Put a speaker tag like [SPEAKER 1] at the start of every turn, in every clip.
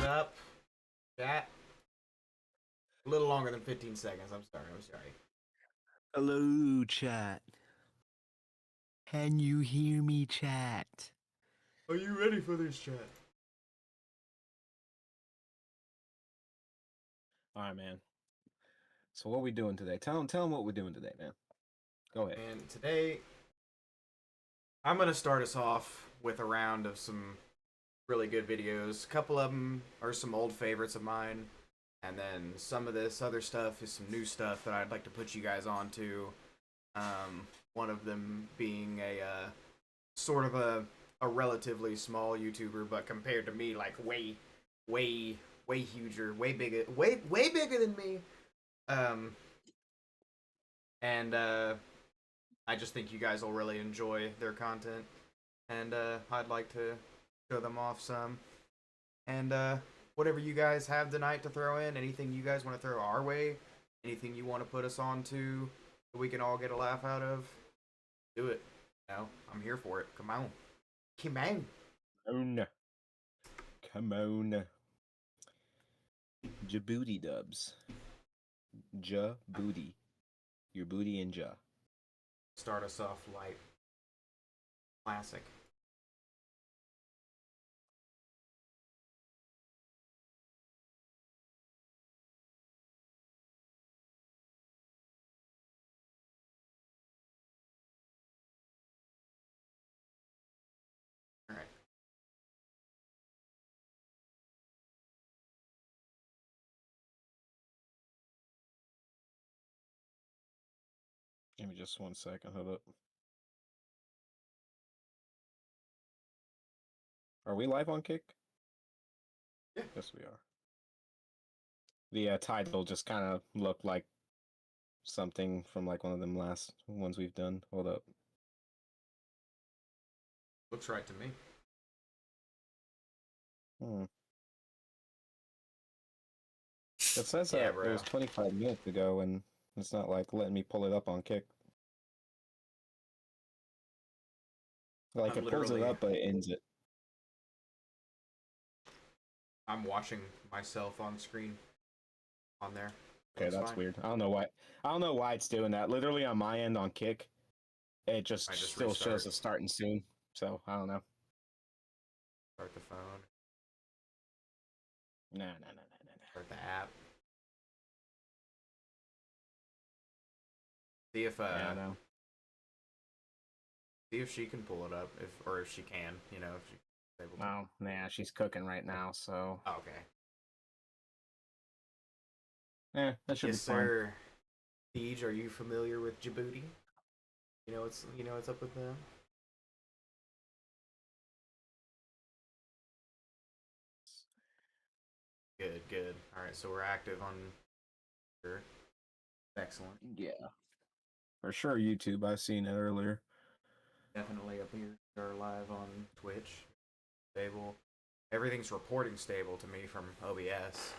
[SPEAKER 1] up, chat? A little longer than 15 seconds. I'm sorry.
[SPEAKER 2] Hello, chat. Can you hear me, chat?
[SPEAKER 1] Are you ready for this, chat?
[SPEAKER 2] All right, man. So what we doing today? Tell them what we're doing today, man. Go ahead.
[SPEAKER 1] And today, I'm gonna start us off with a round of some really good videos. A couple of them are some old favorites of mine, and then some of this other stuff is some new stuff that I'd like to put you guys on to. One of them being a sort of a relatively small YouTuber, but compared to me, like way huger, way bigger, way bigger than me. And I just think you guys will really enjoy their content, and I'd like to show them off some. And whatever you guys have tonight to throw in, anything you guys want to throw our way, anything you want to put us on to, that we can all get a laugh out of, do it. You know, I'm here for it. Come on. Come on.
[SPEAKER 2] Come on. Djibouti dubs. Ja-booty. Your booty and ja.
[SPEAKER 1] Start us off light. Classic. Alright.
[SPEAKER 2] Give me just 1 second. Hold up. Are we live on Kick?
[SPEAKER 1] Yeah.
[SPEAKER 2] Yes, we are. The title just kind of looked like something from like one of them last ones we've done. Hold up.
[SPEAKER 1] Looks right to me.
[SPEAKER 2] It says that it was 25 minutes ago, and it's not like letting me pull it up on Kick. Like it pulls it up, but it ends it.
[SPEAKER 1] I'm watching myself on screen on there.
[SPEAKER 2] Okay, that's weird. I don't know why. I don't know why it's doing that. Literally on my end on Kick, it just still shows us starting soon. So I don't know.
[SPEAKER 1] Start the phone.
[SPEAKER 2] Nah.
[SPEAKER 1] Start the app. See if
[SPEAKER 2] yeah, I know.
[SPEAKER 1] See if she can pull it up, if she can, you know, if she's able to.
[SPEAKER 2] Well, nah, she's cooking right now, so.
[SPEAKER 1] Oh, okay.
[SPEAKER 2] That should be fine.
[SPEAKER 1] Yes, sir. Siege, are you familiar with Djibouti? You know what's up with them? Good. All right, so we're active on. Sure. Excellent.
[SPEAKER 2] Yeah. For sure, YouTube. I've seen it earlier.
[SPEAKER 1] Definitely up here. Are live on Twitch. Stable. Everything's reporting stable to me from OBS.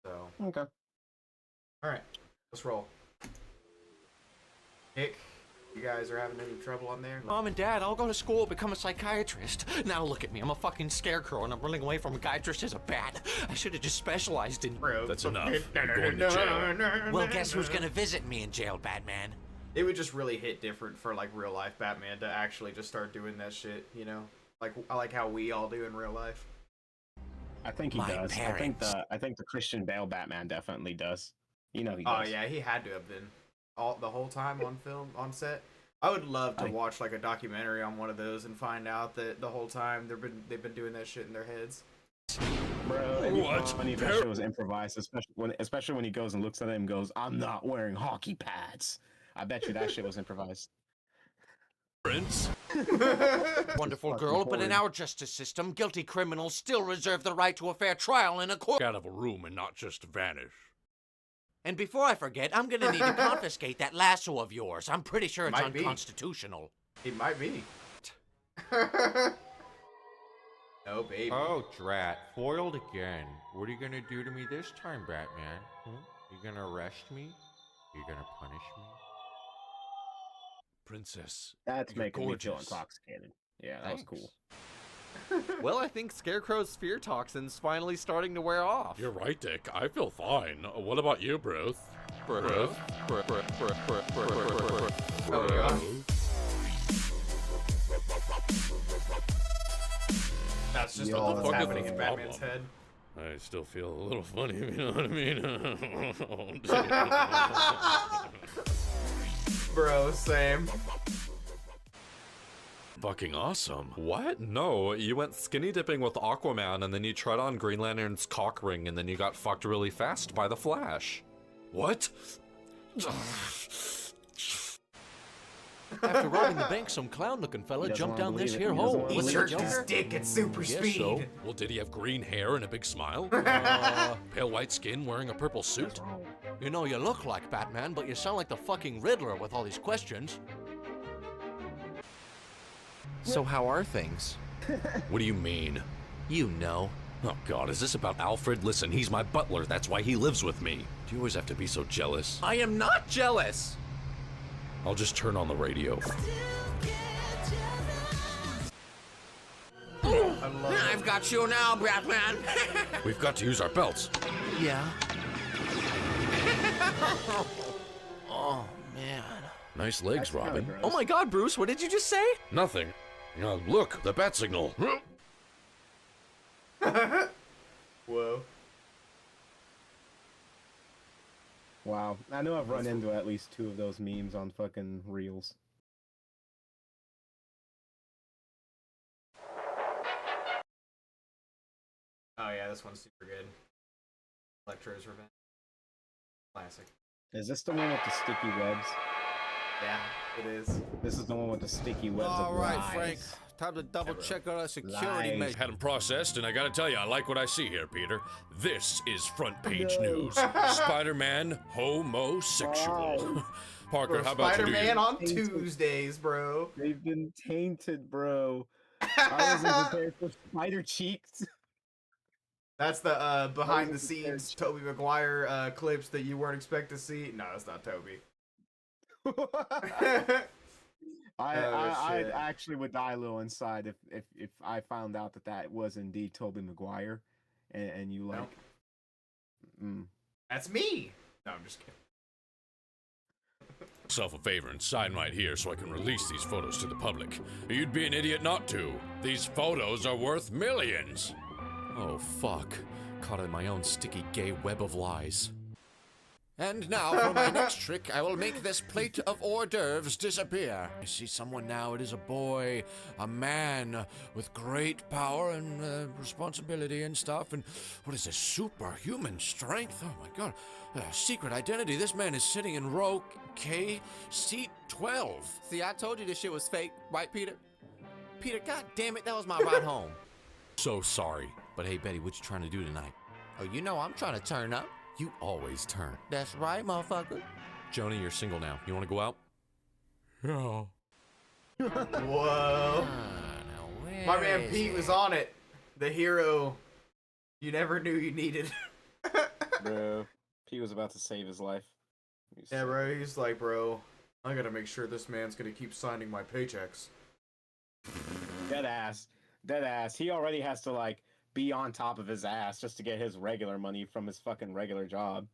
[SPEAKER 1] So.
[SPEAKER 2] Okay.
[SPEAKER 1] All right, let's roll. Nick, you guys are having any trouble on there?
[SPEAKER 3] Mom and Dad, I'll go to school, become a psychiatrist. Now look at me, I'm a fucking scarecrow and I'm running away from a psychiatrist as a bat. I should have just specialized in...
[SPEAKER 1] Bro,
[SPEAKER 3] that's enough. You're going to jail. Well, guess who's gonna visit me in jail, Batman?
[SPEAKER 1] It would just really hit different for, like, real-life Batman to actually just start doing that shit, you know? Like how we all do in real life.
[SPEAKER 2] I think he does.
[SPEAKER 3] Parents.
[SPEAKER 2] I think the Christian Bale Batman definitely does. You know he does.
[SPEAKER 1] Oh, yeah, he had to have been. The whole time on film, on set. I would love to watch, like, a documentary on one of those and find out that the whole time they've been doing that shit in their heads.
[SPEAKER 2] Bro, it'd be funny if that shit was improvised, especially when he goes and looks at him and goes, "I'm not wearing hockey pads." I bet you that shit was improvised.
[SPEAKER 3] Prince. Wonderful girl, but in our justice system, guilty criminals still reserve the right to a fair trial in a court.
[SPEAKER 4] Out of a room and not just vanish.
[SPEAKER 3] And before I forget, I'm gonna need to confiscate that lasso of yours. I'm pretty sure it's unconstitutional.
[SPEAKER 1] It might be. No, baby.
[SPEAKER 4] Oh, drat. Foiled again. What are you gonna do to me this time, Batman? You gonna arrest me? You gonna punish me?
[SPEAKER 3] Princess.
[SPEAKER 4] That's
[SPEAKER 2] making me feel intoxicated. Yeah, that was cool.
[SPEAKER 5] Well, I think Scarecrow's fear toxin's finally starting to wear off.
[SPEAKER 6] You're right, Dick. I feel fine. What about you, Bruce? Bruce?
[SPEAKER 1] Oh, God. That's just
[SPEAKER 2] Yo,
[SPEAKER 1] all
[SPEAKER 6] what
[SPEAKER 1] that's
[SPEAKER 6] the fuck is
[SPEAKER 1] happening
[SPEAKER 6] the
[SPEAKER 1] in Batman's
[SPEAKER 6] problem?
[SPEAKER 1] head.
[SPEAKER 6] I still feel a little funny, you know what I mean?
[SPEAKER 1] Bro, same.
[SPEAKER 6] Fucking awesome. What? No, you went skinny dipping with Aquaman and then you tried on Green Lantern's cock ring and then you got fucked really fast by the Flash. What?
[SPEAKER 3] After robbing the bank, some clown-looking fella
[SPEAKER 2] He doesn't
[SPEAKER 3] jumped
[SPEAKER 2] wanna
[SPEAKER 3] down this
[SPEAKER 2] believe it.
[SPEAKER 3] here
[SPEAKER 2] He doesn't
[SPEAKER 3] hole.
[SPEAKER 2] wanna
[SPEAKER 1] He
[SPEAKER 3] Was it
[SPEAKER 2] believe
[SPEAKER 3] the
[SPEAKER 2] it.
[SPEAKER 1] jerked his
[SPEAKER 3] Joker?
[SPEAKER 1] dick at super
[SPEAKER 3] Guess
[SPEAKER 1] speed.
[SPEAKER 3] so.
[SPEAKER 6] Well, did he have green hair and a big smile? Pale white skin wearing a purple suit?
[SPEAKER 3] You know, you look like Batman, but you sound like the fucking Riddler with all these questions.
[SPEAKER 5] So how are things?
[SPEAKER 6] What do you mean?
[SPEAKER 3] You know.
[SPEAKER 6] Oh god, is this about Alfred? Listen, he's my butler. That's why he lives with me. Do you always have to be so jealous?
[SPEAKER 5] I am not jealous!
[SPEAKER 6] I'll just turn on the radio.
[SPEAKER 1] I love it.
[SPEAKER 3] I've got you now, Batman.
[SPEAKER 6] We've got to use our belts.
[SPEAKER 3] Yeah. Oh, man.
[SPEAKER 6] Nice legs,
[SPEAKER 2] That's kinda
[SPEAKER 6] Robin.
[SPEAKER 2] gross.
[SPEAKER 5] Oh my god, Bruce, what did you just say?
[SPEAKER 6] Nothing. Look, the bat signal.
[SPEAKER 1] Whoa.
[SPEAKER 2] Wow. I know I've run into at least 2 of those memes on fucking reels.
[SPEAKER 1] Oh yeah, this one's super good. Electro's Revenge. Classic.
[SPEAKER 2] Is this the one with the sticky webs?
[SPEAKER 1] Yeah, it is.
[SPEAKER 2] This is the one with the sticky webs of lies.
[SPEAKER 3] Time to double check our security
[SPEAKER 2] Lies.
[SPEAKER 3] measures.
[SPEAKER 6] Had them processed, and I gotta tell you, I like what I see here, Peter. This is front page news. Spider-Man homosexual. Parker, how about you do
[SPEAKER 1] Spider-Man
[SPEAKER 6] your...
[SPEAKER 1] on Tuesdays, bro.
[SPEAKER 2] They've been tainted, bro. I wasn't prepared for spider cheeks.
[SPEAKER 1] That's the behind the scenes Tobey Maguire clips that you weren't expect to see. No, it's not Toby.
[SPEAKER 2] I
[SPEAKER 1] shit.
[SPEAKER 2] actually would die a little inside if I found out that was indeed Tobey Maguire, and you like.
[SPEAKER 1] Nope. That's me. No, I'm just kidding.
[SPEAKER 6] Myself a favor and sign right here so I can release these photos to the public. You'd be an idiot not to. These photos are worth millions. Oh, fuck. Caught in my own sticky gay web of lies.
[SPEAKER 3] And now, for my next trick, I will make this plate of hors d'oeuvres disappear. I see someone now. It is a boy, a man with great power and responsibility and stuff. And what is this? Superhuman strength? Oh my god. Secret identity. This man is sitting in row K, seat 12.
[SPEAKER 5] See, I told you this shit was fake, right, Peter? Peter, god damn it, that was my ride home.
[SPEAKER 3] So sorry. But hey, Betty, what you trying to do tonight?
[SPEAKER 5] Oh, you know I'm trying to turn up.
[SPEAKER 3] You always turn.
[SPEAKER 5] That's right, motherfucker.
[SPEAKER 3] Joni, you're single now. You want to go out?
[SPEAKER 6] Yeah.
[SPEAKER 1] Whoa.
[SPEAKER 5] Now,
[SPEAKER 1] My
[SPEAKER 5] where
[SPEAKER 1] man
[SPEAKER 5] is
[SPEAKER 1] Pete
[SPEAKER 5] it?
[SPEAKER 1] was on it. The hero you never knew you needed.
[SPEAKER 2] Bro, he was about to save his life.
[SPEAKER 1] Yeah, bro. He's like, bro, I gotta make sure this man's gonna keep signing my paychecks.
[SPEAKER 2] Dead ass. He already has to like be on top of his ass just to get his regular money from his fucking regular job.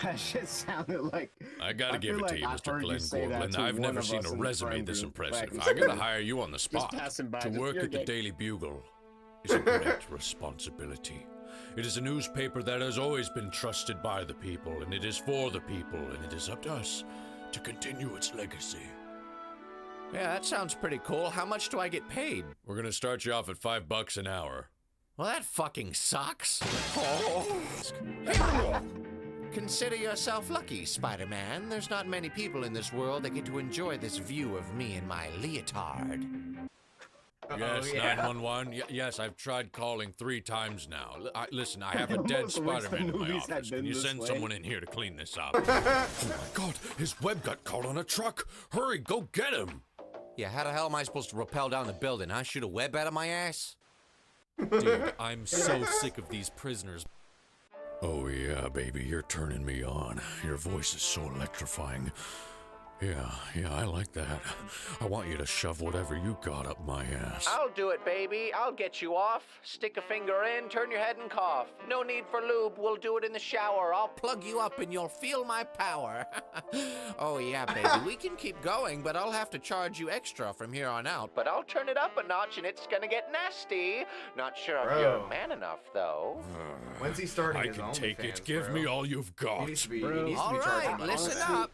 [SPEAKER 2] That shit sounded like.
[SPEAKER 6] I gotta give
[SPEAKER 2] feel
[SPEAKER 6] it to
[SPEAKER 2] like
[SPEAKER 6] you,
[SPEAKER 2] I've
[SPEAKER 6] Mr.
[SPEAKER 2] heard you
[SPEAKER 6] Glenn
[SPEAKER 2] say that
[SPEAKER 6] Corbin.
[SPEAKER 2] to
[SPEAKER 6] I've
[SPEAKER 2] one
[SPEAKER 6] never
[SPEAKER 2] of
[SPEAKER 6] seen
[SPEAKER 2] us
[SPEAKER 6] a
[SPEAKER 2] in the
[SPEAKER 6] resume
[SPEAKER 2] friend
[SPEAKER 6] this
[SPEAKER 2] group
[SPEAKER 6] impressive.
[SPEAKER 2] back
[SPEAKER 6] I
[SPEAKER 2] in-
[SPEAKER 6] gotta hire you on the spot.
[SPEAKER 2] passing by,
[SPEAKER 6] To
[SPEAKER 2] just-
[SPEAKER 6] work
[SPEAKER 2] you're
[SPEAKER 6] at the
[SPEAKER 2] good.
[SPEAKER 6] Daily Bugle is a great responsibility. It is a newspaper that has always been trusted by the people, and it is for the people, and it is up to us to continue its legacy.
[SPEAKER 3] Yeah, that sounds pretty cool. How much do I get paid?
[SPEAKER 6] We're gonna start you off at $5 an hour.
[SPEAKER 3] Well, that fucking sucks. Consider yourself lucky, Spider-Man. There's not many people in this world that get to enjoy this view of me in my leotard.
[SPEAKER 6] Yes,
[SPEAKER 1] Oh, yeah.
[SPEAKER 6] 911. Yes, I've tried calling 3 times now. Listen, I have a dead
[SPEAKER 2] Almost wish the
[SPEAKER 6] Spider-Man in my
[SPEAKER 2] movies had
[SPEAKER 6] office. Can
[SPEAKER 2] been
[SPEAKER 6] you
[SPEAKER 2] this
[SPEAKER 6] send
[SPEAKER 2] way.
[SPEAKER 6] someone in here to clean this up? Oh my god, his web got caught on a truck. Hurry, go get him.
[SPEAKER 3] Yeah, how the hell am I supposed to rappel down the building? I shoot a web out of my ass?
[SPEAKER 6] Dude, I'm so sick of these prisoners. Oh yeah, baby, you're turning me on. Your voice is so electrifying. Yeah, I like that. I want you to shove whatever you got up my ass.
[SPEAKER 3] I'll do it, baby. I'll get you off. Stick a finger in, turn your head and cough. No need for lube, we'll do it in the shower. I'll plug you up and you'll feel my power. Oh yeah, baby, we can keep going, but I'll have to charge you extra from here on out. But I'll turn it up a notch and it's gonna get nasty. Not sure if you're
[SPEAKER 1] Bro.
[SPEAKER 3] man enough, though.
[SPEAKER 1] When's he starting
[SPEAKER 6] I
[SPEAKER 1] his
[SPEAKER 6] can take
[SPEAKER 1] OnlyFans,
[SPEAKER 6] it. Give
[SPEAKER 1] bro?
[SPEAKER 6] me all you've
[SPEAKER 1] He
[SPEAKER 6] got.
[SPEAKER 1] needs to be,
[SPEAKER 2] Bro.
[SPEAKER 1] he needs to
[SPEAKER 3] All
[SPEAKER 1] be charging
[SPEAKER 3] right,
[SPEAKER 1] money.
[SPEAKER 3] listen
[SPEAKER 2] honestly.
[SPEAKER 3] up.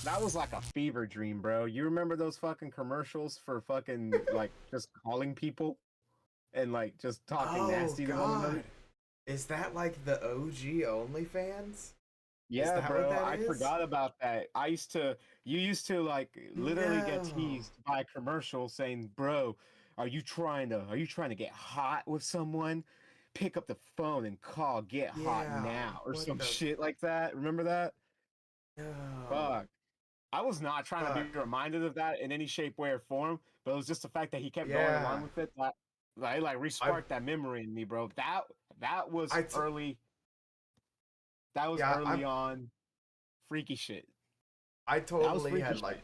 [SPEAKER 2] That was like a fever dream, bro. You remember those fucking commercials for fucking like just calling people and like just talking nasty to one another?
[SPEAKER 1] Is that like the OG OnlyFans?
[SPEAKER 2] Yeah,
[SPEAKER 1] that what
[SPEAKER 2] bro.
[SPEAKER 1] that
[SPEAKER 2] I
[SPEAKER 1] is?
[SPEAKER 2] forgot about that. You used to like literally get
[SPEAKER 1] No.
[SPEAKER 2] teased by a commercial saying, "Bro, are you trying to get hot with someone? Pick up the phone and call, get hot
[SPEAKER 1] Yeah,
[SPEAKER 2] now," or
[SPEAKER 1] what
[SPEAKER 2] some
[SPEAKER 1] the-
[SPEAKER 2] shit like that. Remember that?
[SPEAKER 1] No.
[SPEAKER 2] Fuck. I was not trying to be
[SPEAKER 1] Fuck.
[SPEAKER 2] reminded of that in any shape, way, or form, but it was just the fact that he kept going
[SPEAKER 1] Yeah.
[SPEAKER 2] along with it that like re-sparked that memory in me, bro. That was
[SPEAKER 1] I t-
[SPEAKER 2] early. That was
[SPEAKER 1] Yeah,
[SPEAKER 2] early on freaky shit.
[SPEAKER 1] I
[SPEAKER 2] That was
[SPEAKER 1] totally
[SPEAKER 2] freaky
[SPEAKER 1] had
[SPEAKER 2] shit.
[SPEAKER 1] like,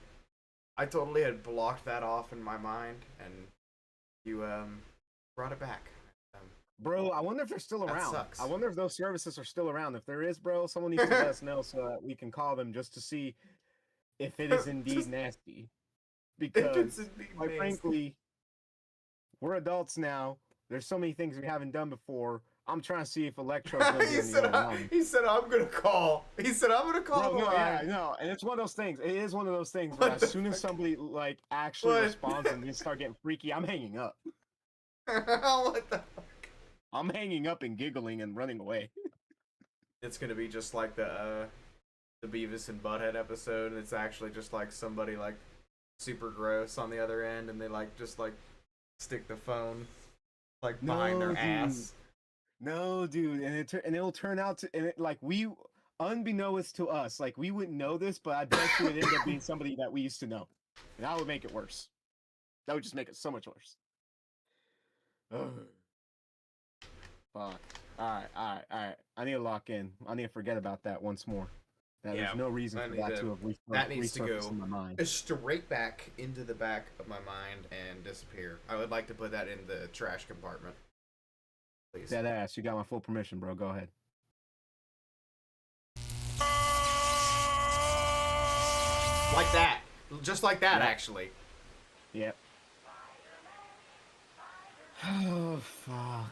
[SPEAKER 1] I totally had blocked that off in my mind, and you brought it back.
[SPEAKER 2] Bro, I wonder if they're still
[SPEAKER 1] That
[SPEAKER 2] around.
[SPEAKER 1] sucks.
[SPEAKER 2] I wonder if those services are still around. If there is, bro, someone needs to let us know so that we can call them just to see if it is indeed
[SPEAKER 1] Just-
[SPEAKER 2] nasty.
[SPEAKER 1] If
[SPEAKER 2] Because
[SPEAKER 1] it's indeed
[SPEAKER 2] quite
[SPEAKER 1] nasty.
[SPEAKER 2] frankly, we're adults now. There's so many things we haven't done before. I'm trying to see if Electro's gonna be
[SPEAKER 1] he
[SPEAKER 2] on the
[SPEAKER 1] said,
[SPEAKER 2] other line.
[SPEAKER 1] he said, I'm gonna call. He said, I'm gonna call
[SPEAKER 2] Bro,
[SPEAKER 1] the
[SPEAKER 2] no, yeah,
[SPEAKER 1] line.
[SPEAKER 2] no, and it's one of those things. It is one of those things where
[SPEAKER 1] What
[SPEAKER 2] as
[SPEAKER 1] the
[SPEAKER 2] soon as
[SPEAKER 1] fuck?
[SPEAKER 2] somebody like actually
[SPEAKER 1] What?
[SPEAKER 2] responds and they start getting freaky, I'm hanging up.
[SPEAKER 1] What the?
[SPEAKER 2] I'm hanging up and giggling and running away.
[SPEAKER 1] It's gonna be just like the Beavis and Butthead episode, and it's actually just like somebody like super gross on the other end, and they like just like stick the phone like behind
[SPEAKER 2] No,
[SPEAKER 1] their
[SPEAKER 2] dude.
[SPEAKER 1] ass.
[SPEAKER 2] No, dude, and it'll turn out to like we, unbeknownst to us, like we wouldn't know this, but I bet you it ended up being somebody that we used to know, and that would make it worse. That would just make it so much worse. Ugh. Fuck. All right. I need to lock in. I need to forget about that once more. That
[SPEAKER 1] Yeah,
[SPEAKER 2] there's no reason
[SPEAKER 1] I
[SPEAKER 2] for
[SPEAKER 1] need
[SPEAKER 2] that
[SPEAKER 1] to-
[SPEAKER 2] to have
[SPEAKER 1] that needs to
[SPEAKER 2] resurfaced
[SPEAKER 1] go.
[SPEAKER 2] in my mind.
[SPEAKER 1] Straight back into the back of my mind and disappear. I would like to put that in the trash compartment. Please.
[SPEAKER 2] Dead ass. You got my full permission, bro. Go ahead.
[SPEAKER 1] Like that. Just like that,
[SPEAKER 2] Yeah.
[SPEAKER 1] actually.
[SPEAKER 2] Yep. Oh fuck.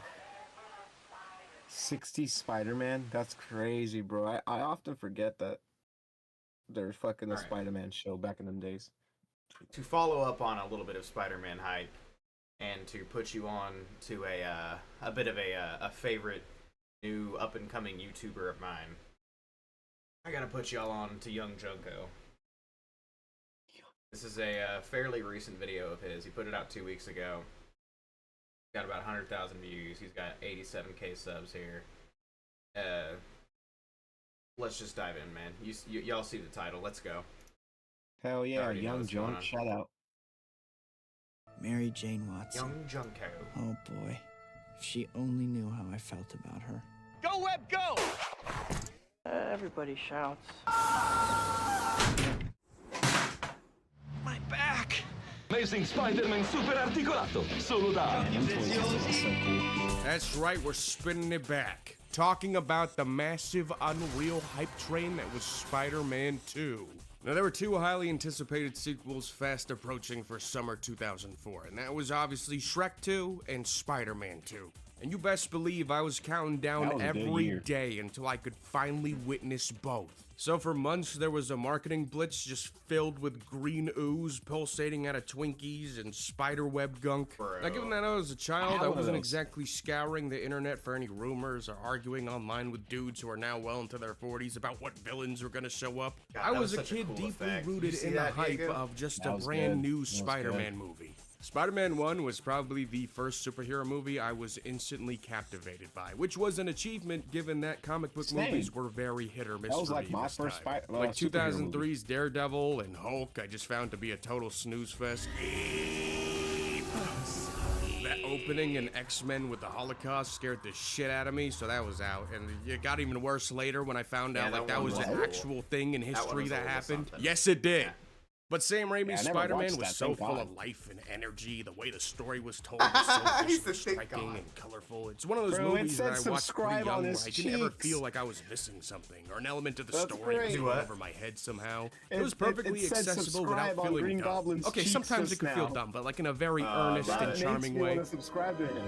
[SPEAKER 2] 60 Spider-Man? That's crazy, bro. I often forget that there's fucking a
[SPEAKER 1] Alright.
[SPEAKER 2] Spider-Man show back in them days.
[SPEAKER 1] To follow up on a little bit of Spider-Man hype, and to put you on to a bit of a favorite new up-and-coming YouTuber of mine, I gotta put y'all on to Young Junko. This is a fairly recent video of his. He put it out 2 weeks ago. Got about 100,000 views. He's got 87k subs here. Let's just dive in, man. Y'all see the title. Let's go.
[SPEAKER 2] Hell yeah,
[SPEAKER 1] already know
[SPEAKER 2] Young
[SPEAKER 1] what's going
[SPEAKER 2] Junk,
[SPEAKER 1] on.
[SPEAKER 2] shout out.
[SPEAKER 7] Mary Jane Watson.
[SPEAKER 1] Young Junko.
[SPEAKER 7] Oh boy. If she only knew how I felt about her.
[SPEAKER 5] Go, Web, go!
[SPEAKER 7] Everybody shouts.
[SPEAKER 5] My back!
[SPEAKER 8] Amazing Spider-Man Super Articolato, solo da
[SPEAKER 9] That's right, we're spinning it back. Talking about the massive, unreal hype train that was Spider-Man 2. Now, there were two highly anticipated sequels fast approaching for summer 2004, and that was obviously Shrek 2 and Spider-Man 2. And you best believe I was counting
[SPEAKER 2] That
[SPEAKER 9] down
[SPEAKER 2] was a good
[SPEAKER 9] every
[SPEAKER 2] year.
[SPEAKER 9] day until I could finally witness both. So for months, there was a marketing blitz just filled with green ooze pulsating out of Twinkies and spiderweb gunk.
[SPEAKER 1] Bro.
[SPEAKER 9] Now, given that I was a child,
[SPEAKER 2] had
[SPEAKER 9] I
[SPEAKER 2] one of
[SPEAKER 9] wasn't
[SPEAKER 2] those.
[SPEAKER 9] exactly scouring the internet for any rumors or arguing online with dudes who are now well into their 40s about what villains were gonna show up.
[SPEAKER 1] God,
[SPEAKER 9] I
[SPEAKER 1] that
[SPEAKER 9] was a
[SPEAKER 1] was such a
[SPEAKER 9] kid
[SPEAKER 1] cool
[SPEAKER 9] deeply
[SPEAKER 1] effect.
[SPEAKER 9] rooted
[SPEAKER 1] You see
[SPEAKER 9] in the
[SPEAKER 1] that,
[SPEAKER 9] hype
[SPEAKER 1] Diego?
[SPEAKER 9] of just
[SPEAKER 2] That
[SPEAKER 9] a
[SPEAKER 2] was
[SPEAKER 9] brand
[SPEAKER 2] good.
[SPEAKER 9] new
[SPEAKER 2] That was
[SPEAKER 9] Spider-Man movie. Spider-Man 1 was probably the first superhero movie I was instantly captivated by, which was an achievement given that comic book
[SPEAKER 2] Same.
[SPEAKER 9] movies were very hit or miss
[SPEAKER 2] That was
[SPEAKER 9] for
[SPEAKER 2] like
[SPEAKER 9] me
[SPEAKER 2] my
[SPEAKER 9] this
[SPEAKER 2] first
[SPEAKER 9] time.
[SPEAKER 2] superhero
[SPEAKER 9] Like
[SPEAKER 2] movie.
[SPEAKER 9] 2003's Daredevil and Hulk, I just found to be a total snooze fest. That opening in X-Men with the Holocaust scared the shit out of me, so that was out. And it got even worse later when I found out like that was an actual thing in history that happened. Yes, it did. But Sam Raimi's Spider-Man was so full of life and energy. The way the story was told was so striking and colorful. It's one of those movies that I watched pretty young where I didn't ever feel like I was missing something or an element of the story was going over my head somehow. It was perfectly accessible without feeling dumb. Okay, sometimes it could feel dumb, but like in a very earnest and charming way.
[SPEAKER 2] Subscribe to him.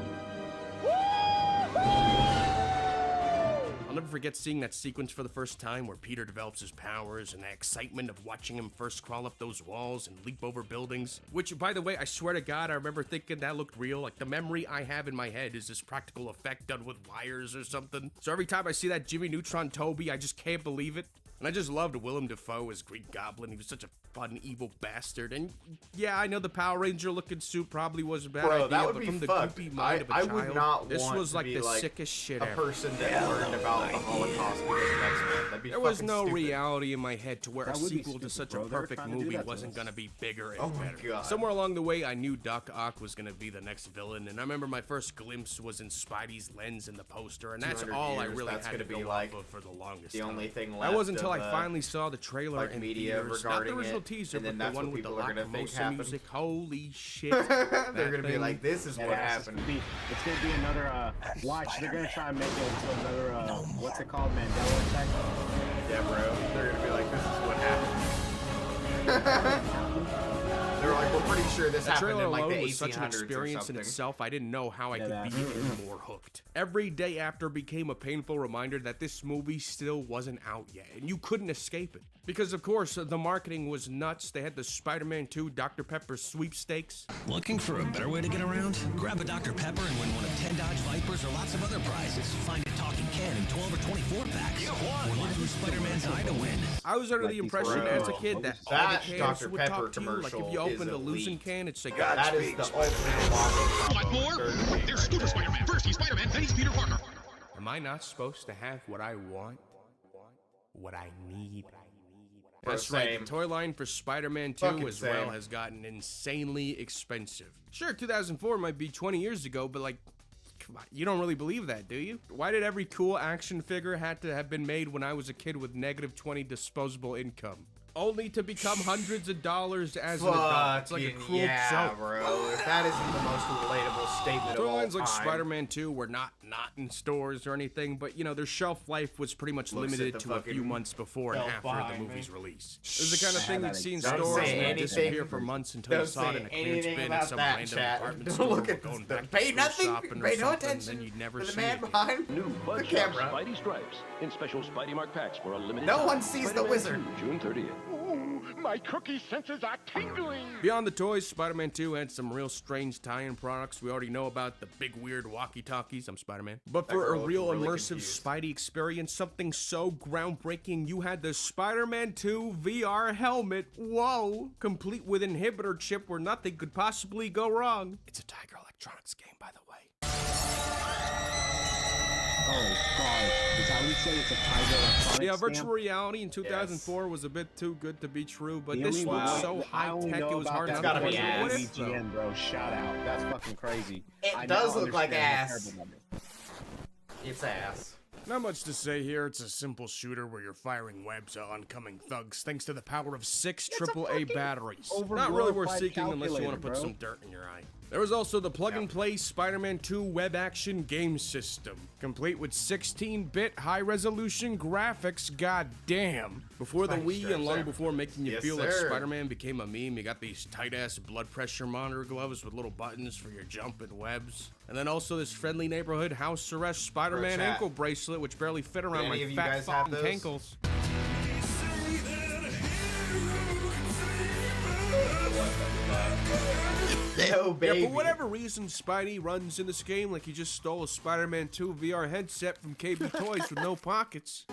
[SPEAKER 9] I'll never forget seeing that sequence for the first time where Peter develops his powers and the excitement of watching him first crawl up those walls and leap over buildings. Which, by the way, I swear to God, I remember thinking that looked real. Like, the memory I have in my head is this practical effect done with wires or something. So every time I see that Jimmy Neutron Toby, I just can't believe it. And I just loved Willem Dafoe as Green Goblin. He was such a fun, evil bastard. And yeah, I know the Power Ranger looking suit probably was a bad idea,
[SPEAKER 1] that would
[SPEAKER 9] but
[SPEAKER 1] be
[SPEAKER 9] from the
[SPEAKER 1] fucked.
[SPEAKER 9] goopy mind of a child,
[SPEAKER 1] would not
[SPEAKER 9] this
[SPEAKER 1] want
[SPEAKER 9] was like
[SPEAKER 1] to be
[SPEAKER 9] the
[SPEAKER 1] like
[SPEAKER 9] sickest shit
[SPEAKER 1] a
[SPEAKER 9] ever.
[SPEAKER 1] person that learned about the Holocaust because of X-Men. That'd be
[SPEAKER 9] There was
[SPEAKER 1] fucking
[SPEAKER 9] no
[SPEAKER 1] stupid.
[SPEAKER 9] reality in my head to where a
[SPEAKER 2] That would be
[SPEAKER 9] sequel to
[SPEAKER 2] stupid,
[SPEAKER 9] such
[SPEAKER 2] bro.
[SPEAKER 9] a
[SPEAKER 2] They were
[SPEAKER 9] perfect
[SPEAKER 2] trying to do
[SPEAKER 9] movie
[SPEAKER 2] that to
[SPEAKER 9] wasn't
[SPEAKER 2] us.
[SPEAKER 9] gonna be bigger and
[SPEAKER 1] Oh my
[SPEAKER 9] better.
[SPEAKER 1] God.
[SPEAKER 9] Somewhere along the way, I knew Doc Ock was gonna be the next villain, and I remember my first glimpse was in Spidey's lens in the poster, and that's
[SPEAKER 1] 200
[SPEAKER 9] all I
[SPEAKER 1] years,
[SPEAKER 9] really
[SPEAKER 1] that's
[SPEAKER 9] had to
[SPEAKER 1] gonna be
[SPEAKER 9] go
[SPEAKER 1] like
[SPEAKER 9] off of for the longest
[SPEAKER 1] the
[SPEAKER 9] time.
[SPEAKER 1] only thing
[SPEAKER 9] That
[SPEAKER 1] left
[SPEAKER 9] wasn't until
[SPEAKER 1] of,
[SPEAKER 9] I finally saw the trailer
[SPEAKER 1] like
[SPEAKER 9] in
[SPEAKER 1] media
[SPEAKER 9] theaters, not the
[SPEAKER 1] regarding
[SPEAKER 9] original
[SPEAKER 1] it,
[SPEAKER 9] teaser,
[SPEAKER 1] and
[SPEAKER 9] but
[SPEAKER 1] then
[SPEAKER 9] the
[SPEAKER 1] that's
[SPEAKER 9] one
[SPEAKER 1] what
[SPEAKER 9] with the
[SPEAKER 1] people are gonna think
[SPEAKER 9] Lacrimosa
[SPEAKER 1] happened.
[SPEAKER 9] music. Holy shit!
[SPEAKER 1] They're gonna be like, "This is what happened."
[SPEAKER 2] It's gonna be another watch. They're gonna try and make it into another what's it called, Mandela effect.
[SPEAKER 1] Yeah, bro. They're gonna be like, "This is what happened." They're like, "We're pretty sure this
[SPEAKER 9] That
[SPEAKER 1] happened
[SPEAKER 9] trailer
[SPEAKER 1] in like the
[SPEAKER 9] alone was such an
[SPEAKER 1] 1800s or
[SPEAKER 9] experience in
[SPEAKER 1] something."
[SPEAKER 9] itself. I didn't know how I could be even more hooked. Every day after became a painful reminder that this movie still wasn't out yet, and you couldn't escape it. Because of course, the marketing was nuts. They had the Spider-Man 2 Dr. Pepper sweepstakes.
[SPEAKER 10] Looking for a better way to get around? Grab a Dr. Pepper and win one of 10 Dodge Vipers or lots of other prizes. Find a talking can in 12 or 24 packs. Or look through Spider-Man's eye to win.
[SPEAKER 9] I was under the impression as a kid that all
[SPEAKER 1] That
[SPEAKER 9] the cans
[SPEAKER 1] Dr.
[SPEAKER 9] would
[SPEAKER 1] Pepper
[SPEAKER 9] talk to you. Like if
[SPEAKER 1] commercial
[SPEAKER 9] you opened
[SPEAKER 1] is
[SPEAKER 9] a losing
[SPEAKER 1] elite.
[SPEAKER 9] can, it'd say,
[SPEAKER 1] That is the ultimate marketing.
[SPEAKER 11] Want more? There's Super Spider-Man. First he's Spider-Man, then he's Peter Parker.
[SPEAKER 9] Am I not supposed to have what I want? What I need?
[SPEAKER 1] Bro,
[SPEAKER 9] That's right,
[SPEAKER 1] same.
[SPEAKER 9] the toy line for Spider-Man 2
[SPEAKER 1] Fucking
[SPEAKER 9] as well
[SPEAKER 1] same.
[SPEAKER 9] has gotten insanely expensive. Sure, 2004 might be 20 years ago, but like, come on, you don't really believe that, do you? Why did every cool action figure had to have been made when I was a kid with negative 20 disposable income? Only to become hundreds of dollars as an adult. It's like a cruel
[SPEAKER 1] yeah,
[SPEAKER 9] joke.
[SPEAKER 1] bro. If that isn't the most relatable statement of
[SPEAKER 9] Toy
[SPEAKER 1] all
[SPEAKER 9] lines like
[SPEAKER 1] time.
[SPEAKER 9] Spider-Man 2 were not in stores or anything, but you know, their shelf life was pretty much
[SPEAKER 1] Looks at
[SPEAKER 9] limited
[SPEAKER 1] the
[SPEAKER 9] to a few
[SPEAKER 1] fucking
[SPEAKER 9] months before and after
[SPEAKER 1] fine,
[SPEAKER 9] the movie's
[SPEAKER 1] man.
[SPEAKER 9] release. It was the kind of thing you'd see in
[SPEAKER 1] Don't
[SPEAKER 9] stores
[SPEAKER 1] say
[SPEAKER 9] and then
[SPEAKER 1] anything.
[SPEAKER 9] disappear for months until you
[SPEAKER 1] Don't
[SPEAKER 9] saw it in
[SPEAKER 1] say
[SPEAKER 9] a clearance
[SPEAKER 1] anything
[SPEAKER 9] bin at
[SPEAKER 1] about
[SPEAKER 9] some
[SPEAKER 1] that,
[SPEAKER 9] random
[SPEAKER 1] chat.
[SPEAKER 9] department
[SPEAKER 1] Don't
[SPEAKER 9] store
[SPEAKER 1] look
[SPEAKER 9] or
[SPEAKER 1] at
[SPEAKER 9] going
[SPEAKER 1] the-
[SPEAKER 9] back to
[SPEAKER 1] pay
[SPEAKER 9] school
[SPEAKER 1] nothing,
[SPEAKER 9] shopping or
[SPEAKER 1] pay no
[SPEAKER 9] something,
[SPEAKER 1] attention
[SPEAKER 9] then you'd never
[SPEAKER 1] to the
[SPEAKER 9] see
[SPEAKER 1] man
[SPEAKER 9] it.
[SPEAKER 1] behind
[SPEAKER 8] New
[SPEAKER 1] the
[SPEAKER 8] Bud Shop
[SPEAKER 1] camera.
[SPEAKER 8] Spidey Stripes in special Spidey Mark packs for a limited
[SPEAKER 1] No
[SPEAKER 8] time.
[SPEAKER 1] one sees the
[SPEAKER 8] Spider-Man
[SPEAKER 1] wizard.
[SPEAKER 8] 2, June 30th.
[SPEAKER 11] My cookie senses are tingling.
[SPEAKER 9] Beyond the toys, Spider-Man 2 had some real strange tie-in products. We already know about the big weird walkie-talkies. I'm Spider-Man. But for a
[SPEAKER 1] girl
[SPEAKER 9] real
[SPEAKER 1] looks really
[SPEAKER 9] immersive
[SPEAKER 1] confused.
[SPEAKER 9] Spidey experience, something so groundbreaking, you had the Spider-Man 2 VR helmet. Whoa! Complete with inhibitor chip where nothing could possibly go wrong. It's a Tiger Electronics game, by the way.
[SPEAKER 2] Oh god, is that what you say? It's a Tiger Electronics
[SPEAKER 9] Yeah,
[SPEAKER 2] scam?
[SPEAKER 9] virtual reality in 2004 was a bit too good to be true, but
[SPEAKER 2] The
[SPEAKER 9] this
[SPEAKER 2] only
[SPEAKER 9] was
[SPEAKER 2] one-
[SPEAKER 9] so
[SPEAKER 2] I only
[SPEAKER 9] high-tech
[SPEAKER 2] know
[SPEAKER 9] it was
[SPEAKER 2] about
[SPEAKER 9] hard
[SPEAKER 2] that
[SPEAKER 9] not
[SPEAKER 1] gotta
[SPEAKER 9] to
[SPEAKER 1] be
[SPEAKER 2] because of
[SPEAKER 1] ass.
[SPEAKER 9] what if, though?
[SPEAKER 2] VGN, bro. Shout out. That's fucking crazy.
[SPEAKER 1] It
[SPEAKER 2] I
[SPEAKER 1] does
[SPEAKER 2] now
[SPEAKER 1] look like
[SPEAKER 2] understand how
[SPEAKER 1] ass.
[SPEAKER 2] terrible that is.
[SPEAKER 1] It's ass.
[SPEAKER 9] Not much to say here. It's a simple shooter where you're firing webs at oncoming thugs thanks to the power of 6 AAA batteries. Not really worth
[SPEAKER 2] overglorified
[SPEAKER 9] seeking unless you want to
[SPEAKER 2] calculator,
[SPEAKER 9] put
[SPEAKER 2] bro.
[SPEAKER 9] some dirt in your eye. There was also the plug-and-play Spider-Man 2 web action game system, complete with 16-bit high-resolution graphics. God damn! Before the
[SPEAKER 1] Thanks,
[SPEAKER 9] Wii and long
[SPEAKER 1] sir.
[SPEAKER 9] before making you
[SPEAKER 1] Yes,
[SPEAKER 9] feel like
[SPEAKER 1] sir.
[SPEAKER 9] Spider-Man became a meme, you got these tight-ass blood pressure monitor gloves with little buttons for your jump and webs. And then also this friendly neighborhood house arrest Spider-Man
[SPEAKER 1] chat.
[SPEAKER 9] ankle bracelet, which barely fit around
[SPEAKER 1] Any
[SPEAKER 9] my
[SPEAKER 1] of you
[SPEAKER 9] fat
[SPEAKER 1] guys have
[SPEAKER 9] fucking
[SPEAKER 1] those?
[SPEAKER 9] ankles.
[SPEAKER 1] Yo, baby.
[SPEAKER 9] Yeah, for whatever reason, Spidey runs in this game like he just stole a Spider-Man 2 VR headset from KB Toys with no pockets.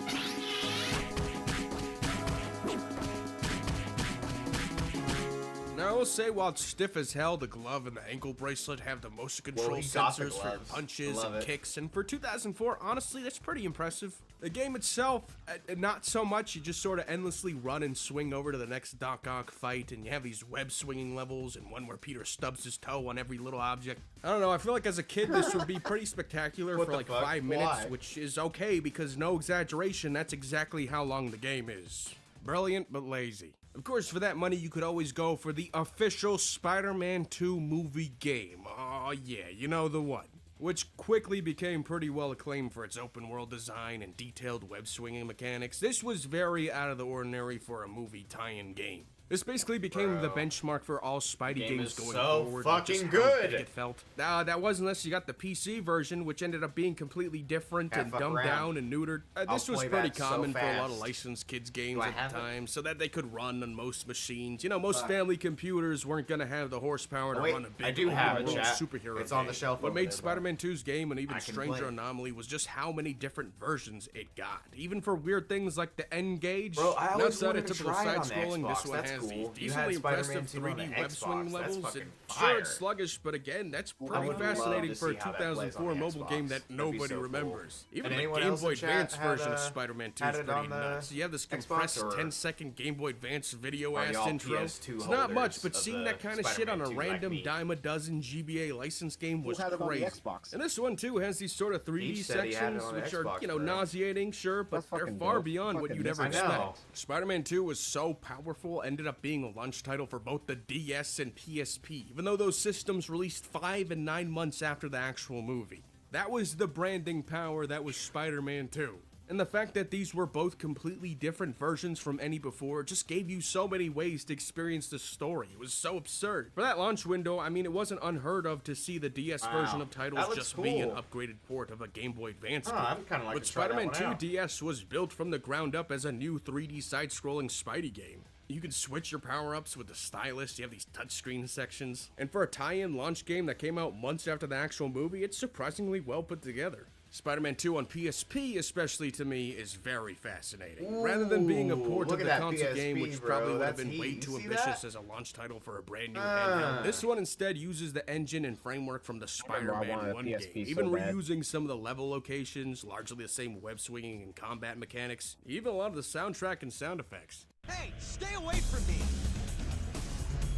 [SPEAKER 9] Now, will say, while it's stiff as hell, the glove and the ankle bracelet have the motion control
[SPEAKER 1] he got the
[SPEAKER 9] sensors for your
[SPEAKER 1] gloves.
[SPEAKER 9] punches
[SPEAKER 1] Love
[SPEAKER 9] and
[SPEAKER 1] it.
[SPEAKER 9] kicks, and for 2004, honestly, that's pretty impressive. The game itself, not so much. You just sort of endlessly run and swing over to the next Doc Ock fight, and you have these web swinging levels, and one where Peter stubs his toe on every little object. I don't know, I feel like as a kid, this would be pretty spectacular
[SPEAKER 1] What
[SPEAKER 9] for
[SPEAKER 1] the
[SPEAKER 9] like
[SPEAKER 1] fuck?
[SPEAKER 9] 5 minutes,
[SPEAKER 1] Why?
[SPEAKER 9] which is okay, because no exaggeration, that's exactly how long the game is. Brilliant, but lazy. Of course, for that money, you could always go for the official Spider-Man 2 movie game. Oh yeah, you know the one. Which quickly became pretty well acclaimed for its open world design and detailed web swinging mechanics. This was very out of the ordinary for a movie tie-in game. This basically became the benchmark for all Spidey
[SPEAKER 1] Game
[SPEAKER 9] games
[SPEAKER 1] is
[SPEAKER 9] going
[SPEAKER 1] so
[SPEAKER 9] forward.
[SPEAKER 1] fucking
[SPEAKER 9] just how
[SPEAKER 1] good.
[SPEAKER 9] big it felt. That was unless you got the PC version, which ended up being completely different
[SPEAKER 1] Can't
[SPEAKER 9] and
[SPEAKER 1] fuck
[SPEAKER 9] dumbed
[SPEAKER 1] around.
[SPEAKER 9] down and neutered. This
[SPEAKER 1] I'll
[SPEAKER 9] was
[SPEAKER 1] play
[SPEAKER 9] pretty
[SPEAKER 1] that so
[SPEAKER 9] common for a lot of
[SPEAKER 1] fast.
[SPEAKER 9] licensed kids games
[SPEAKER 1] Do I
[SPEAKER 9] at
[SPEAKER 1] have
[SPEAKER 9] the
[SPEAKER 1] it?
[SPEAKER 9] time, so that they could run on most machines. You know, most family computers weren't gonna have the horsepower to
[SPEAKER 1] wait,
[SPEAKER 9] run a big
[SPEAKER 1] I do have
[SPEAKER 9] open
[SPEAKER 1] it,
[SPEAKER 9] world
[SPEAKER 1] chat.
[SPEAKER 9] superhero
[SPEAKER 1] It's on the
[SPEAKER 9] game.
[SPEAKER 1] shelf
[SPEAKER 9] What
[SPEAKER 1] over
[SPEAKER 9] made
[SPEAKER 1] there, bro.
[SPEAKER 9] Spider-Man 2's game an even
[SPEAKER 1] I can
[SPEAKER 9] stranger
[SPEAKER 1] play it.
[SPEAKER 9] anomaly was just how many different versions it got. Even for weird things like the N-Gauge.
[SPEAKER 1] Bro, I always
[SPEAKER 9] outside
[SPEAKER 1] wanted
[SPEAKER 9] of
[SPEAKER 1] to
[SPEAKER 9] typical
[SPEAKER 1] try it on the
[SPEAKER 9] side-scrolling, this
[SPEAKER 1] Xbox.
[SPEAKER 9] one
[SPEAKER 1] That's
[SPEAKER 9] has
[SPEAKER 1] cool.
[SPEAKER 9] these
[SPEAKER 1] You had
[SPEAKER 9] decently
[SPEAKER 1] Spider-Man
[SPEAKER 9] impressive
[SPEAKER 1] 2 on the
[SPEAKER 9] 3D web
[SPEAKER 1] Xbox.
[SPEAKER 9] swing
[SPEAKER 1] That's
[SPEAKER 9] levels.
[SPEAKER 1] fucking
[SPEAKER 9] And
[SPEAKER 1] fire.
[SPEAKER 9] sure, it's sluggish, but again, that's
[SPEAKER 1] I
[SPEAKER 9] pretty
[SPEAKER 1] would love
[SPEAKER 9] fascinating
[SPEAKER 1] to
[SPEAKER 9] for a
[SPEAKER 1] see how that plays on
[SPEAKER 9] 2004
[SPEAKER 1] the
[SPEAKER 9] mobile game
[SPEAKER 1] Xbox.
[SPEAKER 9] that
[SPEAKER 1] That'd be
[SPEAKER 9] nobody
[SPEAKER 1] so cool.
[SPEAKER 9] remembers. Even
[SPEAKER 1] And
[SPEAKER 9] the
[SPEAKER 1] anyone
[SPEAKER 9] Game
[SPEAKER 1] else
[SPEAKER 9] Boy
[SPEAKER 1] in chat
[SPEAKER 9] Advance
[SPEAKER 1] had,
[SPEAKER 9] version of Spider-Man 2
[SPEAKER 1] had
[SPEAKER 9] is
[SPEAKER 1] it
[SPEAKER 9] pretty
[SPEAKER 1] on the
[SPEAKER 9] nuts. You have this
[SPEAKER 1] Xbox,
[SPEAKER 9] compressed
[SPEAKER 1] or
[SPEAKER 9] 10-second Game Boy Advance video
[SPEAKER 1] are
[SPEAKER 9] ass
[SPEAKER 1] y'all
[SPEAKER 9] intro.
[SPEAKER 1] PS2
[SPEAKER 9] It's not much,
[SPEAKER 1] holders
[SPEAKER 9] but
[SPEAKER 1] of
[SPEAKER 9] seeing
[SPEAKER 1] the
[SPEAKER 9] that kind of shit on a
[SPEAKER 1] Spider-Man 2 like
[SPEAKER 9] random
[SPEAKER 1] me?
[SPEAKER 9] dime a dozen GBA license game was
[SPEAKER 2] had it on the
[SPEAKER 9] crazy.
[SPEAKER 2] Xbox?
[SPEAKER 9] And this one too has these sort of 3D
[SPEAKER 1] Each said he had it
[SPEAKER 9] sections,
[SPEAKER 1] on the
[SPEAKER 9] which are,
[SPEAKER 1] Xbox,
[SPEAKER 9] you know,
[SPEAKER 1] bro.
[SPEAKER 9] nauseating, sure, but
[SPEAKER 2] That's
[SPEAKER 9] they're
[SPEAKER 2] fucking
[SPEAKER 9] far
[SPEAKER 2] dope.
[SPEAKER 9] beyond what
[SPEAKER 2] Fucking
[SPEAKER 9] you'd ever
[SPEAKER 1] I know.
[SPEAKER 9] expect. Spider-Man 2 was so powerful, ended up being a launch title for both the DS and PSP, even though those systems released 5 and 9 months after the actual movie. That was the branding power that was Spider-Man 2. And the fact that these were both completely different versions from any before just gave you so many ways to experience the story. It was so absurd. For that launch window, I mean, it wasn't unheard of to see the DS version of
[SPEAKER 1] That
[SPEAKER 9] titles
[SPEAKER 1] looks
[SPEAKER 9] just being an
[SPEAKER 1] cool.
[SPEAKER 9] upgraded port of a Game Boy Advance game.
[SPEAKER 1] I'd kinda like
[SPEAKER 9] But
[SPEAKER 1] to try that
[SPEAKER 9] Spider-Man
[SPEAKER 1] one
[SPEAKER 9] 2
[SPEAKER 1] out.
[SPEAKER 9] DS was built from the ground up as a new 3D side-scrolling Spidey game. You can switch your power-ups with the stylus, you have these touchscreen sections. And for a tie-in launch game that came out months after the actual movie, it's surprisingly well put together. Spider-Man 2 on PSP, especially to me, is very fascinating. Rather than being a port
[SPEAKER 1] look
[SPEAKER 9] of
[SPEAKER 1] at
[SPEAKER 9] the
[SPEAKER 1] that
[SPEAKER 9] console game,
[SPEAKER 1] PSP,
[SPEAKER 9] which
[SPEAKER 1] bro.
[SPEAKER 9] probably would have
[SPEAKER 1] That's
[SPEAKER 9] been way
[SPEAKER 1] heat.
[SPEAKER 9] too
[SPEAKER 1] You see
[SPEAKER 9] ambitious
[SPEAKER 1] that?
[SPEAKER 9] as a launch title for a brand new handheld. This one instead uses the engine and framework from the Spider-Man
[SPEAKER 2] wanted a
[SPEAKER 9] 1
[SPEAKER 2] PSP
[SPEAKER 9] game,
[SPEAKER 2] so
[SPEAKER 9] even
[SPEAKER 2] bad.
[SPEAKER 9] reusing some of the level locations, largely the same web swinging and combat mechanics, even a lot of the soundtrack and sound effects.
[SPEAKER 10] Hey, stay away from me!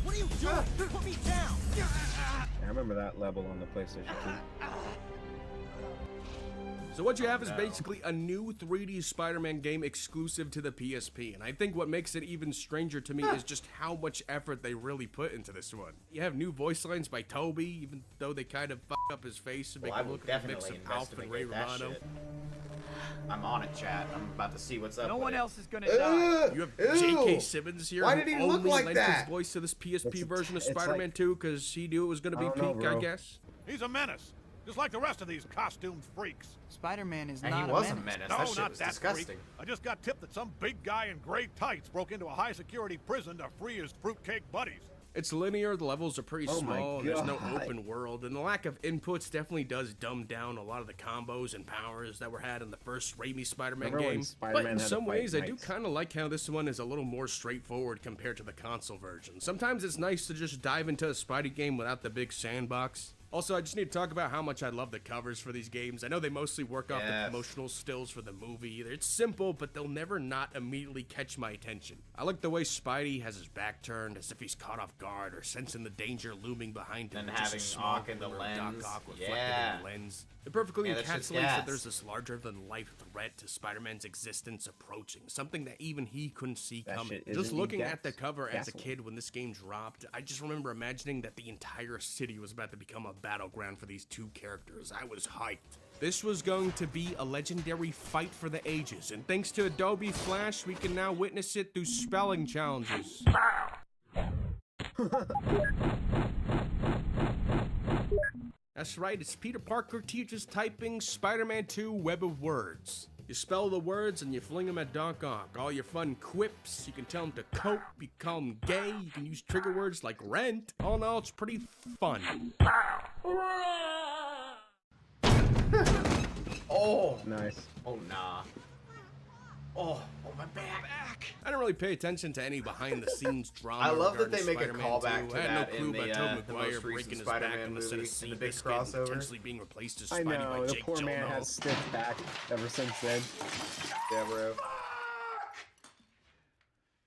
[SPEAKER 10] What are you doing? Put me down!
[SPEAKER 2] I remember that level on the PlayStation 2.
[SPEAKER 9] So what you have is basically a new 3D Spider-Man game exclusive to the PSP, and I think what makes it even stranger to me is just how much effort they really put into this one. You have new voice lines by Toby, even though they kind of fuck up his face and make
[SPEAKER 1] Well, I
[SPEAKER 9] him
[SPEAKER 1] will
[SPEAKER 9] look like a mix
[SPEAKER 1] definitely
[SPEAKER 9] of Alf and Ray
[SPEAKER 1] investigate that
[SPEAKER 9] Romano.
[SPEAKER 1] shit. I'm on it, chat. I'm about to see what's up.
[SPEAKER 10] No
[SPEAKER 1] with
[SPEAKER 10] one
[SPEAKER 1] it.
[SPEAKER 10] else is gonna die.
[SPEAKER 9] You have
[SPEAKER 1] Ew!
[SPEAKER 9] J.K. Simmons here,
[SPEAKER 1] Why
[SPEAKER 9] who
[SPEAKER 1] did he
[SPEAKER 9] only
[SPEAKER 1] look like
[SPEAKER 9] lent
[SPEAKER 1] that?
[SPEAKER 9] his voice to this PSP version of
[SPEAKER 2] it's
[SPEAKER 9] Spider-Man
[SPEAKER 2] like-
[SPEAKER 9] 2 because he knew it was going to be
[SPEAKER 2] I don't know,
[SPEAKER 9] peak, I
[SPEAKER 2] bro.
[SPEAKER 9] guess.
[SPEAKER 8] He's a menace, just like the rest of these costumed freaks.
[SPEAKER 10] Spider-Man is
[SPEAKER 1] And
[SPEAKER 10] not
[SPEAKER 1] he
[SPEAKER 10] a
[SPEAKER 1] was a
[SPEAKER 10] menace.
[SPEAKER 1] menace.
[SPEAKER 8] No,
[SPEAKER 1] That shit
[SPEAKER 8] not
[SPEAKER 1] was
[SPEAKER 8] that
[SPEAKER 1] disgusting.
[SPEAKER 8] freak. I just got tipped that some big guy in gray tights broke into a high-security prison to free his fruitcake buddies.
[SPEAKER 9] It's linear, the levels are pretty
[SPEAKER 2] Oh my
[SPEAKER 9] small, and there's no
[SPEAKER 2] God.
[SPEAKER 9] open world, and the lack of inputs definitely does dumb down a lot of the combos and powers that were had in the first Raimi Spider-Man
[SPEAKER 2] Remember when
[SPEAKER 9] game.
[SPEAKER 2] Spider-Man
[SPEAKER 9] But in
[SPEAKER 2] had to
[SPEAKER 9] some
[SPEAKER 2] fight
[SPEAKER 9] ways, I do
[SPEAKER 2] knights?
[SPEAKER 9] kind of like how this one is a little more straightforward compared to the console version. Sometimes it's nice to just dive into a Spidey game without the big sandbox. Also, I just need to talk about how much I love the covers for these games. I know they mostly work off the
[SPEAKER 1] Yes.
[SPEAKER 9] promotional stills for the movie. It's simple, but they'll never not immediately catch my attention. I like the way Spidey has his back turned as if he's caught off guard or sensing the danger looming behind him.
[SPEAKER 1] And
[SPEAKER 9] with just a
[SPEAKER 1] having
[SPEAKER 9] small
[SPEAKER 1] Ock in the
[SPEAKER 9] glimmer of
[SPEAKER 1] lens.
[SPEAKER 9] Doc Ock reflected
[SPEAKER 1] Yeah.
[SPEAKER 9] in the lens. It perfectly
[SPEAKER 1] Yeah, that shit's
[SPEAKER 9] encapsulates that
[SPEAKER 1] gas.
[SPEAKER 9] there's this larger-than-life threat to Spider-Man's existence approaching, something that even he couldn't see
[SPEAKER 2] That
[SPEAKER 9] coming.
[SPEAKER 2] shit
[SPEAKER 9] Just
[SPEAKER 2] isn't
[SPEAKER 9] looking
[SPEAKER 2] gas-
[SPEAKER 9] at the cover as a
[SPEAKER 2] gasoline.
[SPEAKER 9] kid when this game dropped, I just remember imagining that the entire city was about to become a battleground for these two characters. I was hyped. This was going to be a legendary fight for the ages, and thanks to Adobe Flash, we can now witness it through spelling challenges. That's right, it's Peter Parker teaches typing Spider-Man 2 Web of Words. You spell the words and you fling them at Doc Ock. All your fun quips, you can tell him to cope, you can call him gay, you can use trigger words like rent. All in all, it's pretty fun.
[SPEAKER 1] Oh,
[SPEAKER 2] Nice.
[SPEAKER 1] oh nah. Oh, my back.
[SPEAKER 9] I don't really pay attention to any behind-the-scenes drama.
[SPEAKER 1] I love that
[SPEAKER 9] regarding
[SPEAKER 1] they make a
[SPEAKER 9] Spider-Man
[SPEAKER 1] callback
[SPEAKER 9] 2.
[SPEAKER 1] to
[SPEAKER 9] I had
[SPEAKER 1] that
[SPEAKER 9] no clue
[SPEAKER 1] in the,
[SPEAKER 9] about Tobey
[SPEAKER 1] the
[SPEAKER 9] Maguire
[SPEAKER 1] most
[SPEAKER 9] breaking
[SPEAKER 1] recent
[SPEAKER 9] his back
[SPEAKER 1] Spider-Man
[SPEAKER 9] on the set of
[SPEAKER 1] movie, in the big
[SPEAKER 9] Seabiscuit and
[SPEAKER 1] crossover.
[SPEAKER 9] potentially being replaced as
[SPEAKER 2] I
[SPEAKER 9] Spidey
[SPEAKER 2] know,
[SPEAKER 9] by
[SPEAKER 2] the
[SPEAKER 9] Jake
[SPEAKER 2] poor man
[SPEAKER 9] Gyllenhaal.
[SPEAKER 2] has stiff back ever since then.
[SPEAKER 1] Yeah, bro.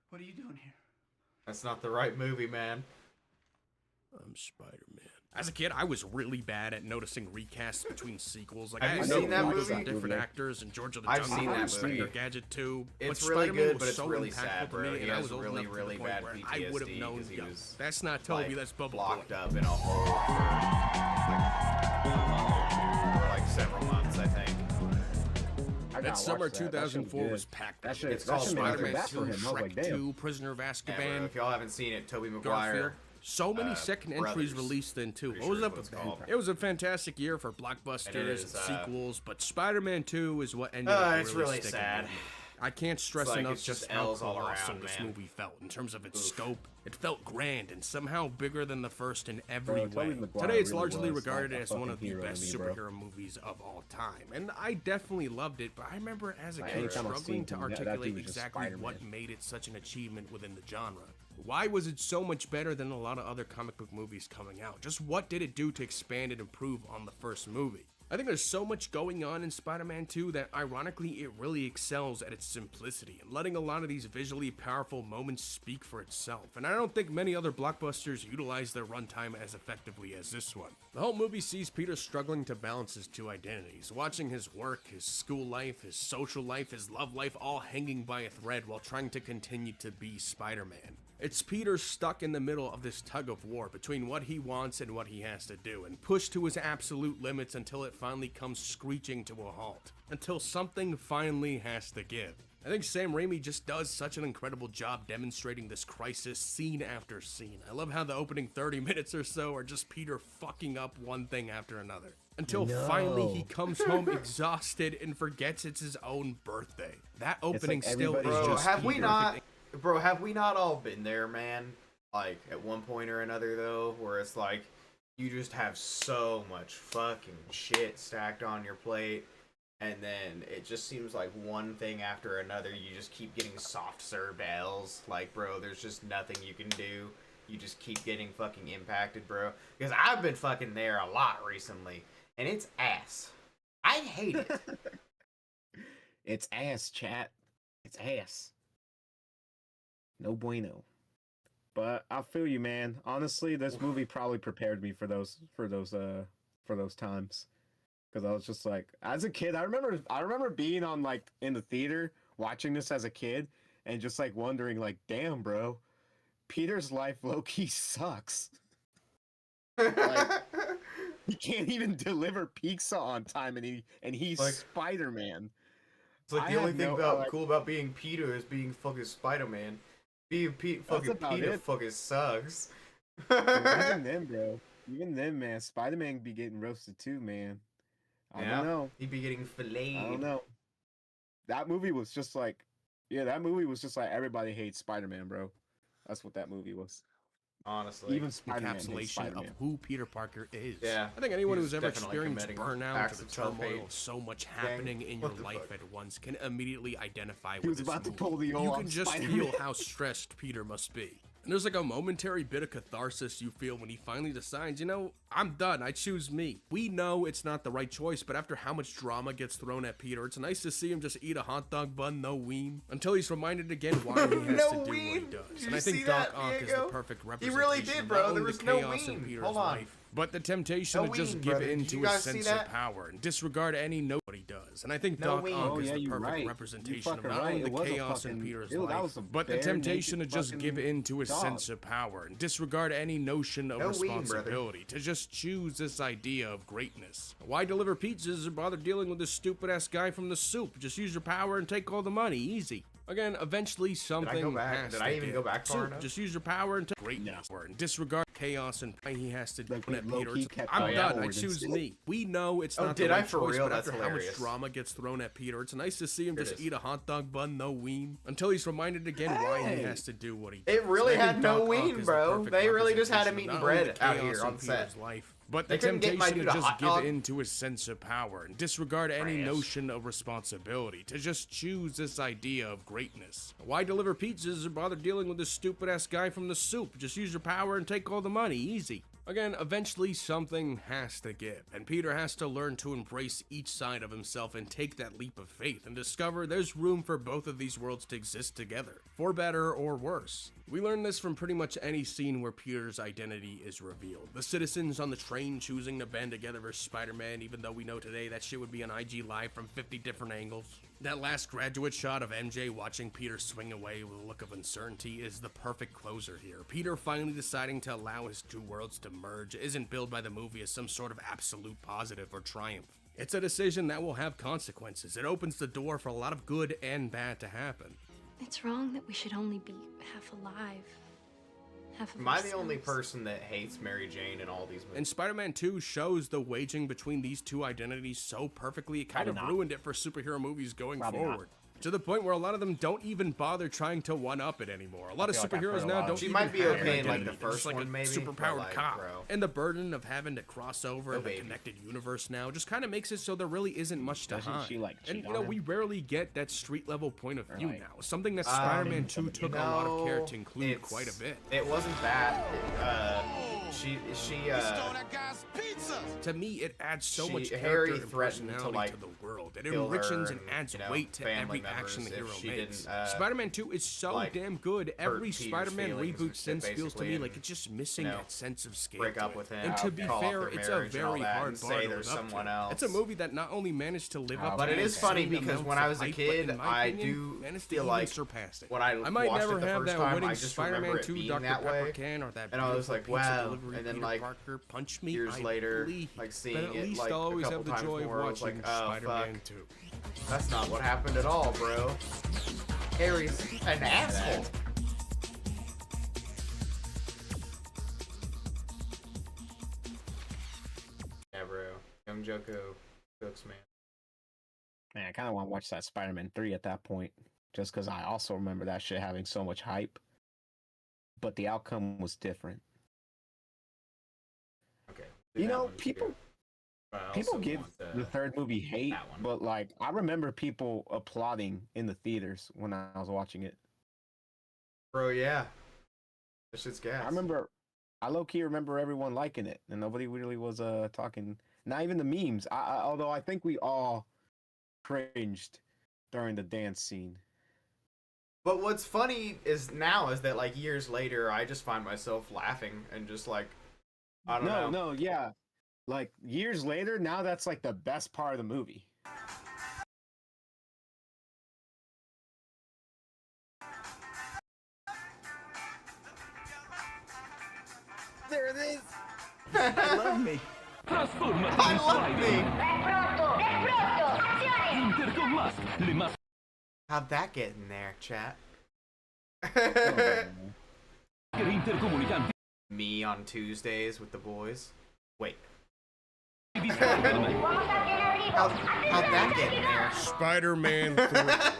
[SPEAKER 7] What are you doing here?
[SPEAKER 1] That's not the right movie, man.
[SPEAKER 9] I'm Spider-Man. As a kid, I was really bad at noticing recasts between sequels. Like,
[SPEAKER 1] Have
[SPEAKER 9] I
[SPEAKER 1] you
[SPEAKER 9] had
[SPEAKER 1] seen
[SPEAKER 9] no
[SPEAKER 1] that
[SPEAKER 9] clue about
[SPEAKER 1] movie?
[SPEAKER 9] different actors and George of the
[SPEAKER 1] I've
[SPEAKER 9] Jungle
[SPEAKER 1] seen
[SPEAKER 9] Book,
[SPEAKER 1] that
[SPEAKER 9] Inspector
[SPEAKER 1] movie.
[SPEAKER 9] Gadget 2.
[SPEAKER 1] It's
[SPEAKER 9] but
[SPEAKER 1] really
[SPEAKER 9] Spider-Man
[SPEAKER 1] good,
[SPEAKER 9] was
[SPEAKER 1] but it's
[SPEAKER 9] so
[SPEAKER 1] really
[SPEAKER 9] impactful
[SPEAKER 1] sad,
[SPEAKER 9] to
[SPEAKER 1] bro.
[SPEAKER 9] me,
[SPEAKER 1] He
[SPEAKER 9] and I
[SPEAKER 1] has
[SPEAKER 9] was old
[SPEAKER 1] really,
[SPEAKER 9] enough to
[SPEAKER 1] really
[SPEAKER 9] the point
[SPEAKER 1] bad
[SPEAKER 9] where I would have
[SPEAKER 1] PTSD
[SPEAKER 9] known.
[SPEAKER 1] 'cause he
[SPEAKER 9] Yo,
[SPEAKER 1] was,
[SPEAKER 9] that's not Toby,
[SPEAKER 1] like,
[SPEAKER 9] that's Bubba
[SPEAKER 1] locked
[SPEAKER 9] Boy.
[SPEAKER 1] up in a hole for like several months, I think.
[SPEAKER 9] That summer 2004 was packed.
[SPEAKER 2] That shit,
[SPEAKER 1] It's
[SPEAKER 2] that
[SPEAKER 1] called
[SPEAKER 2] shit made me
[SPEAKER 1] Spider-Man
[SPEAKER 2] feel bad
[SPEAKER 9] 2,
[SPEAKER 2] for him. I was like,
[SPEAKER 9] Shrek
[SPEAKER 2] damn.
[SPEAKER 9] 2, Prisoner of
[SPEAKER 1] Yeah, bro,
[SPEAKER 9] Azkaban,
[SPEAKER 1] if y'all haven't seen it, Tobey
[SPEAKER 9] Garfield.
[SPEAKER 1] Maguire.
[SPEAKER 9] So many second entries
[SPEAKER 1] Brothers.
[SPEAKER 9] released then too.
[SPEAKER 1] Pretty
[SPEAKER 9] What was
[SPEAKER 1] sure
[SPEAKER 9] up
[SPEAKER 1] is
[SPEAKER 9] with
[SPEAKER 1] what it's
[SPEAKER 9] that?
[SPEAKER 1] called.
[SPEAKER 9] It was a fantastic year for blockbusters and,
[SPEAKER 1] is,
[SPEAKER 9] sequels, but Spider-Man 2 is what ended up
[SPEAKER 1] it's
[SPEAKER 9] really
[SPEAKER 1] really
[SPEAKER 9] sticking
[SPEAKER 1] sad.
[SPEAKER 9] with me. I can't stress
[SPEAKER 1] It's like
[SPEAKER 9] enough
[SPEAKER 1] it's just
[SPEAKER 9] just how
[SPEAKER 1] L's all
[SPEAKER 9] colossal
[SPEAKER 1] around,
[SPEAKER 9] this
[SPEAKER 1] man.
[SPEAKER 9] movie felt in terms of its scope. It felt grand and somehow bigger than the first in every
[SPEAKER 2] Bro, Tobey
[SPEAKER 9] way.
[SPEAKER 2] Maguire
[SPEAKER 9] Today it's
[SPEAKER 2] really
[SPEAKER 9] largely
[SPEAKER 2] was
[SPEAKER 9] regarded
[SPEAKER 2] like a
[SPEAKER 9] as one of
[SPEAKER 2] fucking
[SPEAKER 9] the
[SPEAKER 2] hero to
[SPEAKER 9] best
[SPEAKER 2] me, bro.
[SPEAKER 9] superhero movies of all time, and I definitely loved it. But I remember as a
[SPEAKER 2] Like,
[SPEAKER 9] kid
[SPEAKER 2] anytime I've
[SPEAKER 9] struggling
[SPEAKER 2] seen
[SPEAKER 9] to
[SPEAKER 2] him, that dude
[SPEAKER 9] articulate
[SPEAKER 2] was just
[SPEAKER 9] exactly
[SPEAKER 2] Spider-Man.
[SPEAKER 9] what made it such an achievement within the genre. Why was it so much better than a lot of other comic book movies coming out? Just what did it do to expand and improve on the first movie? I think there's so much going on in Spider-Man 2 that ironically it really excels at its simplicity and letting a lot of these visually powerful moments speak for itself. And I don't think many other blockbusters utilize their runtime as effectively as this one. The whole movie sees Peter struggling to balance his two identities, watching his work, his school life, his social life, his love life all hanging by a thread while trying to continue to be Spider-Man. It's Peter stuck in the middle of this tug of war between what he wants and what he has to do, and pushed to his absolute limits until it finally comes screeching to a halt. Until something finally has to give. I think Sam Raimi just does such an incredible job demonstrating this crisis scene after scene. I love how the opening 30 minutes or so are just Peter fucking up one thing after another. Until finally he comes home exhausted and forgets it's his own birthday. That opening still is
[SPEAKER 2] everybody's
[SPEAKER 9] just
[SPEAKER 1] Have we
[SPEAKER 9] Peter.
[SPEAKER 1] not, bro? Have we not all been there, man? Like at one point or another, though, where it's like you just have so much fucking shit stacked on your plate, and then it just seems like one thing after another. You just keep getting soft served L's. Like, bro, there's just nothing you can do. You just keep getting fucking impacted, bro. Because I've been fucking there a lot recently, and it's ass. I hate it.
[SPEAKER 2] It's ass, chat. It's ass. No bueno. But I feel you, man. Honestly, this movie probably prepared me for those times. Because I was just like, as a kid, I remember being on like in the theater watching this as a kid and just like wondering, like, damn, bro, Peter's life low-key sucks. Like, he can't even deliver pizza on time, and he's
[SPEAKER 1] Like-
[SPEAKER 2] Spider-Man.
[SPEAKER 1] It's like
[SPEAKER 2] I
[SPEAKER 1] the only
[SPEAKER 2] have
[SPEAKER 1] thing
[SPEAKER 2] no-
[SPEAKER 1] cool about being Peter is being fucking Spider-Man. Being
[SPEAKER 2] That's
[SPEAKER 1] fucking
[SPEAKER 2] about
[SPEAKER 1] Peter
[SPEAKER 2] it.
[SPEAKER 1] fucking sucks.
[SPEAKER 2] Even then, bro. Even then, man. Spider-Man be getting roasted too, man. I
[SPEAKER 1] Yeah.
[SPEAKER 2] don't know.
[SPEAKER 1] He'd be getting
[SPEAKER 2] I don't
[SPEAKER 1] filleted.
[SPEAKER 2] know. That movie was just like, everybody hates Spider-Man, bro. That's what that movie was.
[SPEAKER 1] Honestly.
[SPEAKER 2] Even Spider-Man hates
[SPEAKER 9] Encapsulation of
[SPEAKER 2] Spider-Man.
[SPEAKER 9] who Peter Parker is.
[SPEAKER 1] Yeah,
[SPEAKER 9] I think anyone
[SPEAKER 1] he
[SPEAKER 9] who's
[SPEAKER 1] was
[SPEAKER 9] ever
[SPEAKER 1] definitely
[SPEAKER 9] experienced
[SPEAKER 1] committing
[SPEAKER 9] burnout
[SPEAKER 1] acts
[SPEAKER 9] or the
[SPEAKER 1] of
[SPEAKER 9] turmoil
[SPEAKER 1] self-hate.
[SPEAKER 9] of so much
[SPEAKER 1] Gang.
[SPEAKER 9] happening in your
[SPEAKER 1] What the
[SPEAKER 9] life
[SPEAKER 1] fuck?
[SPEAKER 9] at once can immediately identify
[SPEAKER 2] He
[SPEAKER 9] with
[SPEAKER 2] was
[SPEAKER 9] this
[SPEAKER 2] about to
[SPEAKER 9] movie.
[SPEAKER 2] pull the
[SPEAKER 9] You
[SPEAKER 2] old
[SPEAKER 9] can just
[SPEAKER 2] Spider-Man.
[SPEAKER 9] feel how stressed Peter must be. And there's like a momentary bit of catharsis you feel when he finally decides, I'm done, I choose me. We know it's not the right choice, but after how much drama gets thrown at Peter, it's nice to see him just eat a hot dog bun, no weem, until he's reminded again why he has
[SPEAKER 1] No
[SPEAKER 9] to do what he
[SPEAKER 1] weem?
[SPEAKER 9] does.
[SPEAKER 1] Did
[SPEAKER 9] and
[SPEAKER 1] you
[SPEAKER 9] I think
[SPEAKER 1] see
[SPEAKER 9] Doc
[SPEAKER 1] that,
[SPEAKER 9] Ock is the
[SPEAKER 1] Diego?
[SPEAKER 9] perfect
[SPEAKER 1] He
[SPEAKER 9] representation
[SPEAKER 1] really did,
[SPEAKER 9] of
[SPEAKER 1] bro.
[SPEAKER 9] not
[SPEAKER 1] There
[SPEAKER 9] only
[SPEAKER 1] was
[SPEAKER 9] the
[SPEAKER 1] no
[SPEAKER 9] chaos in
[SPEAKER 1] weem.
[SPEAKER 9] Peter's
[SPEAKER 1] Hold on.
[SPEAKER 9] life, but the temptation
[SPEAKER 1] No
[SPEAKER 9] to just
[SPEAKER 1] weem,
[SPEAKER 9] give
[SPEAKER 1] brother.
[SPEAKER 9] in
[SPEAKER 1] Did
[SPEAKER 9] to
[SPEAKER 1] you
[SPEAKER 9] his
[SPEAKER 1] guys see
[SPEAKER 9] sense
[SPEAKER 1] that?
[SPEAKER 9] of power and disregard any note what he does. And I think
[SPEAKER 1] No
[SPEAKER 9] Doc
[SPEAKER 1] weem.
[SPEAKER 9] Ock
[SPEAKER 2] Oh,
[SPEAKER 9] is
[SPEAKER 2] yeah,
[SPEAKER 9] the
[SPEAKER 2] you're
[SPEAKER 9] perfect
[SPEAKER 2] right.
[SPEAKER 9] representation
[SPEAKER 2] You're
[SPEAKER 9] of
[SPEAKER 2] fucking
[SPEAKER 9] not only
[SPEAKER 2] right. It
[SPEAKER 9] the
[SPEAKER 2] was a
[SPEAKER 9] chaos in
[SPEAKER 2] fucking-
[SPEAKER 9] Peter's
[SPEAKER 2] Ew, that
[SPEAKER 9] life,
[SPEAKER 2] was a
[SPEAKER 9] but the
[SPEAKER 2] bare
[SPEAKER 9] temptation to
[SPEAKER 2] naked
[SPEAKER 9] just
[SPEAKER 2] fucking
[SPEAKER 9] give in to his
[SPEAKER 2] dog.
[SPEAKER 9] sense of power and disregard any notion of
[SPEAKER 1] No weem, brother.
[SPEAKER 9] responsibility, to just choose this idea of greatness. Why deliver pizzas or bother dealing with this stupid ass guy from the soup? Just use your power and take all the money, easy. Again, eventually something
[SPEAKER 1] back?
[SPEAKER 9] has
[SPEAKER 1] Did
[SPEAKER 9] to
[SPEAKER 1] I even
[SPEAKER 9] give.
[SPEAKER 1] go back far
[SPEAKER 9] Soup,
[SPEAKER 1] enough?
[SPEAKER 9] just use your power and take greatness and disregard chaos and why he has to do
[SPEAKER 2] Like,
[SPEAKER 9] it,
[SPEAKER 2] low-key
[SPEAKER 9] Peter. It's,
[SPEAKER 2] kept
[SPEAKER 9] I'm
[SPEAKER 2] going
[SPEAKER 9] done. I
[SPEAKER 2] forward
[SPEAKER 9] choose
[SPEAKER 2] and-
[SPEAKER 9] me. We know it's
[SPEAKER 1] Oh,
[SPEAKER 9] not
[SPEAKER 1] did
[SPEAKER 9] the
[SPEAKER 1] I
[SPEAKER 9] right
[SPEAKER 1] for
[SPEAKER 9] choice,
[SPEAKER 1] real?
[SPEAKER 9] but
[SPEAKER 1] That's
[SPEAKER 9] after how much
[SPEAKER 1] hilarious.
[SPEAKER 9] drama gets thrown at Peter, it's nice to see him
[SPEAKER 1] Here it
[SPEAKER 9] just
[SPEAKER 1] is.
[SPEAKER 9] eat a hot dog bun, no weem, until he's reminded again why he
[SPEAKER 2] Hey!
[SPEAKER 9] has to do what he does.
[SPEAKER 1] It really
[SPEAKER 9] And I
[SPEAKER 1] had
[SPEAKER 9] think
[SPEAKER 1] no
[SPEAKER 9] Doc Ock
[SPEAKER 1] weem,
[SPEAKER 9] is the
[SPEAKER 1] bro.
[SPEAKER 9] perfect
[SPEAKER 1] They really just had him
[SPEAKER 9] representation
[SPEAKER 1] eating
[SPEAKER 9] of not only
[SPEAKER 1] bread
[SPEAKER 9] the
[SPEAKER 1] out
[SPEAKER 9] chaos
[SPEAKER 1] here
[SPEAKER 9] in
[SPEAKER 1] on set.
[SPEAKER 9] Peter's life, But
[SPEAKER 1] They
[SPEAKER 9] the
[SPEAKER 1] couldn't get my
[SPEAKER 9] temptation
[SPEAKER 1] dude
[SPEAKER 9] to
[SPEAKER 1] a
[SPEAKER 9] just
[SPEAKER 1] hot
[SPEAKER 9] give
[SPEAKER 1] dog?
[SPEAKER 9] in to his sense of power and disregard any
[SPEAKER 1] Trash.
[SPEAKER 9] notion of responsibility, to just choose this idea of greatness. Why deliver pizzas or bother dealing with this stupid-ass guy from the soup? Just use your power and take all the money, easy. Again, eventually something has to give, and Peter has to learn to embrace each side of himself and take that leap of faith and discover there's room for both of these worlds to exist together, for better or worse. We learn this from pretty much any scene where Peter's identity is revealed. The citizens on the train choosing to band together versus Spider-Man, even though we know today that shit would be on IG Live from 50 different angles. That last graduate shot of MJ watching Peter swing away with a look of uncertainty is the perfect closer here. Peter finally deciding to allow his two worlds to merge isn't billed by the movie as some sort of absolute positive or triumph. It's a decision that will have consequences. It opens the door for a lot of good and bad to happen.
[SPEAKER 12] It's wrong that we should only be half alive. Half of
[SPEAKER 1] Am I the only
[SPEAKER 12] ourselves.
[SPEAKER 1] person that hates Mary Jane in all these movies?
[SPEAKER 9] And Spider-Man 2 shows the waging between these two identities so perfectly, it kind of ruined it for superhero movies going forward. To the point where a lot of them don't even bother trying to one-up it anymore. A lot of
[SPEAKER 2] feel like I've heard
[SPEAKER 9] superheroes
[SPEAKER 2] a
[SPEAKER 9] now
[SPEAKER 2] lot of-
[SPEAKER 9] don't
[SPEAKER 1] She
[SPEAKER 9] even
[SPEAKER 1] might be
[SPEAKER 9] have
[SPEAKER 1] okay
[SPEAKER 9] an
[SPEAKER 1] in, like,
[SPEAKER 9] identity.
[SPEAKER 1] the
[SPEAKER 9] They're just
[SPEAKER 1] first
[SPEAKER 9] like
[SPEAKER 1] one,
[SPEAKER 9] a
[SPEAKER 1] maybe, but,
[SPEAKER 9] superpowered
[SPEAKER 1] like,
[SPEAKER 9] cop.
[SPEAKER 1] bro.
[SPEAKER 9] And the burden of having to cross over in the
[SPEAKER 1] baby.
[SPEAKER 9] connected universe now just kind of makes it so there really isn't much to
[SPEAKER 2] Doesn't
[SPEAKER 9] hide.
[SPEAKER 2] she, like,
[SPEAKER 9] And
[SPEAKER 2] cheat
[SPEAKER 9] you know,
[SPEAKER 2] on him?
[SPEAKER 9] we rarely get that street-level point of view
[SPEAKER 2] like-
[SPEAKER 9] now. Something that Spider-Man 2 took a lot of care to include
[SPEAKER 1] it's-
[SPEAKER 9] quite a bit.
[SPEAKER 1] It wasn't that.
[SPEAKER 9] To me, it adds so
[SPEAKER 1] She-
[SPEAKER 9] much
[SPEAKER 1] Harry
[SPEAKER 9] character and
[SPEAKER 1] threatened to,
[SPEAKER 9] personality
[SPEAKER 1] like,
[SPEAKER 9] to the world. It
[SPEAKER 1] kill
[SPEAKER 9] enriches
[SPEAKER 1] her
[SPEAKER 9] and
[SPEAKER 1] and,
[SPEAKER 9] adds
[SPEAKER 1] you know,
[SPEAKER 9] weight to
[SPEAKER 1] family
[SPEAKER 9] every action the
[SPEAKER 1] members
[SPEAKER 9] hero
[SPEAKER 1] if she
[SPEAKER 9] makes.
[SPEAKER 1] didn't,
[SPEAKER 9] Spider-Man 2 is so
[SPEAKER 1] like,
[SPEAKER 9] damn good. Every
[SPEAKER 1] Peter's
[SPEAKER 9] Spider-Man
[SPEAKER 1] feelings
[SPEAKER 9] reboot
[SPEAKER 1] and
[SPEAKER 9] since
[SPEAKER 1] shit,
[SPEAKER 9] feels to me
[SPEAKER 1] basically,
[SPEAKER 9] like
[SPEAKER 1] and,
[SPEAKER 9] it's just missing
[SPEAKER 1] you know,
[SPEAKER 9] that sense of scale.
[SPEAKER 1] break
[SPEAKER 9] to
[SPEAKER 1] up
[SPEAKER 9] it.
[SPEAKER 1] with him,
[SPEAKER 9] And to be
[SPEAKER 1] call off
[SPEAKER 9] fair,
[SPEAKER 1] their
[SPEAKER 9] it's a
[SPEAKER 1] marriage and all
[SPEAKER 9] very
[SPEAKER 1] that,
[SPEAKER 9] hard
[SPEAKER 1] and
[SPEAKER 9] bar
[SPEAKER 1] say
[SPEAKER 9] to
[SPEAKER 1] there's
[SPEAKER 9] live up
[SPEAKER 1] someone
[SPEAKER 9] to.
[SPEAKER 1] else.
[SPEAKER 9] It's a movie that not only managed to live up
[SPEAKER 1] But
[SPEAKER 9] to
[SPEAKER 1] it is
[SPEAKER 9] insane
[SPEAKER 1] funny because
[SPEAKER 9] amounts
[SPEAKER 1] when I
[SPEAKER 9] of
[SPEAKER 1] was a
[SPEAKER 9] hype, but
[SPEAKER 1] kid,
[SPEAKER 9] in my
[SPEAKER 1] I
[SPEAKER 9] opinion,
[SPEAKER 1] do
[SPEAKER 9] managed to
[SPEAKER 1] feel
[SPEAKER 9] even
[SPEAKER 1] like
[SPEAKER 9] surpass it.
[SPEAKER 1] when I
[SPEAKER 9] might
[SPEAKER 1] watched
[SPEAKER 9] never
[SPEAKER 1] it the
[SPEAKER 9] have
[SPEAKER 1] first
[SPEAKER 9] that
[SPEAKER 1] time,
[SPEAKER 9] winning
[SPEAKER 1] I just
[SPEAKER 9] Spider-Man
[SPEAKER 1] remember it
[SPEAKER 9] 2
[SPEAKER 1] being
[SPEAKER 9] Dr.
[SPEAKER 1] that
[SPEAKER 9] Pepper
[SPEAKER 1] way,
[SPEAKER 9] can or that
[SPEAKER 1] and I was
[SPEAKER 9] beautiful
[SPEAKER 1] like,
[SPEAKER 9] pizza
[SPEAKER 1] wow.
[SPEAKER 9] delivery
[SPEAKER 1] And then,
[SPEAKER 9] Peter
[SPEAKER 1] like,
[SPEAKER 9] Parker punch me.
[SPEAKER 1] years
[SPEAKER 9] I
[SPEAKER 1] later,
[SPEAKER 9] believe.
[SPEAKER 1] like, seeing
[SPEAKER 9] But at
[SPEAKER 1] it,
[SPEAKER 9] least
[SPEAKER 1] like,
[SPEAKER 9] I'll
[SPEAKER 1] a
[SPEAKER 9] always have
[SPEAKER 1] couple
[SPEAKER 9] the
[SPEAKER 1] times
[SPEAKER 9] joy of
[SPEAKER 1] more, I was
[SPEAKER 9] watching
[SPEAKER 1] like, oh,
[SPEAKER 9] Spider-Man
[SPEAKER 1] fuck.
[SPEAKER 9] 2.
[SPEAKER 1] That's not what happened at all, bro. Harry's an asshole. Yeah, bro. Young Joko cooks, man.
[SPEAKER 2] Man, I kind of want to watch that Spider-Man 3 at that point, just because I also remember that shit having so much hype. But the outcome was different.
[SPEAKER 1] Okay.
[SPEAKER 2] You
[SPEAKER 1] that
[SPEAKER 2] know,
[SPEAKER 1] one's
[SPEAKER 2] people
[SPEAKER 1] good. But I
[SPEAKER 2] people
[SPEAKER 1] also
[SPEAKER 2] give
[SPEAKER 1] want
[SPEAKER 2] the third movie hate,
[SPEAKER 1] that one.
[SPEAKER 2] but like I remember people applauding in the theaters when I was watching it.
[SPEAKER 1] Bro, yeah. That shit's gas.
[SPEAKER 2] I low-key remember everyone liking it, and nobody really was talking. Not even the memes. Although I think we all cringed during the dance scene.
[SPEAKER 1] But what's funny is that like years later, I just find myself laughing and just like, I don't know.
[SPEAKER 2] No, yeah. Like years later, now that's like the best part of the movie.
[SPEAKER 5] There it is.
[SPEAKER 10] I love me.
[SPEAKER 1] I love me. How'd that get in there, chat? Me on Tuesdays with the boys. Wait. How'd that get in there?
[SPEAKER 9] Spider-Man 3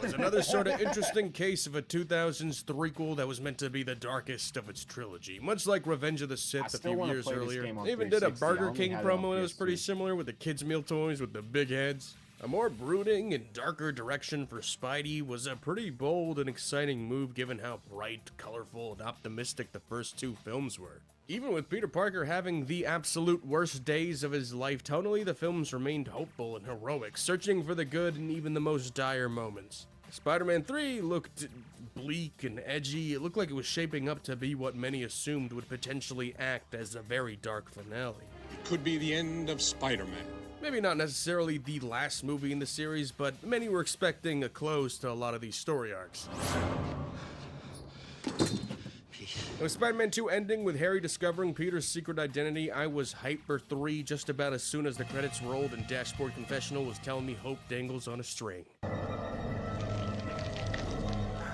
[SPEAKER 9] was another sort of interesting case of a 2000s threequel that was meant to be the darkest of its trilogy. Much like Revenge of the Sith a
[SPEAKER 2] still
[SPEAKER 9] few
[SPEAKER 2] wanna
[SPEAKER 9] years
[SPEAKER 2] play this
[SPEAKER 9] earlier.
[SPEAKER 2] game on
[SPEAKER 9] They even did a
[SPEAKER 2] 360. I
[SPEAKER 9] Burger
[SPEAKER 2] only
[SPEAKER 9] King
[SPEAKER 2] had it on
[SPEAKER 9] promo that was pretty
[SPEAKER 2] PS2.
[SPEAKER 9] similar with the kids' meal toys with the big heads. A more brooding and darker direction for Spidey was a pretty bold and exciting move given how bright, colorful, and optimistic the first two films were. Even with Peter Parker having the absolute worst days of his life, tonally the films remained hopeful and heroic, searching for the good in even the most dire moments. Spider-Man 3 looked bleak and edgy. It looked like it was shaping up to be what many assumed would potentially act as a very dark finale.
[SPEAKER 13] It could be the end of Spider-Man.
[SPEAKER 9] Maybe not necessarily the last movie in the series, but many were expecting a close to a lot of these story arcs. With Spider-Man 2 ending with Harry discovering Peter's secret identity, I was hyped for 3 just about as soon as the credits rolled and Dashboard Confessional was telling me hope dangles on a string.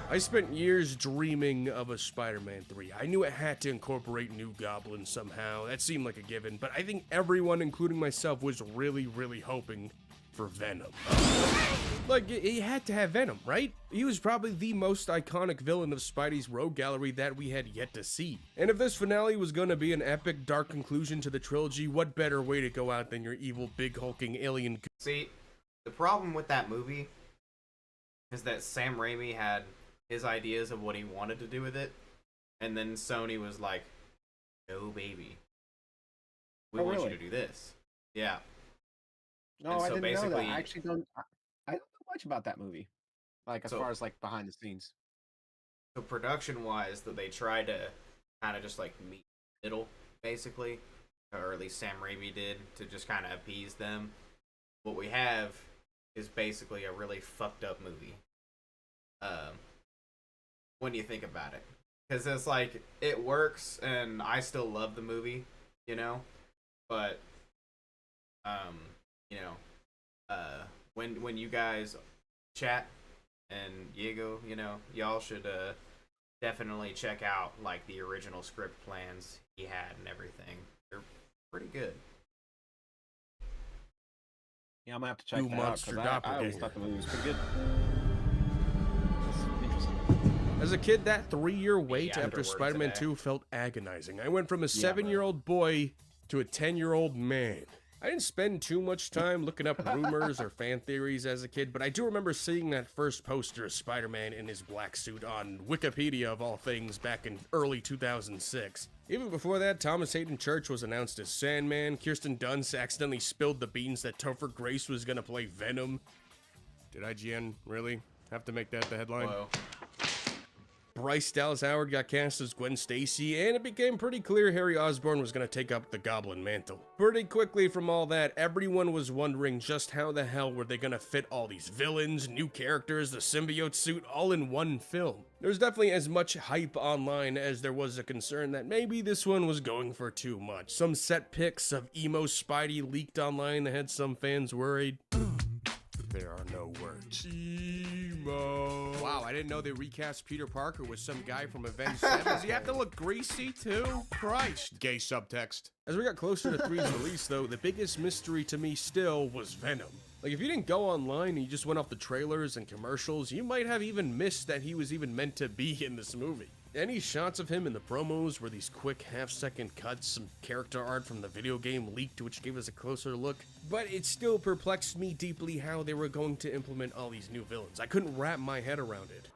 [SPEAKER 9] I spent years dreaming of a Spider-Man 3. I knew it had to incorporate New Goblin somehow. That seemed like a given, but I think everyone, including myself, was really, really hoping for Venom. Like, he had to have Venom, right? He was probably the most iconic villain of Spidey's rogue gallery that we had yet to see. And if this finale was gonna be an epic, dark conclusion to the trilogy, what better way to go out than your evil, big, hulking alien?
[SPEAKER 1] See, the problem with that movie is that Sam Raimi had his ideas of what he wanted to do with it, and then Sony was like, no, baby. We want you to do this. Yeah.
[SPEAKER 2] No,
[SPEAKER 1] And
[SPEAKER 2] I
[SPEAKER 1] so
[SPEAKER 2] didn't know that.
[SPEAKER 1] basically-
[SPEAKER 2] I actually don't. I don't know much about that movie. Like as
[SPEAKER 1] So-
[SPEAKER 2] far as like behind the scenes.
[SPEAKER 1] So production-wise, that they tried to kind of just like meet in the middle, basically, or at least Sam Raimi did, to just kind of appease them. What we have is basically a really fucked up movie. When you think about it, because it's like it works, and I still love the movie, you know, but you know, when you guys chat and Diego, you know, y'all should definitely check out like the original script plans he had and everything. They're pretty good.
[SPEAKER 2] Yeah, I'm gonna have to check
[SPEAKER 9] You
[SPEAKER 2] that out
[SPEAKER 9] monster
[SPEAKER 2] because I always
[SPEAKER 9] doppelganger.
[SPEAKER 2] thought the movie was pretty good.
[SPEAKER 9] As a kid, that 3-year wait after
[SPEAKER 1] afterwards
[SPEAKER 9] Spider-Man
[SPEAKER 1] today.
[SPEAKER 9] 2 felt agonizing. I went from a
[SPEAKER 2] Yeah,
[SPEAKER 9] 7-year-old boy to a 10-year-old man. I didn't spend too much time looking up rumors or fan theories as a kid, but I do remember seeing that first poster of Spider-Man in his black suit on Wikipedia of all things back in early 2006. Even before that, Thomas Hayden Church was announced as Sandman. Kirsten Dunst accidentally spilled the beans that Topher Grace was gonna play Venom. Did IGN really have to make that the headline?
[SPEAKER 1] Whoa.
[SPEAKER 9] Bryce Dallas Howard got cast as Gwen Stacy, and it became pretty clear Harry Osborn was going to take up the Goblin mantle. Pretty quickly from all that, everyone was wondering just how the hell were they going to fit all these villains, new characters, the symbiote suit, all in one film. There's definitely as much hype online as there was a concern that maybe this one was going for too much. Some set pics of emo Spidey leaked online that had some fans worried. There are no words. Emo. Wow, I didn't know they recast Peter Parker with some guy from Avenged 7. Does he have to look greasy too? Christ. Gay subtext. As we got closer to 3's release though, the biggest mystery to me still was Venom. Like if you didn't go online and you just went off the trailers and commercials, you might have even missed that he was even meant to be in this movie. Any shots of him in the promos were these quick half-second cuts, some character art from the video game leaked which gave us a closer look, but it still perplexed me deeply how they were going to implement all these new villains. I couldn't wrap my head around it.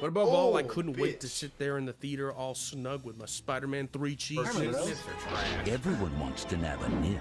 [SPEAKER 9] But above all, I couldn't wait to sit there in the theater all snug with my Spider-Man 3 cheese.
[SPEAKER 10] Everyone wants to nab a nip.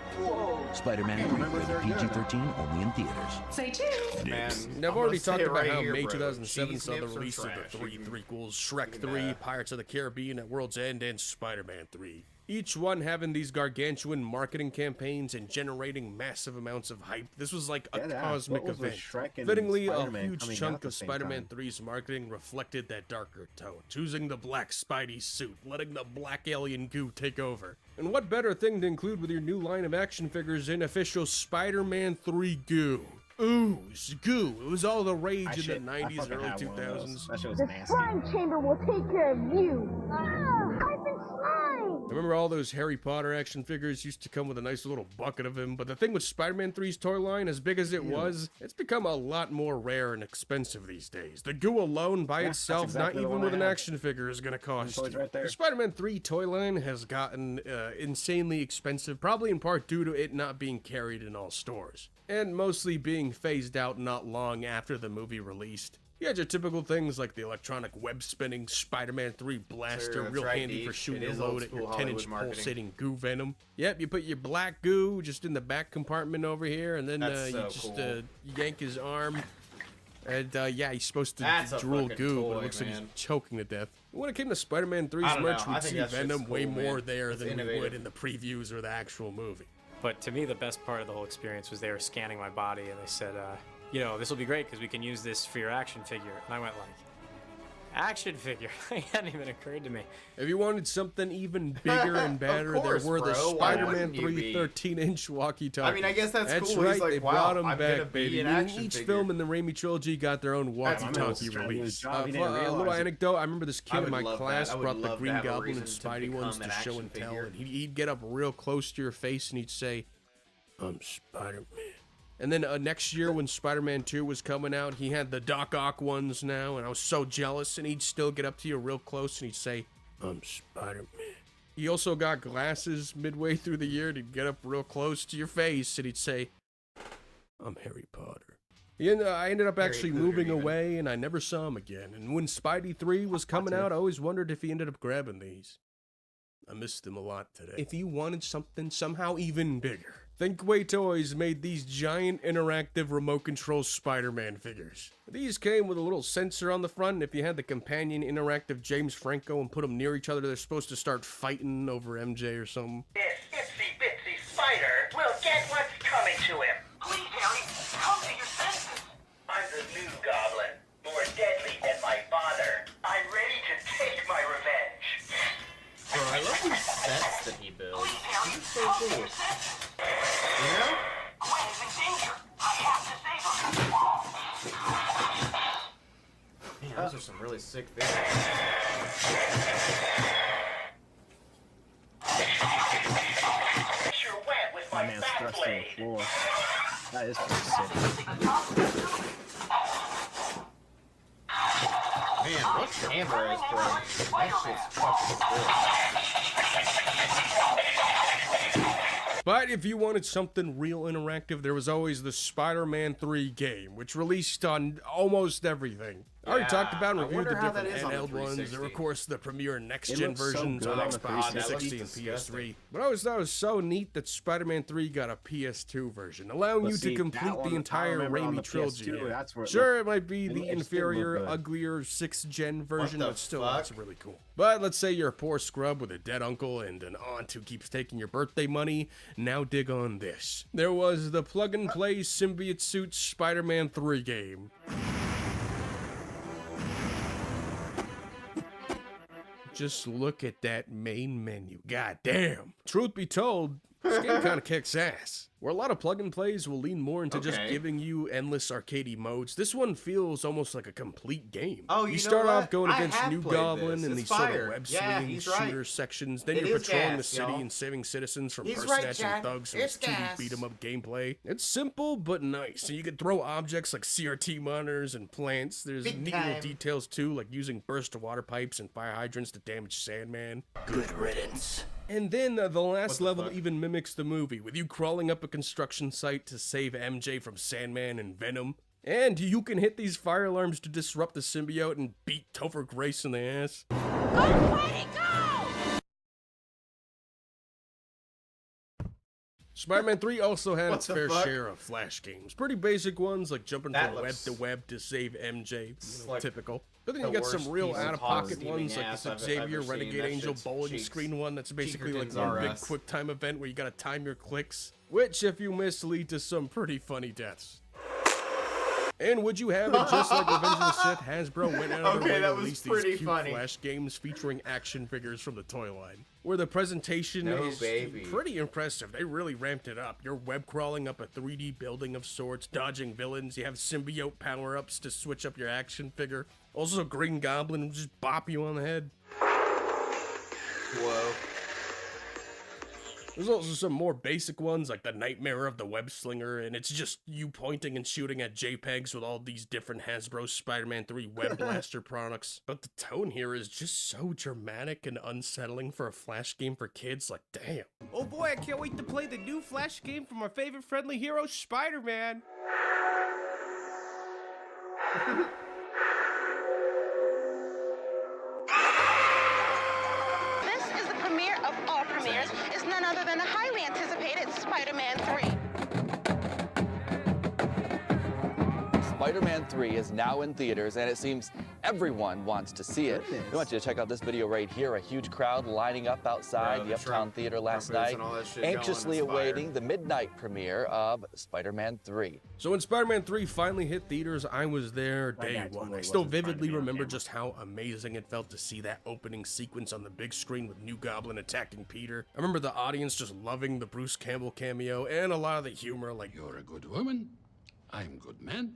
[SPEAKER 10] Spider-Man 3 rated PG-13, only in theaters.
[SPEAKER 12] Say cheers.
[SPEAKER 1] Man,
[SPEAKER 9] Now, I've already talked about
[SPEAKER 1] right
[SPEAKER 9] how
[SPEAKER 1] here,
[SPEAKER 9] May
[SPEAKER 1] bro.
[SPEAKER 9] 2007
[SPEAKER 1] Cheese
[SPEAKER 9] saw the
[SPEAKER 1] nips are
[SPEAKER 9] release of
[SPEAKER 1] trash.
[SPEAKER 9] the 3
[SPEAKER 1] You can-
[SPEAKER 9] prequels, Shrek
[SPEAKER 1] can,
[SPEAKER 9] 3, Pirates of the Caribbean at World's End, and Spider-Man 3. Each one having these gargantuan marketing campaigns and generating massive amounts of hype. This was like a cosmic
[SPEAKER 2] what was with
[SPEAKER 9] event.
[SPEAKER 2] Shrek and
[SPEAKER 9] Fittingly, a
[SPEAKER 2] Spider-Man
[SPEAKER 9] huge
[SPEAKER 2] coming out
[SPEAKER 9] chunk
[SPEAKER 2] at the
[SPEAKER 9] of
[SPEAKER 2] same
[SPEAKER 9] Spider-Man
[SPEAKER 2] time?
[SPEAKER 9] 3's marketing reflected that darker tone, choosing the black Spidey suit, letting the black alien goo take over. And what better thing to include with your new line of action figures than official Spider-Man 3 goo? Ooze, goo. It was all the rage in the 90s and early 2000s.
[SPEAKER 2] That shit was
[SPEAKER 14] The
[SPEAKER 2] nasty.
[SPEAKER 14] slime chamber will take care of you. I've been slime.
[SPEAKER 9] I remember all those Harry Potter action figures used to come with a nice little bucket of them, but the thing with Spider-Man 3's toy line, as big as it was, it's become a lot more rare and expensive these days. The goo alone by
[SPEAKER 2] Yeah, that's
[SPEAKER 9] itself,
[SPEAKER 2] exactly the
[SPEAKER 9] not even
[SPEAKER 2] one
[SPEAKER 9] with
[SPEAKER 2] I
[SPEAKER 9] an
[SPEAKER 2] have.
[SPEAKER 9] action figure, is gonna cost
[SPEAKER 2] toys
[SPEAKER 9] you.
[SPEAKER 2] right there.
[SPEAKER 9] The Spider-Man 3 toy line has gotten insanely expensive, probably in part due to it not being carried in all stores, and mostly being phased out not long after the movie released. You had your typical things like the electronic web-spinning Spider-Man 3 blaster,
[SPEAKER 1] Sure, that's
[SPEAKER 9] real
[SPEAKER 1] right,
[SPEAKER 9] handy for
[SPEAKER 1] Deej.
[SPEAKER 9] shooting
[SPEAKER 1] It
[SPEAKER 9] your
[SPEAKER 1] is
[SPEAKER 9] load at
[SPEAKER 1] old-school
[SPEAKER 9] your
[SPEAKER 1] Hollywood
[SPEAKER 9] 10-inch
[SPEAKER 1] marketing.
[SPEAKER 9] pulsating goo venom. Yep, you put your black goo just in the back compartment over here, and then
[SPEAKER 1] That's
[SPEAKER 9] you
[SPEAKER 1] so
[SPEAKER 9] just
[SPEAKER 1] cool.
[SPEAKER 9] yank his arm. And yeah, he's supposed to
[SPEAKER 1] That's a
[SPEAKER 9] drool
[SPEAKER 1] fucking
[SPEAKER 9] goo, but
[SPEAKER 1] toy,
[SPEAKER 9] it looks like
[SPEAKER 1] man.
[SPEAKER 9] he's choking to death. When it came to Spider-Man 3's
[SPEAKER 1] I don't
[SPEAKER 9] merch,
[SPEAKER 1] know. I
[SPEAKER 9] we'd
[SPEAKER 1] think
[SPEAKER 9] see
[SPEAKER 1] that shit's
[SPEAKER 9] Venom way
[SPEAKER 1] cool,
[SPEAKER 9] more
[SPEAKER 1] man.
[SPEAKER 9] there
[SPEAKER 1] It's
[SPEAKER 9] than we
[SPEAKER 1] innovative.
[SPEAKER 9] would in the previews or the actual movie.
[SPEAKER 15] But to me, the best part of the whole experience was they were scanning my body and they said, you know, this will be great because we can use this for your action figure. And I went like, action figure? It hadn't even occurred to me.
[SPEAKER 9] If you wanted something even bigger and badder,
[SPEAKER 1] course,
[SPEAKER 9] there were the
[SPEAKER 1] bro. Why
[SPEAKER 9] Spider-Man
[SPEAKER 1] wouldn't you
[SPEAKER 9] 3
[SPEAKER 1] be?
[SPEAKER 9] 13-inch walkie-talkies.
[SPEAKER 1] I mean, I guess that's cool. He's
[SPEAKER 9] right,
[SPEAKER 1] like,
[SPEAKER 9] they
[SPEAKER 1] wow,
[SPEAKER 9] brought them
[SPEAKER 1] I'm gonna
[SPEAKER 9] back,
[SPEAKER 1] be
[SPEAKER 9] baby.
[SPEAKER 1] an
[SPEAKER 9] Meaning
[SPEAKER 1] action
[SPEAKER 9] each
[SPEAKER 1] figure.
[SPEAKER 9] film in the Raimi trilogy got their own
[SPEAKER 1] That's
[SPEAKER 9] walkie-talkie
[SPEAKER 1] cool.
[SPEAKER 9] release.
[SPEAKER 2] He didn't
[SPEAKER 9] For a little
[SPEAKER 2] realize it.
[SPEAKER 9] anecdote, I remember this
[SPEAKER 1] I
[SPEAKER 9] kid in
[SPEAKER 1] would
[SPEAKER 9] my
[SPEAKER 1] love
[SPEAKER 9] class
[SPEAKER 1] that. I would
[SPEAKER 9] brought the
[SPEAKER 1] love to
[SPEAKER 9] Green
[SPEAKER 1] have a
[SPEAKER 9] Goblin and
[SPEAKER 1] reason to
[SPEAKER 9] Spidey ones
[SPEAKER 1] become
[SPEAKER 9] to
[SPEAKER 1] an
[SPEAKER 9] show
[SPEAKER 1] action
[SPEAKER 9] and tell,
[SPEAKER 1] figure.
[SPEAKER 9] and he'd get up real close to your face and he'd say, "I'm Spider-Man." And then next year when Spider-Man 2 was coming out, he had the Doc Ock ones now, and I was so jealous, and he'd still get up to you real close, and he'd say, I'm Spider-Man. He also got glasses midway through the year, and he'd get up real close to your face, and he'd say, I'm Harry Potter. I ended up actually moving away, and I never saw him again. And when Spidey 3 was coming out, I always wondered if he ended up grabbing these. I missed him a lot today. If you wanted something somehow even bigger, Thinkway Toys made these giant interactive remote control Spider-Man figures. These came with a little sensor on the front, and if you had the companion interactive James Franco and put them near each other, they're supposed to start fighting over MJ or something.
[SPEAKER 16] This itsy bitsy spider will get what's coming to him. Please, Harry, come to your senses. I'm the new goblin, more deadly than my father. I'm ready to take my revenge.
[SPEAKER 1] Bro, I love these sets that he builds. He's so cool. You know?
[SPEAKER 16] Gwen is in danger. I have to save her.
[SPEAKER 1] Man, those are some really sick figures.
[SPEAKER 16] You're wet with
[SPEAKER 2] My
[SPEAKER 16] my
[SPEAKER 2] man's
[SPEAKER 16] back
[SPEAKER 2] thrust to the
[SPEAKER 16] blade.
[SPEAKER 2] floor. That is pretty sick.
[SPEAKER 1] Man, what camera is bro? That shit's fucking cool.
[SPEAKER 9] But if you wanted something real interactive, there was always the Spider-Man 3 game, which released on almost everything. I already talked about and
[SPEAKER 1] I
[SPEAKER 9] reviewed the
[SPEAKER 1] wonder how that
[SPEAKER 9] different
[SPEAKER 1] is on the
[SPEAKER 9] handheld ones. There
[SPEAKER 1] 360.
[SPEAKER 9] were, of course, the premier next-gen
[SPEAKER 2] It looks so
[SPEAKER 9] versions
[SPEAKER 2] good
[SPEAKER 9] on
[SPEAKER 2] on the
[SPEAKER 9] Xbox
[SPEAKER 2] 360
[SPEAKER 9] 360 and
[SPEAKER 1] disgusting.
[SPEAKER 9] PS3. But I always thought it was so neat that Spider-Man 3 got a PS2 version, allowing
[SPEAKER 2] But
[SPEAKER 9] you
[SPEAKER 2] see,
[SPEAKER 9] to complete
[SPEAKER 2] that one,
[SPEAKER 9] the
[SPEAKER 2] I
[SPEAKER 9] entire
[SPEAKER 2] remember on
[SPEAKER 9] Raimi
[SPEAKER 2] the
[SPEAKER 9] trilogy.
[SPEAKER 2] PS2, that's where it
[SPEAKER 9] Sure, it might be
[SPEAKER 2] it
[SPEAKER 9] the
[SPEAKER 2] still looked
[SPEAKER 9] inferior,
[SPEAKER 2] good.
[SPEAKER 9] uglier 6th-gen version,
[SPEAKER 1] the
[SPEAKER 9] but still,
[SPEAKER 1] fuck?
[SPEAKER 9] that's really cool. But let's say you're a poor scrub with a dead uncle and an aunt who keeps taking your birthday money. Now dig on this. There was the plug-and-play symbiote suit Spider-Man 3 game. Just look at that main menu. God damn. Truth be told, this game kind of kicks ass. Where a lot of plug and plays will lean more into just
[SPEAKER 1] Okay.
[SPEAKER 9] giving you endless arcadey modes, this one feels almost like a complete game.
[SPEAKER 1] Oh, you know
[SPEAKER 9] start
[SPEAKER 1] what?
[SPEAKER 9] off going
[SPEAKER 1] I
[SPEAKER 9] against
[SPEAKER 1] have
[SPEAKER 9] New
[SPEAKER 1] played
[SPEAKER 9] Goblin
[SPEAKER 1] this.
[SPEAKER 9] and
[SPEAKER 1] It's
[SPEAKER 9] these sort
[SPEAKER 1] fire.
[SPEAKER 9] of web
[SPEAKER 1] Yeah,
[SPEAKER 9] swinging
[SPEAKER 1] he's right.
[SPEAKER 9] shooter sections. Then
[SPEAKER 1] It
[SPEAKER 9] you're
[SPEAKER 1] is
[SPEAKER 9] patrolling the
[SPEAKER 1] gas,
[SPEAKER 9] city
[SPEAKER 1] y'all.
[SPEAKER 9] and saving citizens from
[SPEAKER 1] He's
[SPEAKER 9] purse
[SPEAKER 1] right,
[SPEAKER 9] snatching
[SPEAKER 1] Jack.
[SPEAKER 9] thugs in
[SPEAKER 1] It's
[SPEAKER 9] this 2D
[SPEAKER 1] gas.
[SPEAKER 9] beat 'em up gameplay. It's simple but nice. So you can throw objects like CRT monitors and plants. There's
[SPEAKER 1] Big
[SPEAKER 9] neat little
[SPEAKER 1] time.
[SPEAKER 9] details too, like using burst water pipes and fire hydrants to damage Sandman.
[SPEAKER 10] Good riddance.
[SPEAKER 9] And then the last
[SPEAKER 1] the
[SPEAKER 9] level
[SPEAKER 1] fuck?
[SPEAKER 9] even mimics the movie, with you crawling up a construction site to save MJ from Sandman and Venom. And you can hit these fire alarms to disrupt the symbiote and beat Topher Grace in the ass. Spider-Man 3 also had
[SPEAKER 1] What
[SPEAKER 9] its
[SPEAKER 1] the
[SPEAKER 9] fair
[SPEAKER 1] fuck?
[SPEAKER 9] share of Flash games. Pretty basic ones, like jumping
[SPEAKER 1] That
[SPEAKER 9] from web
[SPEAKER 1] looks-
[SPEAKER 9] to web to save MJ,
[SPEAKER 1] like
[SPEAKER 9] typical. But then
[SPEAKER 1] the
[SPEAKER 9] you got some
[SPEAKER 1] worst
[SPEAKER 9] real
[SPEAKER 1] piece of
[SPEAKER 9] out-of-pocket
[SPEAKER 1] hot
[SPEAKER 9] ones,
[SPEAKER 1] steaming
[SPEAKER 9] like
[SPEAKER 1] ass
[SPEAKER 9] the
[SPEAKER 1] I've
[SPEAKER 9] Xavier
[SPEAKER 1] ever seen.
[SPEAKER 9] Renegade
[SPEAKER 1] That
[SPEAKER 9] Angel
[SPEAKER 1] shit's
[SPEAKER 9] bowling
[SPEAKER 1] cheeks.
[SPEAKER 9] screen one that's basically like
[SPEAKER 1] Cheekertons
[SPEAKER 9] one big
[SPEAKER 1] RS.
[SPEAKER 9] quick time event where you gotta time your clicks, which, if you miss, lead to some pretty funny deaths. And would you have it just like Revenge of the Sith, Hasbro went out of
[SPEAKER 1] Okay,
[SPEAKER 9] their way
[SPEAKER 1] that
[SPEAKER 9] to
[SPEAKER 1] was
[SPEAKER 9] release these
[SPEAKER 1] pretty
[SPEAKER 9] cute
[SPEAKER 1] funny.
[SPEAKER 9] Flash games featuring action figures from the toy line, where the presentation
[SPEAKER 1] No,
[SPEAKER 9] is
[SPEAKER 1] baby.
[SPEAKER 9] pretty impressive. They really ramped it up. You're web crawling up a 3D building of sorts, dodging villains. You have symbiote power-ups to switch up your action figure. Also, Green Goblin will just bop you on the head.
[SPEAKER 1] Whoa.
[SPEAKER 9] There's also some more basic ones, like the Nightmare of the Web Slinger, and it's just you pointing and shooting at JPEGs with all these different Hasbro Spider-Man 3 Web Blaster products. But the tone here is just so dramatic and unsettling for a Flash game for kids, like damn. Oh boy, I can't wait to play the new Flash game from our favorite friendly hero, Spider-Man.
[SPEAKER 14] This is the premiere of all premieres. It's none other than the highly anticipated Spider-Man 3.
[SPEAKER 17] Spider-Man 3 is now in theaters, and it seems everyone wants to see it.
[SPEAKER 2] Goodness.
[SPEAKER 17] We want you to check out this video right here. A huge crowd lining up outside
[SPEAKER 1] Yeah,
[SPEAKER 17] the
[SPEAKER 1] the
[SPEAKER 17] Uptown
[SPEAKER 1] shrimp
[SPEAKER 17] Theater last
[SPEAKER 1] crumpets
[SPEAKER 17] night,
[SPEAKER 1] and all that shit going
[SPEAKER 17] anxiously
[SPEAKER 1] in the
[SPEAKER 17] awaiting the midnight premiere of Spider-Man 3.
[SPEAKER 9] So when Spider-Man 3 finally hit theaters, I was there
[SPEAKER 2] My
[SPEAKER 9] day
[SPEAKER 2] dad
[SPEAKER 9] one.
[SPEAKER 2] totally
[SPEAKER 9] I still
[SPEAKER 2] wasn't
[SPEAKER 9] vividly
[SPEAKER 2] Spider-Man
[SPEAKER 9] remember
[SPEAKER 2] camera.
[SPEAKER 9] just how amazing it felt to see that opening sequence on the big screen with New Goblin attacking Peter. I remember the audience just loving the Bruce Campbell cameo and a lot of the humor, like,
[SPEAKER 13] You're a good woman. I'm good man.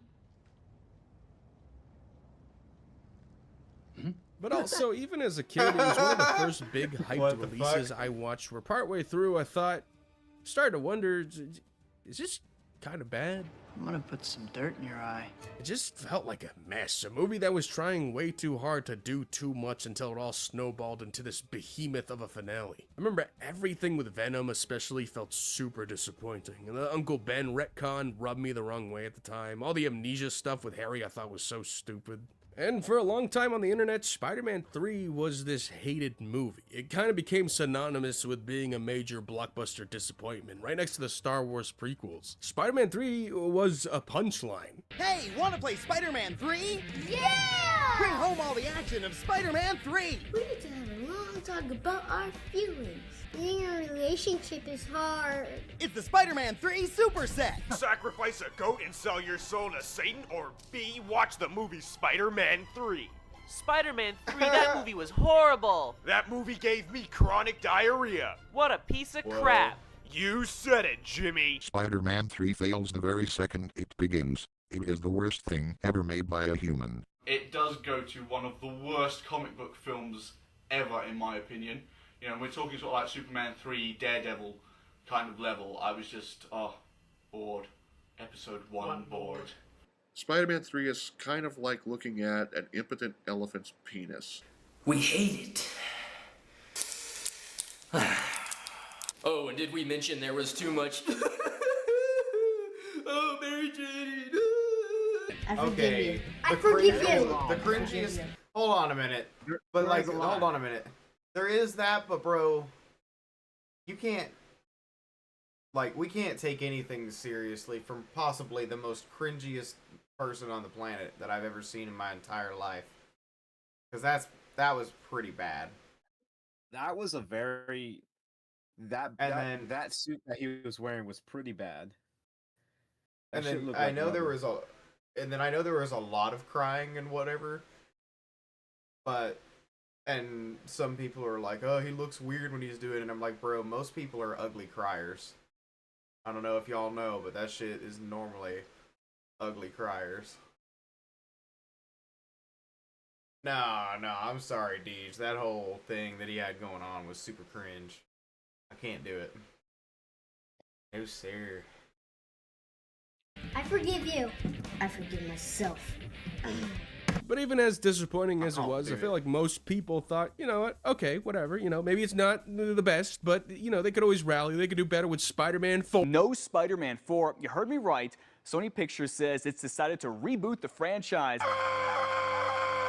[SPEAKER 9] But also, even as a kid, it was one of the first big hyped
[SPEAKER 1] What the
[SPEAKER 9] releases
[SPEAKER 1] fuck?
[SPEAKER 9] I watched, where partway through I thought, started to wonder, is this kind of bad.
[SPEAKER 7] I'm gonna put some dirt in your eye.
[SPEAKER 9] It just felt like a mess. A movie that was trying way too hard to do too much until it all snowballed into this behemoth of a finale. I remember everything with Venom especially felt super disappointing. And the Uncle Ben retcon rubbed me the wrong way at the time. All the amnesia stuff with Harry I thought was so stupid. And for a long time on the internet, Spider-Man 3 was this hated movie. It kind of became synonymous with being a major blockbuster disappointment, right next to the Star Wars prequels. Spider-Man 3 was a punchline.
[SPEAKER 5] Hey, wanna play Spider-Man 3?
[SPEAKER 18] Yeah!
[SPEAKER 5] Bring home all the action of Spider-Man 3!
[SPEAKER 18] We need to have a long talk about our feelings. Being in a relationship is hard.
[SPEAKER 5] It's the Spider-Man 3 Super Set!
[SPEAKER 19] Sacrifice a goat and sell your soul to Satan, or B, watch the movie Spider-Man 3.
[SPEAKER 20] Spider-Man 3, that movie was horrible!
[SPEAKER 19] That movie gave me chronic diarrhea.
[SPEAKER 20] What a piece of crap!
[SPEAKER 19] You said it, Jimmy!
[SPEAKER 21] Spider-Man 3 fails the very second it begins. It is the worst thing ever made by a human.
[SPEAKER 22] It does go to one of the worst comic book films ever, in my opinion. You know, we're talking sort of like Superman 3, Daredevil kind of level. I was just, bored. Episode 1 bored.
[SPEAKER 23] Spider-Man 3 is kind of like looking at an impotent elephant's penis.
[SPEAKER 10] We hate it. Oh, and did we mention there was too much? Oh, Mary Jane.
[SPEAKER 1] Okay,
[SPEAKER 18] I forgive you.
[SPEAKER 1] The cringiest. Hold on a minute. But like, hold on a minute. There is that, but bro, you can't. Like, we can't take anything seriously from possibly the most cringiest person on the planet that I've ever seen in my entire life. Because that was pretty bad.
[SPEAKER 2] That was a very that suit that he was wearing was pretty bad.
[SPEAKER 1] And then I know there was a lot of crying and whatever. But and some people are like, "Oh, he looks weird when he's doing it." And I'm like, "Bro, most people are ugly criers." I don't know if y'all know, but that shit is normally ugly criers. No, I'm sorry, Deej. That whole thing that he had going on was super cringe. I can't do it. No, sir.
[SPEAKER 18] I forgive you. I forgive myself.
[SPEAKER 9] But even as disappointing as it was, I feel like most people thought, you know what, okay, whatever, you know, maybe it's not the best, but, you know, they could always rally. They could do better with Spider-Man 4.
[SPEAKER 24] No Spider-Man 4. You heard me right. Sony Pictures says it's decided to reboot the franchise.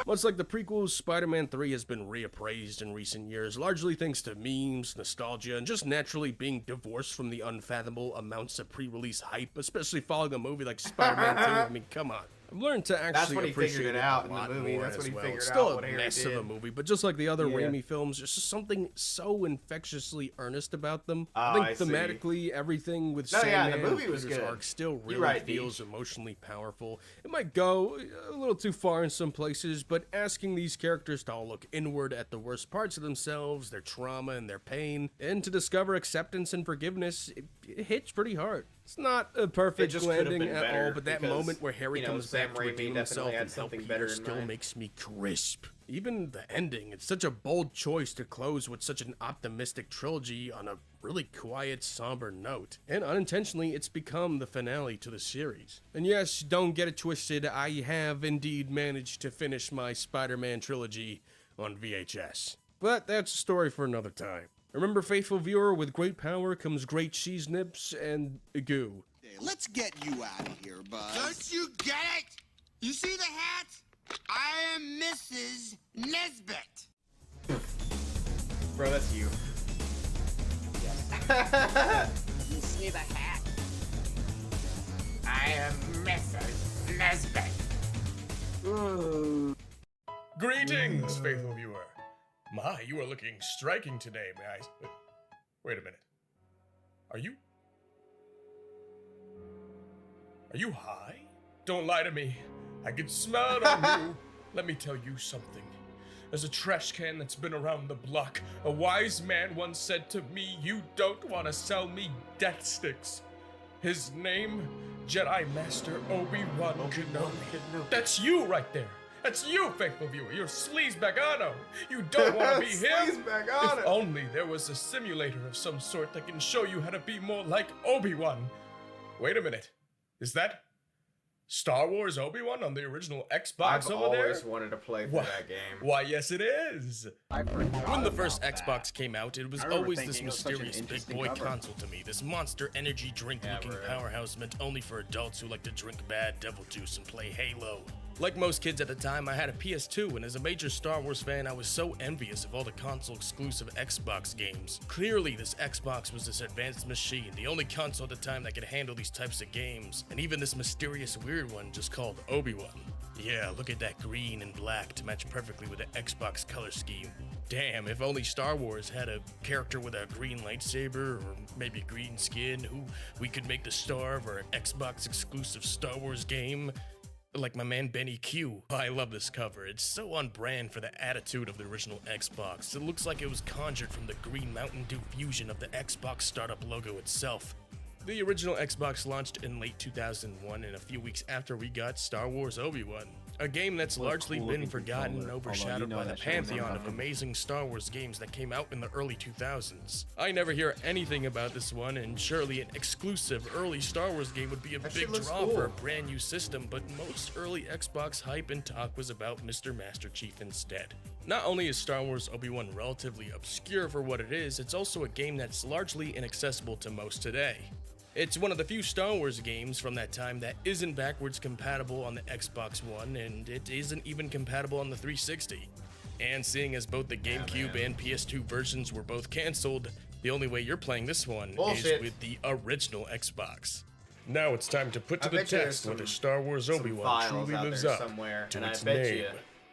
[SPEAKER 9] Much like the prequels, Spider-Man 3 has been reappraised in recent years, largely thanks to memes, nostalgia, and just naturally being divorced from the unfathomable amounts of pre-release hype, especially following a movie like Spider-Man 2. I mean, come on. I've learned to actually appreciate it out in the movie. That's what he figured out. It's still a mess of a movie, but just like the other Raimi films, there's just something so infectiously earnest about them. I think thematically, everything with Sandman
[SPEAKER 1] the movie was
[SPEAKER 9] Peter's
[SPEAKER 1] good.
[SPEAKER 9] arc still really feels emotionally powerful. It might go a little too far in some places, but asking these characters to all look inward at the worst parts of themselves, their trauma and their pain, and to discover acceptance and forgiveness, it hits pretty hard. It's not a perfect landing at all, but that moment where Harry comes back to redeem himself and help Peter still makes me crisp. Even the ending, it's such a bold choice to close with such an optimistic trilogy on a really quiet, somber note. And unintentionally, it's become the finale to the series. And yes, don't get it twisted, I have indeed managed to finish my Spider-Man trilogy on VHS. But that's a story for another time. Remember, faithful viewer, with great power comes great cheese nips and goo.
[SPEAKER 25] Let's get you out of here, bud. Don't you get it? You see the hat? I am Mrs. Nesbit.
[SPEAKER 1] Bro, that's you.
[SPEAKER 25] You see the hat?
[SPEAKER 1] I am Mrs. Nesbit.
[SPEAKER 9] Greetings, faithful viewer. My, you are looking striking today, may I... Wait a minute. Are you high? Don't lie to me. I can smell it on you. Let me tell you something. As a trash can that's been around the block, a wise man once said to me, you don't want to sell me death sticks. His name, Jedi Master Obi-Wan Kenobi. That's you right there. That's you, faithful viewer. You're Sleazebagano. You don't want to be him. If only there was a simulator of some sort that can show you how to be more like Obi-Wan. Wait a minute. Is that Star Wars Obi-Wan on the original Xbox
[SPEAKER 1] I've
[SPEAKER 9] over there?
[SPEAKER 1] always wanted to play through that game.
[SPEAKER 9] Why, yes it is! When the first Xbox came out, it was
[SPEAKER 2] I remember
[SPEAKER 9] always this
[SPEAKER 2] thinking it was such an
[SPEAKER 9] mysterious big
[SPEAKER 2] interesting
[SPEAKER 9] boy
[SPEAKER 2] cover.
[SPEAKER 9] console to me, this monster energy drink-looking powerhouse meant only for adults who like to drink bad devil juice and play Halo. Like most kids at the time, I had a PS2, and as a major Star Wars fan, I was so envious of all the console-exclusive Xbox games. Clearly, this Xbox was this advanced machine, the only console at the time that could handle these types of games, and even this mysterious weird one just called Obi-Wan. Yeah, look at that green and black to match perfectly with the Xbox color scheme. Damn, if only Star Wars had a character with a green lightsaber, or maybe green skin, who we could make the star of our Xbox-exclusive Star Wars game. Like my man Benny Q. I love this cover. It's so on brand for the attitude of the original Xbox. It looks like it was conjured from the green Mountain Dew fusion of the Xbox startup logo itself. The original Xbox launched in late 2001, and a few weeks after we got Star Wars Obi-Wan. A game that's largely been forgotten and overshadowed by the pantheon of amazing Star Wars games that came out in the early 2000s. I never hear anything about this one, and surely an exclusive early Star Wars game would be a big draw for a brand new system, but most early Xbox hype and talk was about Mr. Master Chief instead. Not only is Star Wars Obi-Wan relatively obscure for what it is, it's also a game that's largely inaccessible to most today. It's one of the few Star Wars games from that time that isn't backwards compatible on the Xbox One, and it isn't even compatible on the 360. And seeing as both the GameCube and PS2 versions were both cancelled, the only way you're playing this one is with the original Xbox. Now it's time to put to the test whether Star Wars Obi-Wan truly lives up to its name.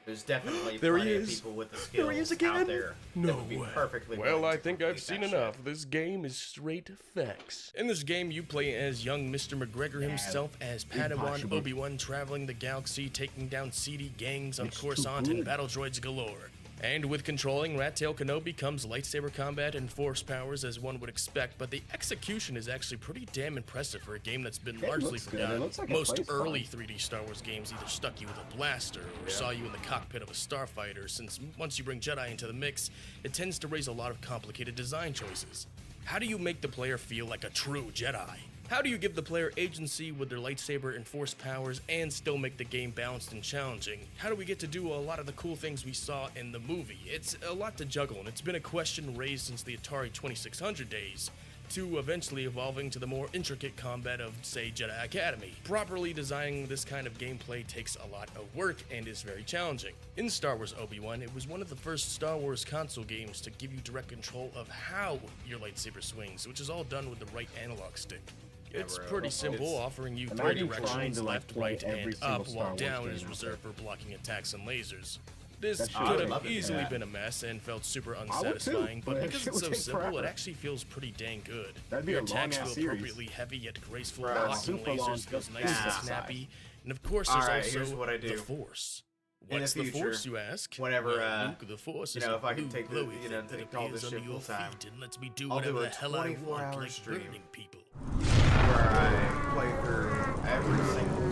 [SPEAKER 1] There's definitely
[SPEAKER 9] There he
[SPEAKER 1] plenty of
[SPEAKER 9] is.
[SPEAKER 1] people with the
[SPEAKER 9] There he is
[SPEAKER 1] skills out
[SPEAKER 9] again.
[SPEAKER 1] there
[SPEAKER 9] No
[SPEAKER 1] that would be
[SPEAKER 9] way.
[SPEAKER 1] perfectly
[SPEAKER 9] Well,
[SPEAKER 1] willing
[SPEAKER 9] I
[SPEAKER 1] to
[SPEAKER 9] think I've
[SPEAKER 1] complete
[SPEAKER 9] seen
[SPEAKER 1] that
[SPEAKER 9] enough. This game is straight facts. In this game, you play as young Mr. McGregor himself as Padawan
[SPEAKER 2] impossible.
[SPEAKER 9] Obi-Wan traveling the galaxy, taking down seedy gangs on Coruscant and battle droids galore. And with controlling Rat-Tail Kenobi comes lightsaber combat and force powers as one would expect, but the execution is actually pretty damn impressive for a game that's been largely
[SPEAKER 2] looks good. It
[SPEAKER 9] forgotten.
[SPEAKER 2] looks like it
[SPEAKER 9] Most
[SPEAKER 2] plays
[SPEAKER 9] early
[SPEAKER 2] fun.
[SPEAKER 9] 3D Star Wars games either stuck you with a blaster or saw you in the cockpit of a starfighter, since once you bring Jedi into the mix, it tends to raise a lot of complicated design choices. How do you make the player feel like a true Jedi? How do you give the player agency with their lightsaber and force powers and still make the game balanced and challenging? How do we get to do a lot of the cool things we saw in the movie? It's a lot to juggle, and it's been a question raised since the Atari 2600 days, to eventually evolving to the more intricate combat of, say, Jedi Academy. Properly designing this kind of gameplay takes a lot of work and is very challenging. In Star Wars Obi-Wan, it was one of the first Star Wars console games to give you direct control of how your lightsaber swings, which is all done with the right analog stick. It's pretty simple, offering you three
[SPEAKER 2] Imagine trying
[SPEAKER 9] directions,
[SPEAKER 2] to, like,
[SPEAKER 9] left,
[SPEAKER 2] play
[SPEAKER 9] right,
[SPEAKER 2] every
[SPEAKER 9] and
[SPEAKER 2] single
[SPEAKER 9] up,
[SPEAKER 2] Star
[SPEAKER 9] while
[SPEAKER 2] Wars
[SPEAKER 9] down
[SPEAKER 2] game
[SPEAKER 9] is
[SPEAKER 2] out
[SPEAKER 9] reserved for blocking attacks and lasers. This
[SPEAKER 2] That shit
[SPEAKER 9] could
[SPEAKER 2] would
[SPEAKER 9] have
[SPEAKER 2] love it,
[SPEAKER 9] easily
[SPEAKER 2] yeah.
[SPEAKER 9] been a mess and felt super
[SPEAKER 2] I would too,
[SPEAKER 9] unsatisfying,
[SPEAKER 2] but
[SPEAKER 9] but
[SPEAKER 2] that
[SPEAKER 9] because
[SPEAKER 2] shit
[SPEAKER 9] it's
[SPEAKER 2] would
[SPEAKER 9] so
[SPEAKER 2] take
[SPEAKER 9] simple,
[SPEAKER 2] forever.
[SPEAKER 9] it actually feels pretty dang good.
[SPEAKER 2] That'd be
[SPEAKER 9] Your
[SPEAKER 2] a
[SPEAKER 9] attacks
[SPEAKER 2] long-ass
[SPEAKER 9] feel
[SPEAKER 2] series.
[SPEAKER 9] appropriately heavy yet graceful,
[SPEAKER 1] Bro.
[SPEAKER 9] blocking
[SPEAKER 2] Super long,
[SPEAKER 9] lasers feels nice
[SPEAKER 1] yeah.
[SPEAKER 9] and snappy, and of course there's
[SPEAKER 1] Alright,
[SPEAKER 9] also
[SPEAKER 1] here's what I do.
[SPEAKER 9] the Force.
[SPEAKER 1] In the
[SPEAKER 9] What's the
[SPEAKER 1] future,
[SPEAKER 9] Force, you ask?
[SPEAKER 1] whenever,
[SPEAKER 9] Well, Luke, the Force
[SPEAKER 1] you
[SPEAKER 9] is
[SPEAKER 1] know,
[SPEAKER 9] a
[SPEAKER 1] if I can
[SPEAKER 9] blue,
[SPEAKER 1] take the,
[SPEAKER 9] glowy
[SPEAKER 1] you know,
[SPEAKER 9] thing that
[SPEAKER 1] take all
[SPEAKER 9] appears
[SPEAKER 1] this shit
[SPEAKER 9] under your
[SPEAKER 1] full time,
[SPEAKER 9] feet and lets me do
[SPEAKER 1] I'll
[SPEAKER 9] whatever
[SPEAKER 1] do a
[SPEAKER 9] the hell I want,
[SPEAKER 1] 24-hour
[SPEAKER 9] like
[SPEAKER 1] stream
[SPEAKER 9] burning people.
[SPEAKER 1] where I play through every single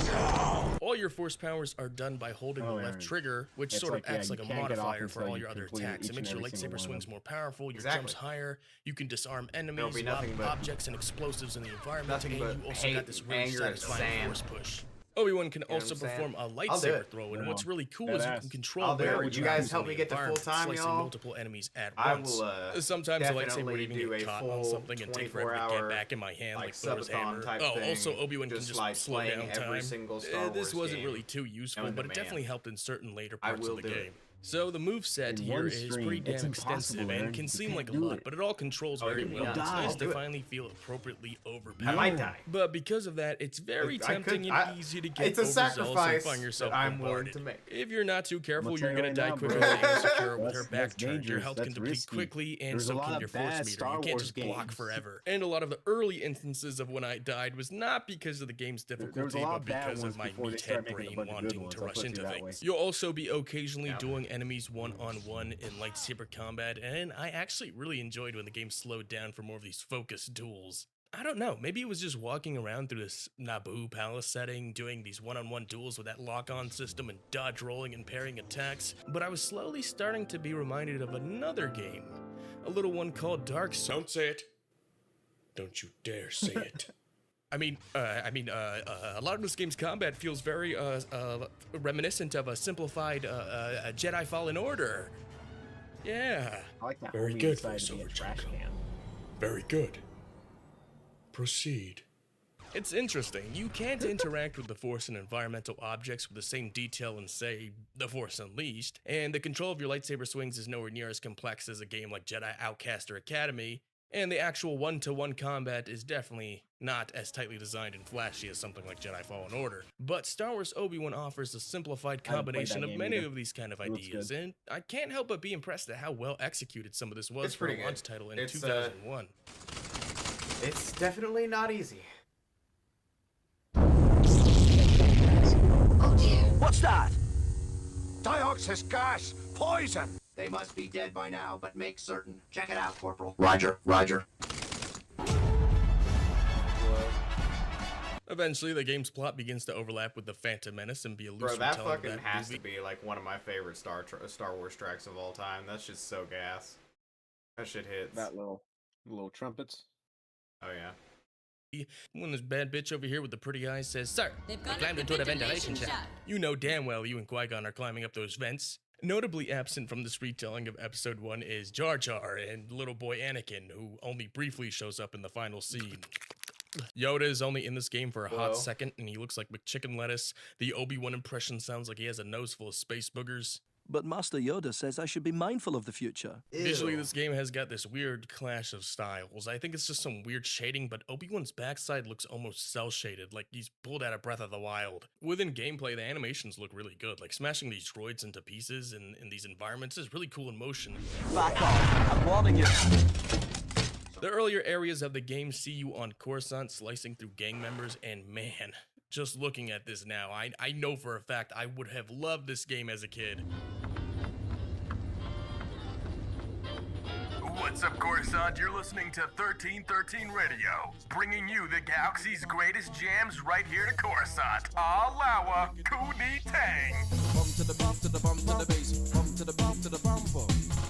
[SPEAKER 1] Star
[SPEAKER 9] All your force powers are done by holding the left trigger, which
[SPEAKER 2] It's
[SPEAKER 9] sort of
[SPEAKER 2] like, yeah,
[SPEAKER 9] acts
[SPEAKER 2] you
[SPEAKER 9] like a
[SPEAKER 2] can't get off
[SPEAKER 9] modifier for
[SPEAKER 2] until
[SPEAKER 9] all
[SPEAKER 2] you
[SPEAKER 9] your other
[SPEAKER 2] complete
[SPEAKER 9] attacks.
[SPEAKER 2] each
[SPEAKER 9] It makes
[SPEAKER 2] and
[SPEAKER 9] your
[SPEAKER 2] every single
[SPEAKER 9] lightsaber
[SPEAKER 2] one of
[SPEAKER 9] swings
[SPEAKER 2] them.
[SPEAKER 9] more powerful, your
[SPEAKER 1] Exactly.
[SPEAKER 9] jumps higher, you can disarm enemies,
[SPEAKER 1] There'll be
[SPEAKER 9] lob
[SPEAKER 1] nothing but-
[SPEAKER 9] objects and explosives in the environment,
[SPEAKER 1] nothing
[SPEAKER 9] and
[SPEAKER 1] but
[SPEAKER 9] you also
[SPEAKER 1] hate,
[SPEAKER 9] got this really
[SPEAKER 1] anger, and
[SPEAKER 9] satisfying
[SPEAKER 1] sand.
[SPEAKER 9] force push. Obi-Wan can
[SPEAKER 1] You know what
[SPEAKER 9] also
[SPEAKER 1] I'm saying?
[SPEAKER 9] perform a
[SPEAKER 1] I'll do
[SPEAKER 9] lightsaber
[SPEAKER 1] it.
[SPEAKER 9] throw, and
[SPEAKER 2] Yeah.
[SPEAKER 9] what's really cool is you
[SPEAKER 2] Badass.
[SPEAKER 9] can control
[SPEAKER 1] I'll do it.
[SPEAKER 9] barrel
[SPEAKER 1] Would you guys
[SPEAKER 9] rounds
[SPEAKER 1] help
[SPEAKER 9] in
[SPEAKER 1] me
[SPEAKER 9] the
[SPEAKER 1] get to
[SPEAKER 9] environment,
[SPEAKER 1] full-time,
[SPEAKER 9] slicing
[SPEAKER 1] y'all?
[SPEAKER 9] multiple enemies at
[SPEAKER 1] I
[SPEAKER 9] once.
[SPEAKER 1] will,
[SPEAKER 9] Sometimes the lightsaber would
[SPEAKER 1] definitely
[SPEAKER 9] even
[SPEAKER 1] do
[SPEAKER 9] get
[SPEAKER 1] a
[SPEAKER 9] caught on
[SPEAKER 1] full
[SPEAKER 9] something and take forever to get
[SPEAKER 1] 24-hour,
[SPEAKER 9] back in my hand,
[SPEAKER 1] like,
[SPEAKER 9] like Thor's
[SPEAKER 1] subathon
[SPEAKER 9] hammer.
[SPEAKER 1] type
[SPEAKER 9] Oh,
[SPEAKER 1] thing,
[SPEAKER 9] also Obi-Wan can
[SPEAKER 1] just,
[SPEAKER 9] just
[SPEAKER 1] like,
[SPEAKER 9] slow
[SPEAKER 1] playing
[SPEAKER 9] down
[SPEAKER 1] every
[SPEAKER 9] time.
[SPEAKER 1] single Star
[SPEAKER 9] This
[SPEAKER 1] Wars
[SPEAKER 9] wasn't
[SPEAKER 1] game
[SPEAKER 9] really too useful,
[SPEAKER 1] on
[SPEAKER 9] but it
[SPEAKER 1] demand.
[SPEAKER 9] definitely helped in certain later
[SPEAKER 1] I
[SPEAKER 9] parts
[SPEAKER 1] will
[SPEAKER 9] of the
[SPEAKER 1] do
[SPEAKER 9] game.
[SPEAKER 1] it.
[SPEAKER 9] So the moveset
[SPEAKER 2] In
[SPEAKER 9] here
[SPEAKER 2] one
[SPEAKER 9] is
[SPEAKER 2] stream,
[SPEAKER 9] pretty
[SPEAKER 2] it's
[SPEAKER 9] damn
[SPEAKER 2] impossible,
[SPEAKER 9] extensive
[SPEAKER 2] Aaron.
[SPEAKER 9] and can
[SPEAKER 2] You
[SPEAKER 9] seem
[SPEAKER 2] can't
[SPEAKER 9] like a
[SPEAKER 2] do
[SPEAKER 9] lot,
[SPEAKER 2] it.
[SPEAKER 9] but it all controls
[SPEAKER 1] Oh,
[SPEAKER 9] very
[SPEAKER 1] you'll
[SPEAKER 9] well. It's
[SPEAKER 1] die.
[SPEAKER 9] nice
[SPEAKER 1] I'll do
[SPEAKER 9] to
[SPEAKER 1] it.
[SPEAKER 9] finally feel appropriately
[SPEAKER 1] I
[SPEAKER 9] overpowered.
[SPEAKER 1] might die.
[SPEAKER 9] But because of that, it's very
[SPEAKER 1] I
[SPEAKER 9] tempting
[SPEAKER 1] could-
[SPEAKER 9] and easy to get
[SPEAKER 1] it's a
[SPEAKER 9] overzealous and
[SPEAKER 1] sacrifice
[SPEAKER 9] find yourself
[SPEAKER 1] that I'm willing
[SPEAKER 9] bombarded.
[SPEAKER 1] to make.
[SPEAKER 9] If you're not too careful,
[SPEAKER 2] I'ma
[SPEAKER 9] you're
[SPEAKER 2] tell
[SPEAKER 9] gonna
[SPEAKER 2] you
[SPEAKER 9] die
[SPEAKER 2] right now,
[SPEAKER 9] quickly
[SPEAKER 2] bro.
[SPEAKER 9] than secure with her
[SPEAKER 2] That's
[SPEAKER 9] back turned. Your
[SPEAKER 2] dangerous.
[SPEAKER 9] health
[SPEAKER 2] That's
[SPEAKER 9] can deplete
[SPEAKER 2] risky.
[SPEAKER 9] quickly, and
[SPEAKER 2] There's a
[SPEAKER 9] so
[SPEAKER 2] lot
[SPEAKER 9] can
[SPEAKER 2] of
[SPEAKER 9] your force
[SPEAKER 2] bad
[SPEAKER 9] meter.
[SPEAKER 2] Star
[SPEAKER 9] You can't
[SPEAKER 2] Wars
[SPEAKER 9] just block
[SPEAKER 2] games.
[SPEAKER 9] forever. And a lot of the early instances of when I died was not because of the game's
[SPEAKER 2] There was
[SPEAKER 9] difficulty,
[SPEAKER 2] a lot
[SPEAKER 9] but
[SPEAKER 2] of bad
[SPEAKER 9] because
[SPEAKER 2] ones
[SPEAKER 9] of my
[SPEAKER 2] before they
[SPEAKER 9] meathead
[SPEAKER 2] started making a
[SPEAKER 9] brain
[SPEAKER 2] bunch of good
[SPEAKER 9] wanting
[SPEAKER 2] ones,
[SPEAKER 9] to
[SPEAKER 2] I'll
[SPEAKER 9] rush
[SPEAKER 2] put it
[SPEAKER 9] into
[SPEAKER 2] that
[SPEAKER 9] things.
[SPEAKER 2] way.
[SPEAKER 9] You'll also be occasionally dueling enemies one-on-one in lightsaber combat, and I actually really enjoyed when the game slowed down for more of these focused duels. I don't know, maybe it was just walking around through this Naboo palace setting, doing these one-on-one duels with that lock-on system and dodge rolling and parrying attacks, but I was slowly starting to be reminded of another game, a little one called Dark Souls. Don't say it. Don't you dare say it. A lot of this game's combat feels very reminiscent of a simplified Jedi Fallen Order. Yeah.
[SPEAKER 2] I like that.
[SPEAKER 9] Very
[SPEAKER 2] homie
[SPEAKER 9] good,
[SPEAKER 2] decided to be a
[SPEAKER 9] voiceover,
[SPEAKER 2] trash
[SPEAKER 9] Junko.
[SPEAKER 2] can.
[SPEAKER 9] Very good. Proceed. It's interesting. You can't interact with the Force and environmental objects with the same detail in, say, The Force Unleashed, and the control of your lightsaber swings is nowhere near as complex as a game like Jedi Outcast or Academy, and the actual one-to-one combat is definitely not as tightly designed and flashy as something like Jedi Fallen Order. But Star Wars Obi-Wan offers a simplified
[SPEAKER 2] I haven't played
[SPEAKER 9] combination
[SPEAKER 2] that
[SPEAKER 9] of
[SPEAKER 2] game
[SPEAKER 9] many
[SPEAKER 2] either.
[SPEAKER 9] of these kind of
[SPEAKER 2] It looks
[SPEAKER 9] ideas,
[SPEAKER 2] good.
[SPEAKER 9] and I can't help but be impressed at how well executed some of this was
[SPEAKER 1] It's
[SPEAKER 9] for
[SPEAKER 1] pretty
[SPEAKER 9] a launch
[SPEAKER 1] good.
[SPEAKER 9] title in
[SPEAKER 1] It's,
[SPEAKER 9] 2001.
[SPEAKER 1] It's definitely not easy.
[SPEAKER 3] What's that? Dioxis gas! Poison! They must be dead by now, but make certain. Check it out, Corporal. Roger, roger.
[SPEAKER 9] Eventually, the game's plot begins to overlap with the Phantom Menace and be a loose
[SPEAKER 1] Bro, that
[SPEAKER 9] retelling of
[SPEAKER 1] fucking
[SPEAKER 9] that
[SPEAKER 1] has
[SPEAKER 9] movie.
[SPEAKER 1] to be like one of my favorite Star Wars tracks of all time. That's just so gas. That shit hits.
[SPEAKER 2] That little trumpets.
[SPEAKER 1] Oh yeah.
[SPEAKER 9] When this bad bitch over here with the pretty eyes says, "Sir,
[SPEAKER 4] They've
[SPEAKER 9] we
[SPEAKER 4] gone
[SPEAKER 9] climbed
[SPEAKER 4] up
[SPEAKER 9] into
[SPEAKER 4] the
[SPEAKER 9] the ventilation
[SPEAKER 4] ventilation
[SPEAKER 9] shaft."
[SPEAKER 4] shaft.
[SPEAKER 9] You know damn well you and Qui-Gon are climbing up those vents. Notably absent from this retelling of Episode 1 is Jar Jar and little boy Anakin, who only briefly shows up in the final scene. Yoda is only in this game for a hot
[SPEAKER 1] Whoa.
[SPEAKER 9] second, and he looks like McChicken lettuce. The Obi-Wan impression sounds like he has a nose full of space boogers.
[SPEAKER 4] But Master Yoda says I should be mindful of the future.
[SPEAKER 9] Visually, this game has got this weird clash of styles. I think it's just some weird shading, but Obi-Wan's backside looks almost cel-shaded, like he's pulled out of Breath of the Wild. Within gameplay, the animations look really good, like smashing these droids into pieces in these environments is really cool in motion.
[SPEAKER 4] Back off. I'm warning you.
[SPEAKER 9] The earlier areas of the game see you on Coruscant slicing through gang members, and man, just looking at this now, I know for a fact I would have loved this game as a kid.
[SPEAKER 6] What's up, Coruscant? You're listening to 1313 Radio, bringing you the galaxy's greatest jams right here to Coruscant. Alawa Kuni Tang.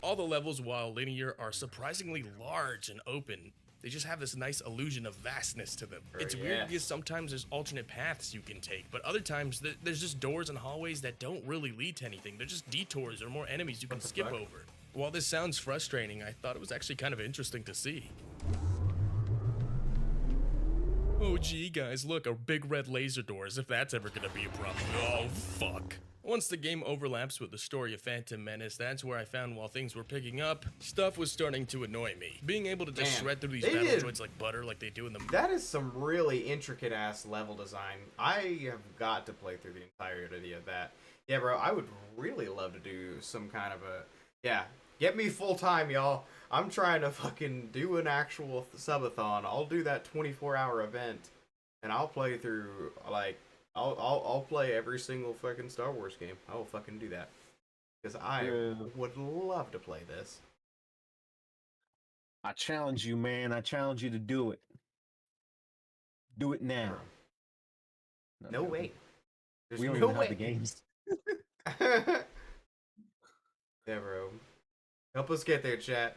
[SPEAKER 9] All the levels, while linear, are surprisingly large and open. They just have this nice illusion of vastness to them. It's weird because sometimes there's alternate paths you can take, but other times there's just doors and hallways that don't really lead to anything. They're just detours or more enemies you can skip over. While this sounds frustrating, I thought it was actually kind of interesting to see. Oh gee guys, look, a big red laser door, as if that's ever gonna be a problem. Oh fuck. Once the game overlaps with the story of Phantom Menace, that's where I found while things were picking up, stuff was starting to annoy me. Being able to just
[SPEAKER 1] Man,
[SPEAKER 9] shred through these
[SPEAKER 1] they
[SPEAKER 9] battle
[SPEAKER 1] did-
[SPEAKER 9] droids like butter like they do in the
[SPEAKER 1] That is some really intricate ass level design. I have got to play through the entirety of that. Yeah, bro, I would really love to do some kind of a get me full time, y'all. I'm trying to fucking do an actual subathon. I'll do that 24-hour event, and I'll play through like I'll play every single fucking Star Wars game. I will fucking do that because I would love to play this.
[SPEAKER 2] I challenge you, man. I challenge you to do it. Do it now.
[SPEAKER 1] No way. There's
[SPEAKER 2] We don't
[SPEAKER 1] no
[SPEAKER 2] even
[SPEAKER 1] way.
[SPEAKER 2] have the games.
[SPEAKER 1] Yeah, bro. Help us get there, chat.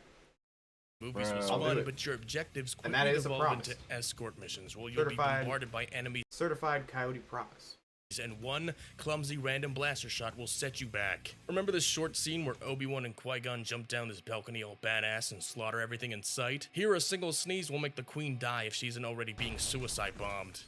[SPEAKER 9] movies was
[SPEAKER 1] I'll do
[SPEAKER 9] fun,
[SPEAKER 1] it.
[SPEAKER 9] but your objectives
[SPEAKER 1] And
[SPEAKER 9] quickly
[SPEAKER 1] that is a
[SPEAKER 9] devolve
[SPEAKER 1] promise.
[SPEAKER 9] into escort missions, where you'll be
[SPEAKER 1] Certified-
[SPEAKER 9] bombarded by enemies.
[SPEAKER 1] Certified Coyote Promise.
[SPEAKER 9] And one clumsy random blaster shot will set you back. Remember this short scene where Obi-Wan and Qui-Gon jump down this balcony all badass and slaughter everything in sight? Here, a single sneeze will make the queen die if she isn't already being suicide bombed.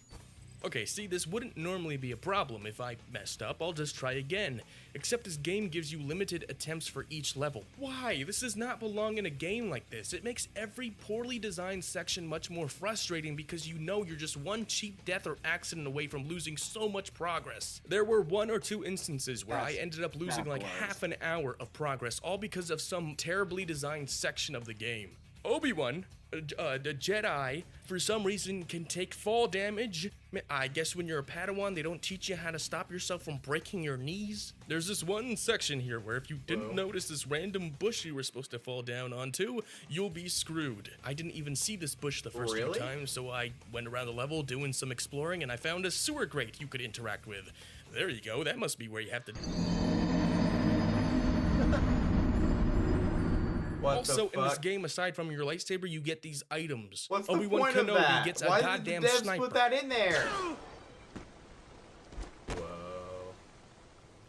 [SPEAKER 9] Okay, see, this wouldn't normally be a problem. If I messed up, I'll just try again. Except this game gives you limited attempts for each level. Why? This does not belong in a game like this. It makes every poorly designed section much more frustrating because you know you're just one cheap death or accident away from losing so much progress. There were 1 or 2 instances where I ended up losing like half an hour of progress, all because of some terribly designed section of the game. Obi-Wan, the Jedi, for some reason can take fall damage. I guess when you're a Padawan, they don't teach you how to stop yourself from breaking your knees. There's this one section here where if you didn't notice this random bush you were supposed to fall down onto, you'll be screwed. I didn't even see this bush the first few
[SPEAKER 1] Really?
[SPEAKER 9] times, so I went around the level doing some exploring and I found a sewer grate you could interact with. There you go, that must be where you have to...
[SPEAKER 1] What
[SPEAKER 9] also,
[SPEAKER 1] the
[SPEAKER 9] in this
[SPEAKER 1] fuck?
[SPEAKER 9] game, aside from your lightsaber, you get these items.
[SPEAKER 1] What's the
[SPEAKER 9] Obi-Wan
[SPEAKER 1] point of
[SPEAKER 9] Kenobi
[SPEAKER 1] that?
[SPEAKER 9] gets a
[SPEAKER 1] Why
[SPEAKER 9] goddamn
[SPEAKER 1] did the devs
[SPEAKER 9] sniper.
[SPEAKER 1] put that in there? Whoa.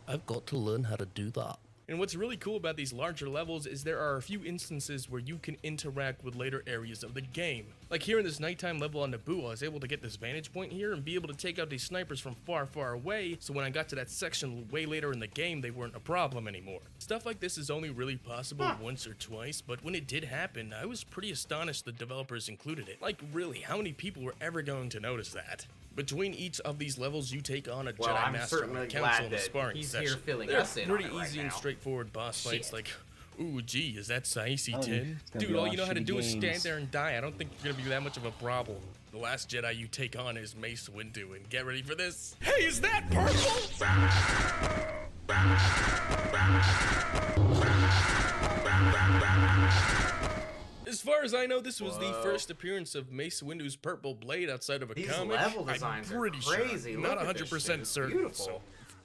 [SPEAKER 8] I've got to learn how to do that.
[SPEAKER 9] And what's really cool about these larger levels is there are a few instances where you can interact with later areas of the game. Like here in this nighttime level on Naboo, I was able to get this vantage point here and be able to take out these snipers from far, far away, so when I got to that section way later in the game, they weren't a problem anymore. Stuff like this is only really possible once or twice, but when it did happen, I was pretty astonished the developers included it. Like really, how many people were ever going to notice that? Between each of these levels, you take on a
[SPEAKER 1] Well,
[SPEAKER 9] Jedi
[SPEAKER 1] I'm
[SPEAKER 9] Master on
[SPEAKER 1] certainly
[SPEAKER 9] a council
[SPEAKER 1] glad
[SPEAKER 9] in a
[SPEAKER 1] that
[SPEAKER 9] sparring
[SPEAKER 1] he's
[SPEAKER 9] session.
[SPEAKER 1] here filling
[SPEAKER 9] They're
[SPEAKER 1] us in on
[SPEAKER 9] pretty
[SPEAKER 1] it right
[SPEAKER 9] easy and
[SPEAKER 1] now.
[SPEAKER 9] straightforward boss fights
[SPEAKER 1] Shit.
[SPEAKER 9] like, ooh, gee, is that Saisi
[SPEAKER 2] Oh,
[SPEAKER 9] 10?
[SPEAKER 2] it's gonna
[SPEAKER 9] Dude,
[SPEAKER 2] be
[SPEAKER 9] all
[SPEAKER 2] all
[SPEAKER 9] you know how to
[SPEAKER 2] shitty
[SPEAKER 9] do is stand
[SPEAKER 2] games.
[SPEAKER 9] there and die. I don't think you're gonna be that much of a problem. The last Jedi you take on is Mace Windu, and get ready for this. Hey, is that purple? As far as I know, this was the
[SPEAKER 1] Whoa.
[SPEAKER 9] first appearance of Mace Windu's purple blade outside of a
[SPEAKER 1] These
[SPEAKER 9] comic.
[SPEAKER 1] level designs
[SPEAKER 9] I'm
[SPEAKER 1] are
[SPEAKER 9] pretty
[SPEAKER 1] crazy.
[SPEAKER 9] sure.
[SPEAKER 1] Look
[SPEAKER 9] Not
[SPEAKER 1] at this
[SPEAKER 9] 100%
[SPEAKER 1] shit. It's
[SPEAKER 9] certain.
[SPEAKER 1] beautiful.
[SPEAKER 9] So,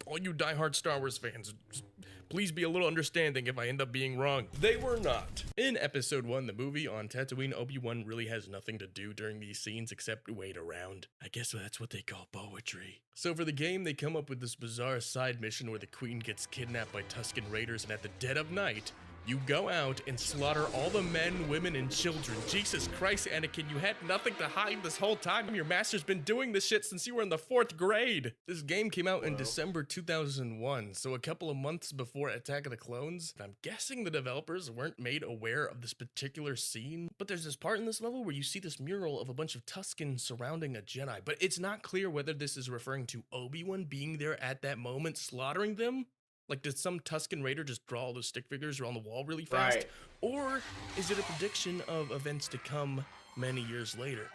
[SPEAKER 9] all you diehard Star Wars fans, just please be a little understanding if I end up being wrong. They were not. In episode 1, the movie on Tatooine, Obi-Wan really has nothing to do during these scenes except wait around. I guess that's what they call poetry. So for the game, they come up with this bizarre side mission where the Queen gets kidnapped by Tusken Raiders, and at the dead of night, you go out and slaughter all the men, women, and children. Jesus Christ, Anakin, you had nothing to hide this whole time. Your master's been doing this shit since you were in the 4th grade. This game came out in December 2001, so a couple of months before Attack of the Clones. I'm guessing the developers weren't made aware of this particular scene, but there's this part in this level where you see this mural of a bunch of Tuskens surrounding a Jedi, but it's not clear whether this is referring to Obi-Wan being there at that moment slaughtering them. Like, did some Tusken Raider just draw all those stick figures around the wall really fast?
[SPEAKER 1] Right.
[SPEAKER 9] Or is it a prediction of events to come many years later?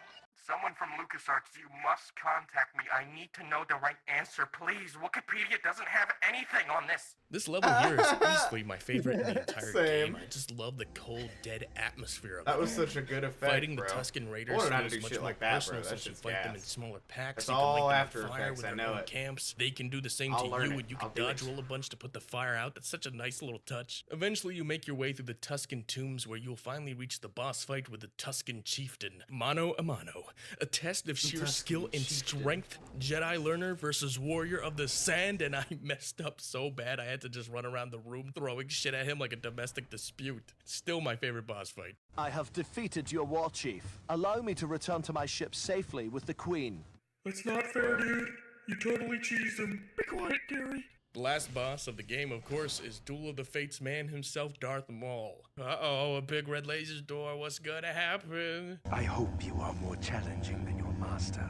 [SPEAKER 6] Someone from LucasArts, you must contact me. I need to know the right answer, please. Wikipedia doesn't have anything on this.
[SPEAKER 9] This level here is easily my favorite in the entire
[SPEAKER 1] Same.
[SPEAKER 9] game. I just love the cold, dead atmosphere of
[SPEAKER 1] That
[SPEAKER 9] it.
[SPEAKER 1] was such a good effect,
[SPEAKER 9] Fighting
[SPEAKER 1] bro.
[SPEAKER 9] the Tusken
[SPEAKER 1] I
[SPEAKER 9] Raiders
[SPEAKER 1] wanted not to
[SPEAKER 9] feels
[SPEAKER 1] do
[SPEAKER 9] much
[SPEAKER 1] shit
[SPEAKER 9] more
[SPEAKER 1] like that, bro.
[SPEAKER 9] personal
[SPEAKER 1] That
[SPEAKER 9] since you
[SPEAKER 1] shit's
[SPEAKER 9] fight them in
[SPEAKER 1] gas.
[SPEAKER 9] smaller packs.
[SPEAKER 1] It's
[SPEAKER 9] You can
[SPEAKER 1] all
[SPEAKER 9] light them on
[SPEAKER 1] After
[SPEAKER 9] fire
[SPEAKER 1] Effects,
[SPEAKER 9] with
[SPEAKER 1] I
[SPEAKER 9] their
[SPEAKER 1] know
[SPEAKER 9] own
[SPEAKER 1] it.
[SPEAKER 9] camps. They can do the same
[SPEAKER 1] I'll
[SPEAKER 9] to
[SPEAKER 1] learn
[SPEAKER 9] you,
[SPEAKER 1] it.
[SPEAKER 9] and you
[SPEAKER 1] I'll
[SPEAKER 9] can
[SPEAKER 1] do
[SPEAKER 9] dodge
[SPEAKER 1] it.
[SPEAKER 9] roll a bunch to put the fire out. That's such a nice little touch. Eventually, you make your way through the Tusken tombs, where you'll finally reach the boss fight with the Tusken chieftain, mano a mano, a test of sheer skill and strength. Jedi learner versus warrior of the sand, and I messed up so bad I had to just run around the room throwing shit at him like a domestic dispute. Still my favorite boss fight.
[SPEAKER 11] I have defeated your war chief. Allow me to return to my ship safely with the Queen.
[SPEAKER 9] That's not fair, dude. You totally cheesed him. Be quiet, Gary. The last boss of the game, of course, is Duel of the Fates man himself, Darth Maul. Uh-oh, a big red laser door. What's gonna happen?
[SPEAKER 12] I hope you are more challenging than your master.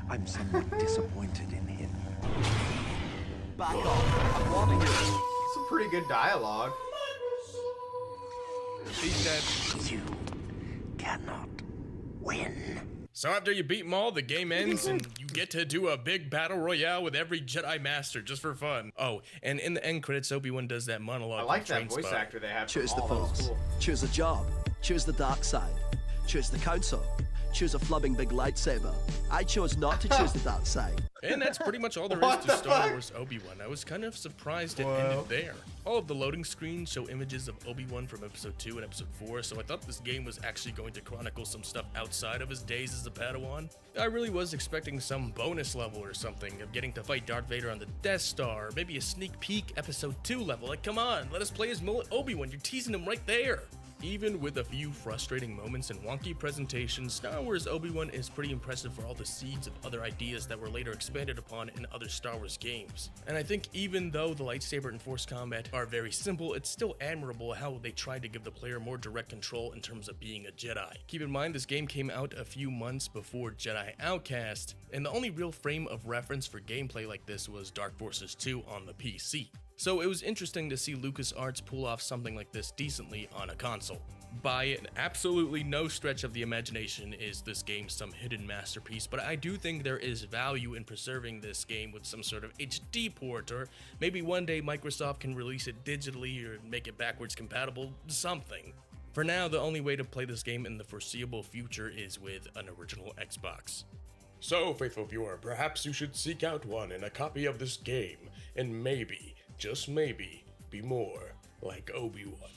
[SPEAKER 12] I'm somewhat disappointed in him.
[SPEAKER 11] Back off. I'm warning you.
[SPEAKER 1] Some pretty good dialogue.
[SPEAKER 9] He's dead.
[SPEAKER 12] You cannot win.
[SPEAKER 9] So after you beat Maul, the game ends, and you get to do a big battle royale with every Jedi Master just for fun. Oh, and in the end credits, Obi-Wan does that monologue.
[SPEAKER 1] I like
[SPEAKER 9] from
[SPEAKER 1] that voice
[SPEAKER 9] Trainspotting.
[SPEAKER 1] actor they have.
[SPEAKER 11] Choose the
[SPEAKER 1] That was
[SPEAKER 11] Force.
[SPEAKER 1] cool.
[SPEAKER 11] Choose a job. Choose the dark side. Choose the council. Choose a flubbing big lightsaber. I chose not to choose the dark side.
[SPEAKER 9] And that's pretty much all there is
[SPEAKER 1] What
[SPEAKER 9] to
[SPEAKER 1] the
[SPEAKER 9] Star
[SPEAKER 1] fuck?
[SPEAKER 9] Wars Obi-Wan. I was kind of surprised it ended there. All of the loading screens show images of Obi-Wan from Episode 2 and Episode 4, so I thought this game was actually going to chronicle some stuff outside of his days as a Padawan. I really was expecting some bonus level or something of getting to fight Darth Vader on the Death Star, or maybe a sneak peek Episode 2 level. Like, come on, let us play as mullet Obi-Wan. You're teasing him right there. Even with a few frustrating moments and wonky presentations, Star Wars Obi-Wan is pretty impressive for all the seeds of other ideas that were later expanded upon in other Star Wars games. And I think even though the lightsaber and force combat are very simple, it's still admirable how they tried to give the player more direct control in terms of being a Jedi. Keep in mind, this game came out a few months before Jedi Outcast, and the only real frame of reference for gameplay like this was Dark Forces 2 on the PC. So it was interesting to see LucasArts pull off something like this decently on a console. By an absolutely no stretch of the imagination is this game some hidden masterpiece, but I do think there is value in preserving this game with some sort of HD port, or maybe one day Microsoft can release it digitally or make it backwards compatible, something. For now, the only way to play this game in the foreseeable future is with an original Xbox. So, faithful viewer, perhaps you should seek out one and a copy of this game, and maybe, just maybe, be more like Obi-Wan.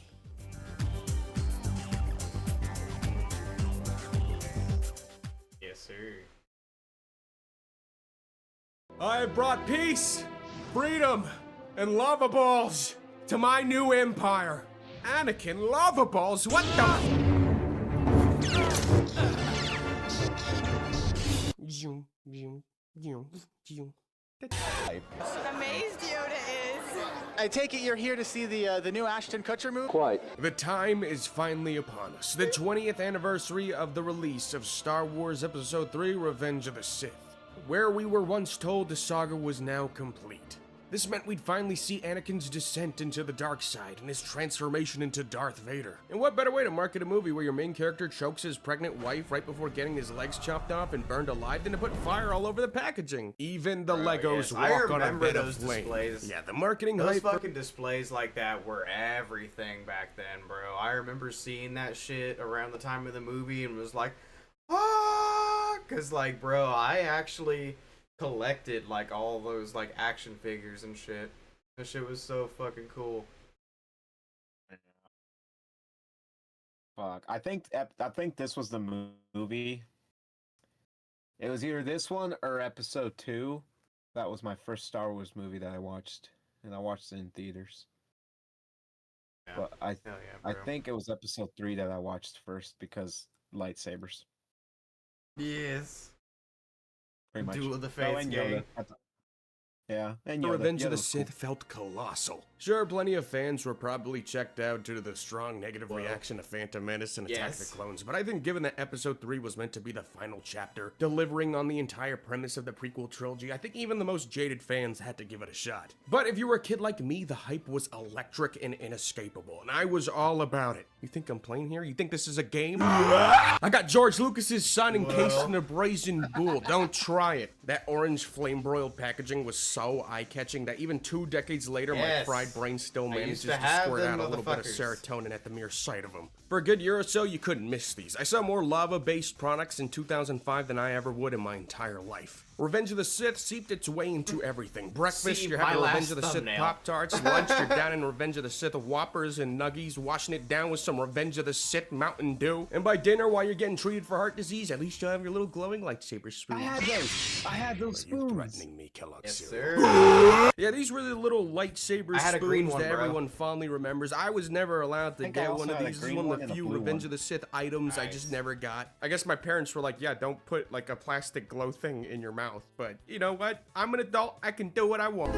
[SPEAKER 1] sir.
[SPEAKER 9] I have brought peace, freedom, and lava balls to my new empire. Anakin lava balls? What the?
[SPEAKER 13] Amazed Yoda is. I take it you're here to see the new Ashton Kutcher movie?
[SPEAKER 9] Quite. The time is finally upon us. The 20th anniversary of the release of Star Wars Episode 3: Revenge of the Sith. Where we were once told the saga was now complete. This meant we'd finally see Anakin's descent into the dark side and his transformation into Darth Vader. And what better way to market a movie where your main character chokes his pregnant wife right before getting his legs chopped off and burned alive than to put fire all over the packaging? Even the Legos walk on a bit of flame.
[SPEAKER 1] Displays.
[SPEAKER 9] Yeah, the marketing
[SPEAKER 1] those
[SPEAKER 9] hype.
[SPEAKER 1] fucking displays like that were everything back then, bro. I remember seeing that shit around the time of the movie and was like, ah, cause like, bro, I actually collected like all those like action figures and shit. That shit was so fucking cool.
[SPEAKER 2] Fuck, I think this was the movie. It was either this one or Episode 2. That was my first Star Wars movie that I watched, and I watched it in theaters.
[SPEAKER 1] Yeah.
[SPEAKER 2] But I
[SPEAKER 1] bro.
[SPEAKER 2] think it was Episode 3 that I watched first because lightsabers.
[SPEAKER 1] Yes.
[SPEAKER 2] Pretty much.
[SPEAKER 1] Duel of the Fates
[SPEAKER 2] and
[SPEAKER 1] gang.
[SPEAKER 2] Yoda. Yeah, and
[SPEAKER 9] The
[SPEAKER 2] Yoda.
[SPEAKER 9] Revenge of
[SPEAKER 2] Yoda
[SPEAKER 9] the
[SPEAKER 2] was
[SPEAKER 9] Sith
[SPEAKER 2] cool.
[SPEAKER 9] felt colossal. Sure, plenty of fans were probably checked out due to the strong negative reaction to Phantom Menace and Attack of
[SPEAKER 1] Yes.
[SPEAKER 9] the Clones, but I think given that Episode 3 was meant to be the final chapter, delivering on the entire premise of the prequel trilogy, I think even the most jaded fans had to give it a shot. But if you were a kid like me, the hype was electric and inescapable, and I was all about it. You think I'm playing here? You think this is a game? I got George Lucas's son encased in a brazen bull. Don't try it. That orange flame-broiled packaging was so eye-catching that even 2 decades later, my
[SPEAKER 1] Yes.
[SPEAKER 9] fried brain still
[SPEAKER 1] I
[SPEAKER 9] manages
[SPEAKER 1] used
[SPEAKER 9] to
[SPEAKER 1] to have
[SPEAKER 9] squirt
[SPEAKER 1] them
[SPEAKER 9] out a little bit of
[SPEAKER 1] motherfuckers.
[SPEAKER 9] serotonin at the mere sight of them. For a good year or so, you couldn't miss these. I saw more lava-based products in 2005 than I ever would in my entire life. Revenge of the Sith seeped its way into everything. Breakfast,
[SPEAKER 1] See
[SPEAKER 9] you're
[SPEAKER 1] my
[SPEAKER 9] having
[SPEAKER 1] last
[SPEAKER 9] Revenge of the Sith
[SPEAKER 1] thumbnail.
[SPEAKER 9] Pop-Tarts. Lunch, you're down in Revenge of the Sith Whoppers and Nuggies, washing it down with some Revenge of the Sith Mountain Dew. And by dinner, while you're getting treated for heart disease, at least you'll have your little glowing lightsaber spoons.
[SPEAKER 2] I had those spoons.
[SPEAKER 9] Threatening me, Kellogg
[SPEAKER 1] Yes,
[SPEAKER 9] cereal.
[SPEAKER 1] sir.
[SPEAKER 9] Yeah, these were the little lightsaber
[SPEAKER 1] I had a green
[SPEAKER 9] spoons
[SPEAKER 1] one,
[SPEAKER 9] that
[SPEAKER 1] bro.
[SPEAKER 9] everyone fondly remembers. I was never allowed to
[SPEAKER 2] think I
[SPEAKER 9] get
[SPEAKER 2] also
[SPEAKER 9] one of
[SPEAKER 2] had a
[SPEAKER 9] these. This is
[SPEAKER 2] green
[SPEAKER 9] one
[SPEAKER 2] one
[SPEAKER 9] of the
[SPEAKER 2] and a
[SPEAKER 9] few
[SPEAKER 2] blue
[SPEAKER 9] Revenge
[SPEAKER 2] one.
[SPEAKER 9] of the Sith items I just never got. I guess my parents were like, yeah, don't put like a plastic glow thing in your mouth. But you know what? I'm an adult. I can do what I want.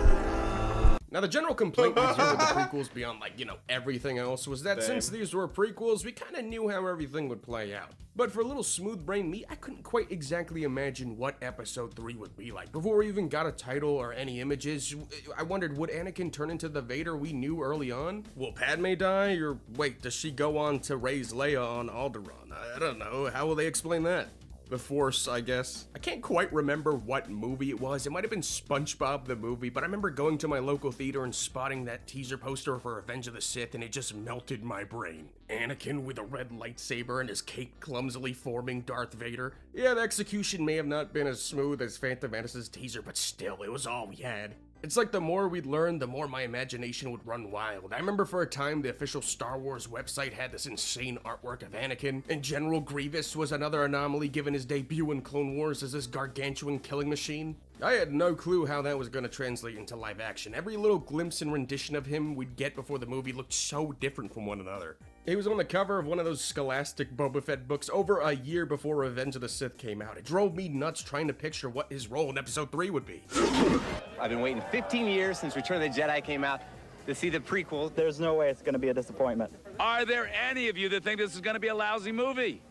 [SPEAKER 9] Now, the general complaint we hear with the prequels beyond, like, you know, everything else was that since these were prequels, we kind of knew how everything would play out. But for a little smooth-brained me, I couldn't quite exactly imagine what Episode 3 would be like. Before we even got a title or any images, I wondered, would Anakin turn into the Vader we knew early on? Will Padme die? Or wait, does she go on to raise Leia on Alderaan? I don't know. How will they explain that? The Force, I guess. I can't quite remember what movie it was. It might have been SpongeBob the movie, but I remember going to my local theater and spotting that teaser poster for Revenge of the Sith, and it just melted my brain. Anakin with a red lightsaber and his cape clumsily forming Darth Vader. Yeah, the execution may have not been as smooth as Phantom Menace's teaser, but still, it was all we had. It's like the more we'd learn, the more my imagination would run wild. I remember for a time the official Star Wars website had this insane artwork of Anakin, and General Grievous was another anomaly given his debut in Clone Wars as this gargantuan killing machine. I had no clue how that was going to translate into live action. Every little glimpse and rendition of him we'd get before the movie looked so different from one another. He was on the cover of one of those scholastic Boba Fett books over a year before Revenge of the Sith came out. It drove me nuts trying to picture what his role in Episode 3 would be.
[SPEAKER 13] I've been waiting 15 years since Return of the Jedi came out to see the prequel.
[SPEAKER 24] There's no way it's going to be a disappointment.
[SPEAKER 14] Are there any of you that think this is going to be a lousy movie?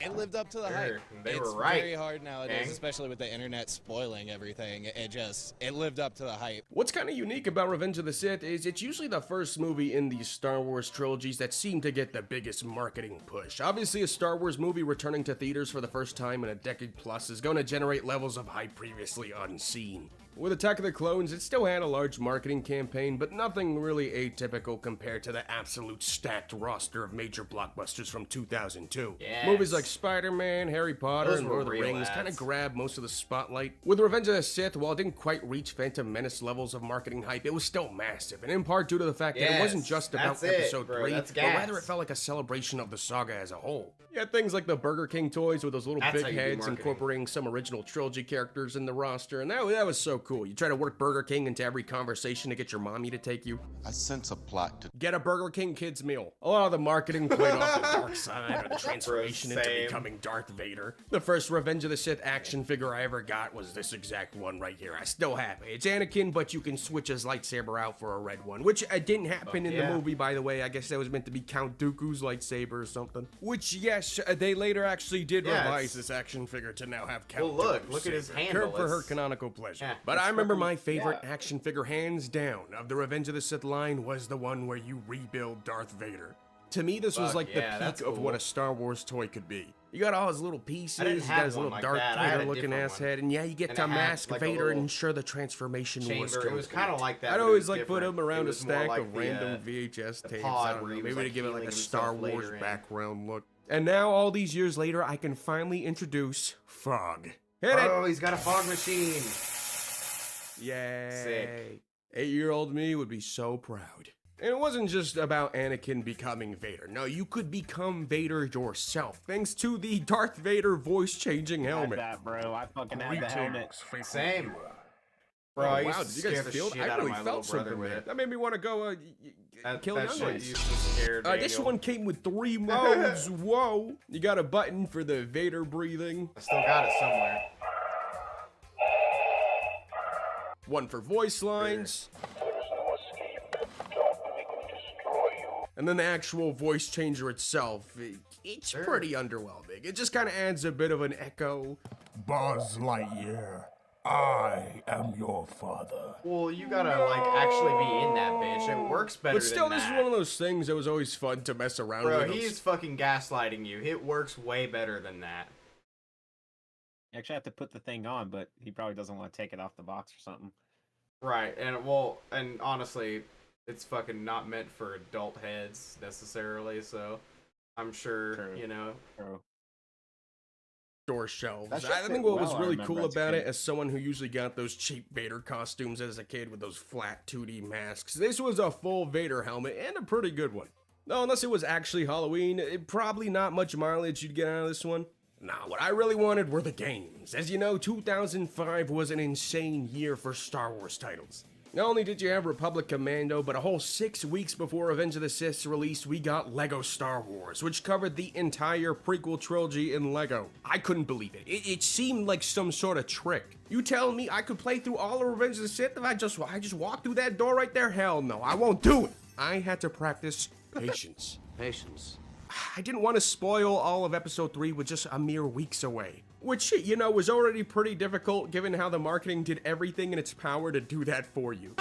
[SPEAKER 5] It lived up to the
[SPEAKER 1] Sure,
[SPEAKER 5] hype.
[SPEAKER 1] they
[SPEAKER 5] It's
[SPEAKER 1] were right,
[SPEAKER 5] very hard nowadays,
[SPEAKER 1] gang.
[SPEAKER 5] especially with the internet spoiling everything. It lived up to the hype.
[SPEAKER 9] What's kind of unique about Revenge of the Sith is it's usually the first movie in these Star Wars trilogies that seem to get the biggest marketing push. Obviously, a Star Wars movie returning to theaters for the first time in a decade plus is going to generate levels of hype previously unseen. With Attack of the Clones, it still had a large marketing campaign, but nothing really atypical compared to the absolute stacked roster of major blockbusters from 2002.
[SPEAKER 1] Yes.
[SPEAKER 9] Movies like Spider-Man, Harry Potter,
[SPEAKER 1] Those
[SPEAKER 9] and
[SPEAKER 1] were
[SPEAKER 9] Lord of the
[SPEAKER 1] real
[SPEAKER 9] Rings kind of
[SPEAKER 1] ads.
[SPEAKER 9] grabbed most of the spotlight. With Revenge of the Sith, while it didn't quite reach Phantom Menace levels of marketing hype, it was still massive, and in part due to the fact that it wasn't
[SPEAKER 1] Yes,
[SPEAKER 9] just about
[SPEAKER 1] that's it,
[SPEAKER 9] Episode
[SPEAKER 1] bro,
[SPEAKER 9] 3,
[SPEAKER 1] that's
[SPEAKER 9] but
[SPEAKER 1] gas.
[SPEAKER 9] rather it felt like a celebration of the saga as a whole. You had things like the Burger King toys with those little
[SPEAKER 1] That's how
[SPEAKER 9] big
[SPEAKER 1] you do
[SPEAKER 9] heads
[SPEAKER 1] marketing.
[SPEAKER 9] incorporating some original trilogy characters in the roster, and that was so cool. You try to work Burger King into every conversation to get your mommy to take you.
[SPEAKER 12] I sense a plot to
[SPEAKER 9] Get a Burger King kids meal. A lot of the marketing played off the dark side or the transformation into
[SPEAKER 1] Same.
[SPEAKER 9] becoming Darth Vader. The first Revenge of the Sith action figure I ever got was this exact one right here. I still have it. It's Anakin, but you can switch his lightsaber out for a red one, which didn't happen in the movie, by the way. I guess that was meant to be Count Dooku's lightsaber or something. Which, yes, they later actually did
[SPEAKER 1] Yeah,
[SPEAKER 9] revise
[SPEAKER 1] it's-
[SPEAKER 9] this action figure to now have Count
[SPEAKER 1] Well,
[SPEAKER 9] Dooku's
[SPEAKER 1] look at his
[SPEAKER 9] saber.
[SPEAKER 1] handle,
[SPEAKER 9] Curved for her
[SPEAKER 1] it's-
[SPEAKER 9] canonical pleasure.
[SPEAKER 1] Yeah,
[SPEAKER 9] But
[SPEAKER 1] it's
[SPEAKER 9] I remember
[SPEAKER 1] fucking-
[SPEAKER 9] my favorite
[SPEAKER 1] yeah.
[SPEAKER 9] action figure, hands down, of the Revenge of the Sith line was the one where you rebuild Darth Vader. To me, this was
[SPEAKER 1] Fuck,
[SPEAKER 9] like
[SPEAKER 1] yeah,
[SPEAKER 9] the peak
[SPEAKER 1] that's
[SPEAKER 9] of what
[SPEAKER 1] cool.
[SPEAKER 9] a Star Wars toy could be. You got all his little pieces,
[SPEAKER 1] I didn't
[SPEAKER 9] you got
[SPEAKER 1] have
[SPEAKER 9] his
[SPEAKER 1] one
[SPEAKER 9] little
[SPEAKER 1] like
[SPEAKER 9] Darth
[SPEAKER 1] that. I had a
[SPEAKER 9] Vader looking
[SPEAKER 1] different
[SPEAKER 9] ass
[SPEAKER 1] one.
[SPEAKER 9] head, and yeah, you get
[SPEAKER 1] And
[SPEAKER 9] to
[SPEAKER 1] it had,
[SPEAKER 9] mask
[SPEAKER 1] like, a
[SPEAKER 9] Vader and
[SPEAKER 1] little
[SPEAKER 9] ensure the transformation was
[SPEAKER 1] chamber. It was
[SPEAKER 9] complete.
[SPEAKER 1] kind of like that.
[SPEAKER 9] I'd
[SPEAKER 1] but it
[SPEAKER 9] always
[SPEAKER 1] was
[SPEAKER 9] like put
[SPEAKER 1] different.
[SPEAKER 9] him around
[SPEAKER 1] It
[SPEAKER 9] a
[SPEAKER 1] was more
[SPEAKER 9] stack
[SPEAKER 1] like
[SPEAKER 9] of
[SPEAKER 1] the,
[SPEAKER 9] random VHS
[SPEAKER 1] the
[SPEAKER 9] tapes.
[SPEAKER 1] pod
[SPEAKER 9] I don't
[SPEAKER 1] where
[SPEAKER 9] know,
[SPEAKER 1] he
[SPEAKER 9] maybe
[SPEAKER 1] was,
[SPEAKER 9] to
[SPEAKER 1] like,
[SPEAKER 9] give it like a
[SPEAKER 1] healing
[SPEAKER 9] Star
[SPEAKER 1] himself
[SPEAKER 9] Wars
[SPEAKER 1] later in.
[SPEAKER 9] background look. And now, all these years later, I can finally introduce Fog. Hit
[SPEAKER 1] Oh,
[SPEAKER 9] it!
[SPEAKER 1] he's got a fog machine.
[SPEAKER 9] Yay.
[SPEAKER 1] Sick.
[SPEAKER 9] 8-year-old me would be so proud. And it wasn't just about Anakin becoming Vader. No, you could become Vader yourself, thanks to the Darth Vader voice-changing
[SPEAKER 2] I had
[SPEAKER 9] helmet.
[SPEAKER 2] that, bro. I fucking had the helmet.
[SPEAKER 1] Same. Bro,
[SPEAKER 9] Oh,
[SPEAKER 1] I used
[SPEAKER 9] wow,
[SPEAKER 1] to
[SPEAKER 9] did you guys
[SPEAKER 1] scare the
[SPEAKER 9] feel
[SPEAKER 1] shit
[SPEAKER 9] I
[SPEAKER 1] out of
[SPEAKER 9] really
[SPEAKER 1] my
[SPEAKER 9] felt
[SPEAKER 1] little brother
[SPEAKER 9] something
[SPEAKER 1] with
[SPEAKER 9] there.
[SPEAKER 1] it.
[SPEAKER 9] That made me want to go kill
[SPEAKER 1] that
[SPEAKER 9] younglings.
[SPEAKER 1] shit used to scare
[SPEAKER 9] This
[SPEAKER 1] Daniel.
[SPEAKER 9] one came with 3 modes. Whoa. You got a button for the Vader breathing.
[SPEAKER 1] I still got it somewhere.
[SPEAKER 9] One for voice lines. And then the actual voice changer itself, it's pretty underwhelming. It just kind of adds a bit of an echo.
[SPEAKER 7] Buzz Lightyear, I am your father.
[SPEAKER 1] Well, you gotta like actually be in that bitch. It works better.
[SPEAKER 9] But still,
[SPEAKER 1] than
[SPEAKER 9] this is
[SPEAKER 1] that.
[SPEAKER 9] one of those things that was always fun to mess around
[SPEAKER 1] Bro,
[SPEAKER 9] with.
[SPEAKER 1] he's fucking gaslighting you. It works way better than that.
[SPEAKER 2] You actually have to put the thing on, but he probably doesn't want to take it off the box or something.
[SPEAKER 1] Right, and well, and honestly, it's fucking not meant for adult heads necessarily, so I'm sure, you know.
[SPEAKER 9] Store shelves.
[SPEAKER 2] That shit
[SPEAKER 9] I
[SPEAKER 2] fit
[SPEAKER 9] think what was
[SPEAKER 2] well, I
[SPEAKER 9] really
[SPEAKER 2] remember
[SPEAKER 9] cool
[SPEAKER 2] as a
[SPEAKER 9] about it,
[SPEAKER 2] kid.
[SPEAKER 9] as someone who usually got those cheap Vader costumes as a kid with those flat 2D masks, this was a full Vader helmet and a pretty good one. No, unless it was actually Halloween, probably not much mileage you'd get out of this one. Nah, what I really wanted were the games. As you know, 2005 was an insane year for Star Wars titles. Not only did you have Republic Commando, but a whole 6 weeks before Revenge of the Sith's release, we got LEGO Star Wars, which covered the entire prequel trilogy in LEGO. I couldn't believe it. It seemed like some sort of trick. You telling me I could play through all of Revenge of the Sith if I just walk through that door right there? Hell no, I won't do it. I had to practice patience.
[SPEAKER 3] Patience.
[SPEAKER 9] I didn't want to spoil all of Episode 3 with just a mere weeks away. Which, you know, was already pretty difficult given how the marketing did everything in its power to do that for you.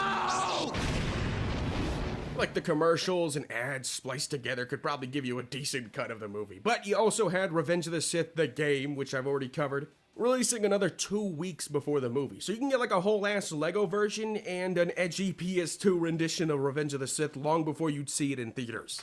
[SPEAKER 9] Like the commercials and ads spliced together could probably give you a decent cut of the movie. But you also had Revenge of the Sith, the game, which I've already covered, releasing another 2 weeks before the movie. So you can get like a whole ass LEGO version and an edgy PS2 rendition of Revenge of the Sith long before you'd see it in theaters.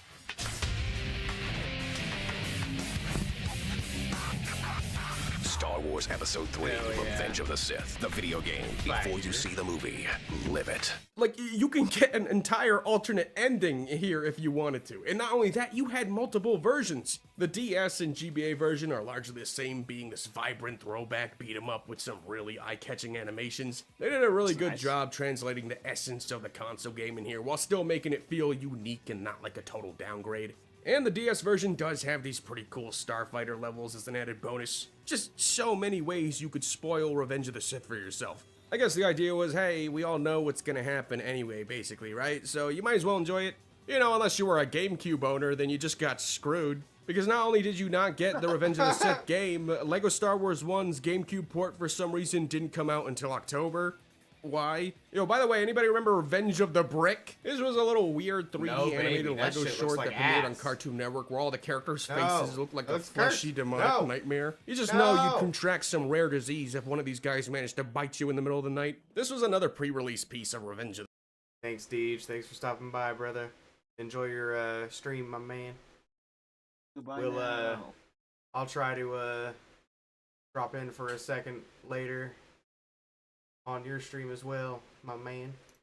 [SPEAKER 15] Star Wars Episode 3, Revenge of the Sith, the video game. Before you see the movie, live it.
[SPEAKER 9] Like, you can get an entire alternate ending here if you wanted to. And not only that, you had multiple versions. The DS and GBA version are largely the same, being this vibrant throwback beat 'em up with some really eye-catching animations. They did a really good job translating the essence of the console game in here, while still making it feel unique and not like a total downgrade. And the DS version does have these pretty cool Starfighter levels as an added bonus. Just so many ways you could spoil Revenge of the Sith for yourself. I guess the idea was, hey, we all know what's gonna happen anyway, basically, right? So you might as well enjoy it. You know, unless you were a GameCube owner, then you just got screwed. Because not only did you not get the Revenge of the Sith game, LEGO Star Wars 1's GameCube port for some reason didn't come out until October. Why? You know, by the way, anybody remember Revenge of the Brick? This was a little weird 3D
[SPEAKER 1] No,
[SPEAKER 9] animated
[SPEAKER 1] baby, that
[SPEAKER 9] LEGO
[SPEAKER 1] shit
[SPEAKER 9] short
[SPEAKER 1] looks like
[SPEAKER 9] that premiered on
[SPEAKER 1] ass.
[SPEAKER 9] Cartoon Network where all the characters'
[SPEAKER 1] No,
[SPEAKER 9] faces look like a
[SPEAKER 1] that's
[SPEAKER 9] fleshy
[SPEAKER 1] cursed.
[SPEAKER 9] demonic
[SPEAKER 1] No.
[SPEAKER 9] nightmare. You just
[SPEAKER 1] No.
[SPEAKER 9] know you contract some rare disease if one of these guys managed to bite you in the middle of the night. This was another pre-release piece of Revenge of the
[SPEAKER 1] Thanks, Deej. Thanks for stopping by, brother. Enjoy your stream, my man.
[SPEAKER 2] Goodbye
[SPEAKER 1] We'll
[SPEAKER 2] now.
[SPEAKER 1] I'll try to drop in for a second later on your stream as well, my man.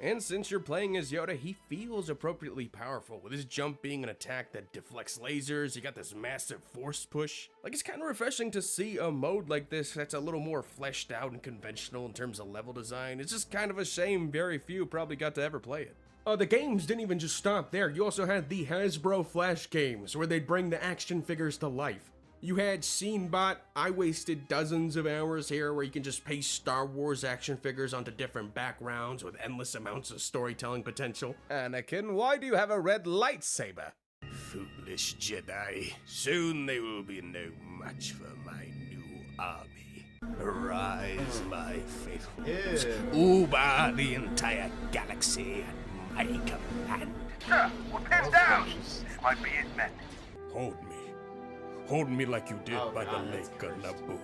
[SPEAKER 9] And since you're playing as Yoda, he feels appropriately powerful, with his jump being an attack that deflects lasers. You got this massive force push. Like, it's kind of refreshing to see a mode like this that's a little more fleshed out and conventional in terms of level design. It's just kind of a shame very few probably got to ever play it. The games didn't even just stop there. You also had the Hasbro Flash games, where they'd bring the action figures to life. You had SceneBot. I wasted dozens of hours here where you can just paste Star Wars action figures onto different backgrounds with endless amounts of storytelling potential. Anakin, why do you have a red lightsaber? Foolish Jedi. Soon they will be no match for my new army. Arise, my faithfuls. Uber the entire galaxy at my command.
[SPEAKER 6] Sir, we're pinned down. This might be it, men.
[SPEAKER 9] Hold me. Hold me like you did by the lake of Naboo.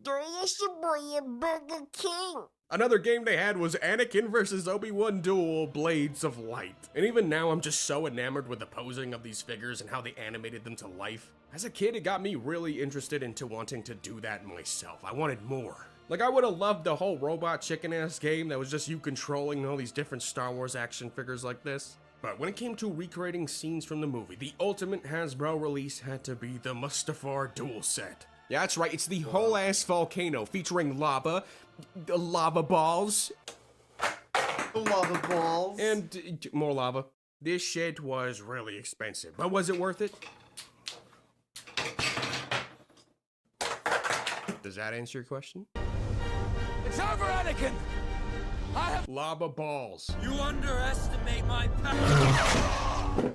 [SPEAKER 18] Do you should be a Burger King?
[SPEAKER 9] Another game they had was Anakin vs. Obi-Wan Duel Blades of Light. And even now I'm just so enamored with the posing of these figures and how they animated them to life. As a kid, it got me really interested into wanting to do that myself. I wanted more. Like, I would have loved the whole robot chicken-ass game that was just you controlling all these different Star Wars action figures like this. But when it came to recreating scenes from the movie, the ultimate Hasbro release had to be the Mustafar Duel Set. Yeah, that's right, it's the whole ass volcano featuring lava, the lava balls, and more lava. This shit was really expensive, but was it worth it? Does that answer your question?
[SPEAKER 10] It's over, Anakin! I have
[SPEAKER 9] lava balls.
[SPEAKER 10] You underestimate my power.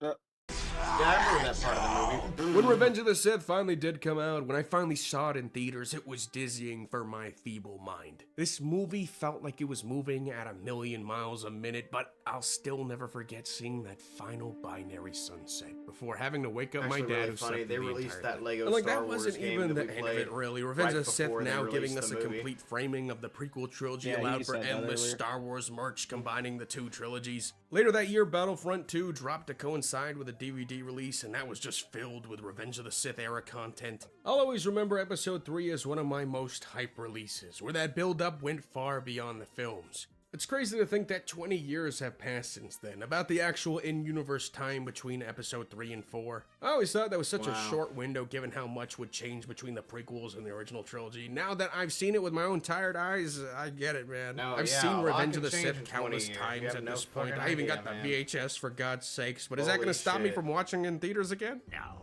[SPEAKER 1] Yeah, I remember that part of the movie.
[SPEAKER 9] When Revenge of the Sith finally did come out, when I finally saw it in theaters, it was dizzying for my feeble mind. This movie felt like it was moving at 1,000,000 miles a minute, but I'll still never forget seeing that final binary sunset before having to wake up my dad
[SPEAKER 1] really
[SPEAKER 9] who
[SPEAKER 1] funny.
[SPEAKER 9] slept
[SPEAKER 1] They
[SPEAKER 9] the
[SPEAKER 1] released
[SPEAKER 9] entire
[SPEAKER 1] that Lego
[SPEAKER 9] and, like,
[SPEAKER 1] Star
[SPEAKER 9] that wasn't
[SPEAKER 1] Wars game
[SPEAKER 9] even
[SPEAKER 1] that
[SPEAKER 9] the
[SPEAKER 1] we
[SPEAKER 9] end of it,
[SPEAKER 1] played
[SPEAKER 9] really. Revenge
[SPEAKER 1] right
[SPEAKER 9] of the Sith
[SPEAKER 1] before they
[SPEAKER 9] now giving
[SPEAKER 1] released
[SPEAKER 9] us
[SPEAKER 1] the
[SPEAKER 9] a
[SPEAKER 1] movie.
[SPEAKER 9] complete framing of the prequel trilogy,
[SPEAKER 2] Yeah,
[SPEAKER 9] allowed
[SPEAKER 2] you
[SPEAKER 9] for
[SPEAKER 2] said that
[SPEAKER 9] endless
[SPEAKER 2] earlier.
[SPEAKER 9] Star Wars merch combining the two trilogies. Later that year, Battlefront 2 dropped to coincide with a DVD release, and that was just filled with Revenge of the Sith era content. I'll always remember Episode 3 as one of my most hype releases, where that build-up went far beyond the films. It's crazy to think that 20 years have passed since then, about the actual in-universe time between Episode 3 and 4. I always thought that was such a short window given how much would change between the prequels and the original trilogy. Now that I've seen it with my own tired eyes, I get it, man. I've seen Revenge of the Sith countless times at this point. I even got the VHS, for God's sakes, but is that going to stop me from watching in theaters again? No.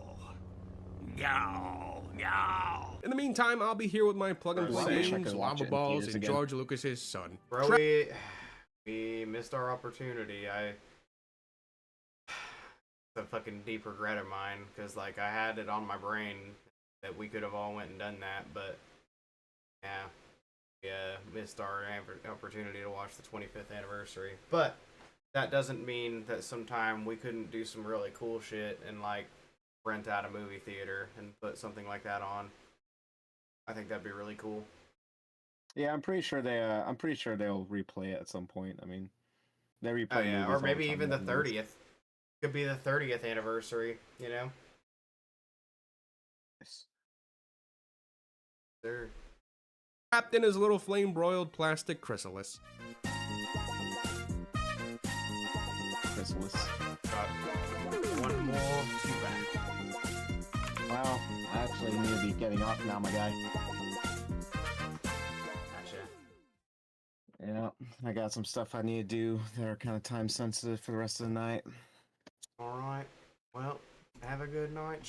[SPEAKER 9] In the meantime, I'll be here with my plug-and-play games, Lava Balls, and George Lucas's son.
[SPEAKER 1] Bro, we missed our opportunity. It's a fucking deep regret of mine, because, like, I had it on my brain that we could have all went and done that, but, yeah, we missed our opportunity to watch the 25th anniversary. But that doesn't mean that sometime we couldn't do some really cool shit and, like, rent out a movie theater and put something like that on. I think that'd be really cool.
[SPEAKER 2] Yeah, I'm pretty sure they'll replay it at some point. I mean, they replay.
[SPEAKER 1] Oh, yeah,
[SPEAKER 2] movies
[SPEAKER 1] or
[SPEAKER 2] all the
[SPEAKER 1] maybe
[SPEAKER 2] time
[SPEAKER 1] even the
[SPEAKER 2] nowadays.
[SPEAKER 1] 30th. Could be the 30th anniversary, you know?
[SPEAKER 2] Yes.
[SPEAKER 1] Sure.
[SPEAKER 9] Wrapped in his little flame-broiled plastic chrysalis.
[SPEAKER 2] Chrysalis.
[SPEAKER 1] Got one more to back.
[SPEAKER 2] Wow, I actually need to be getting off now, my guy.
[SPEAKER 1] Gotcha.
[SPEAKER 2] Yeah, I got some stuff I need to do that are kind of time sensitive for the rest of the night.
[SPEAKER 1] Alright. Well, have a good night.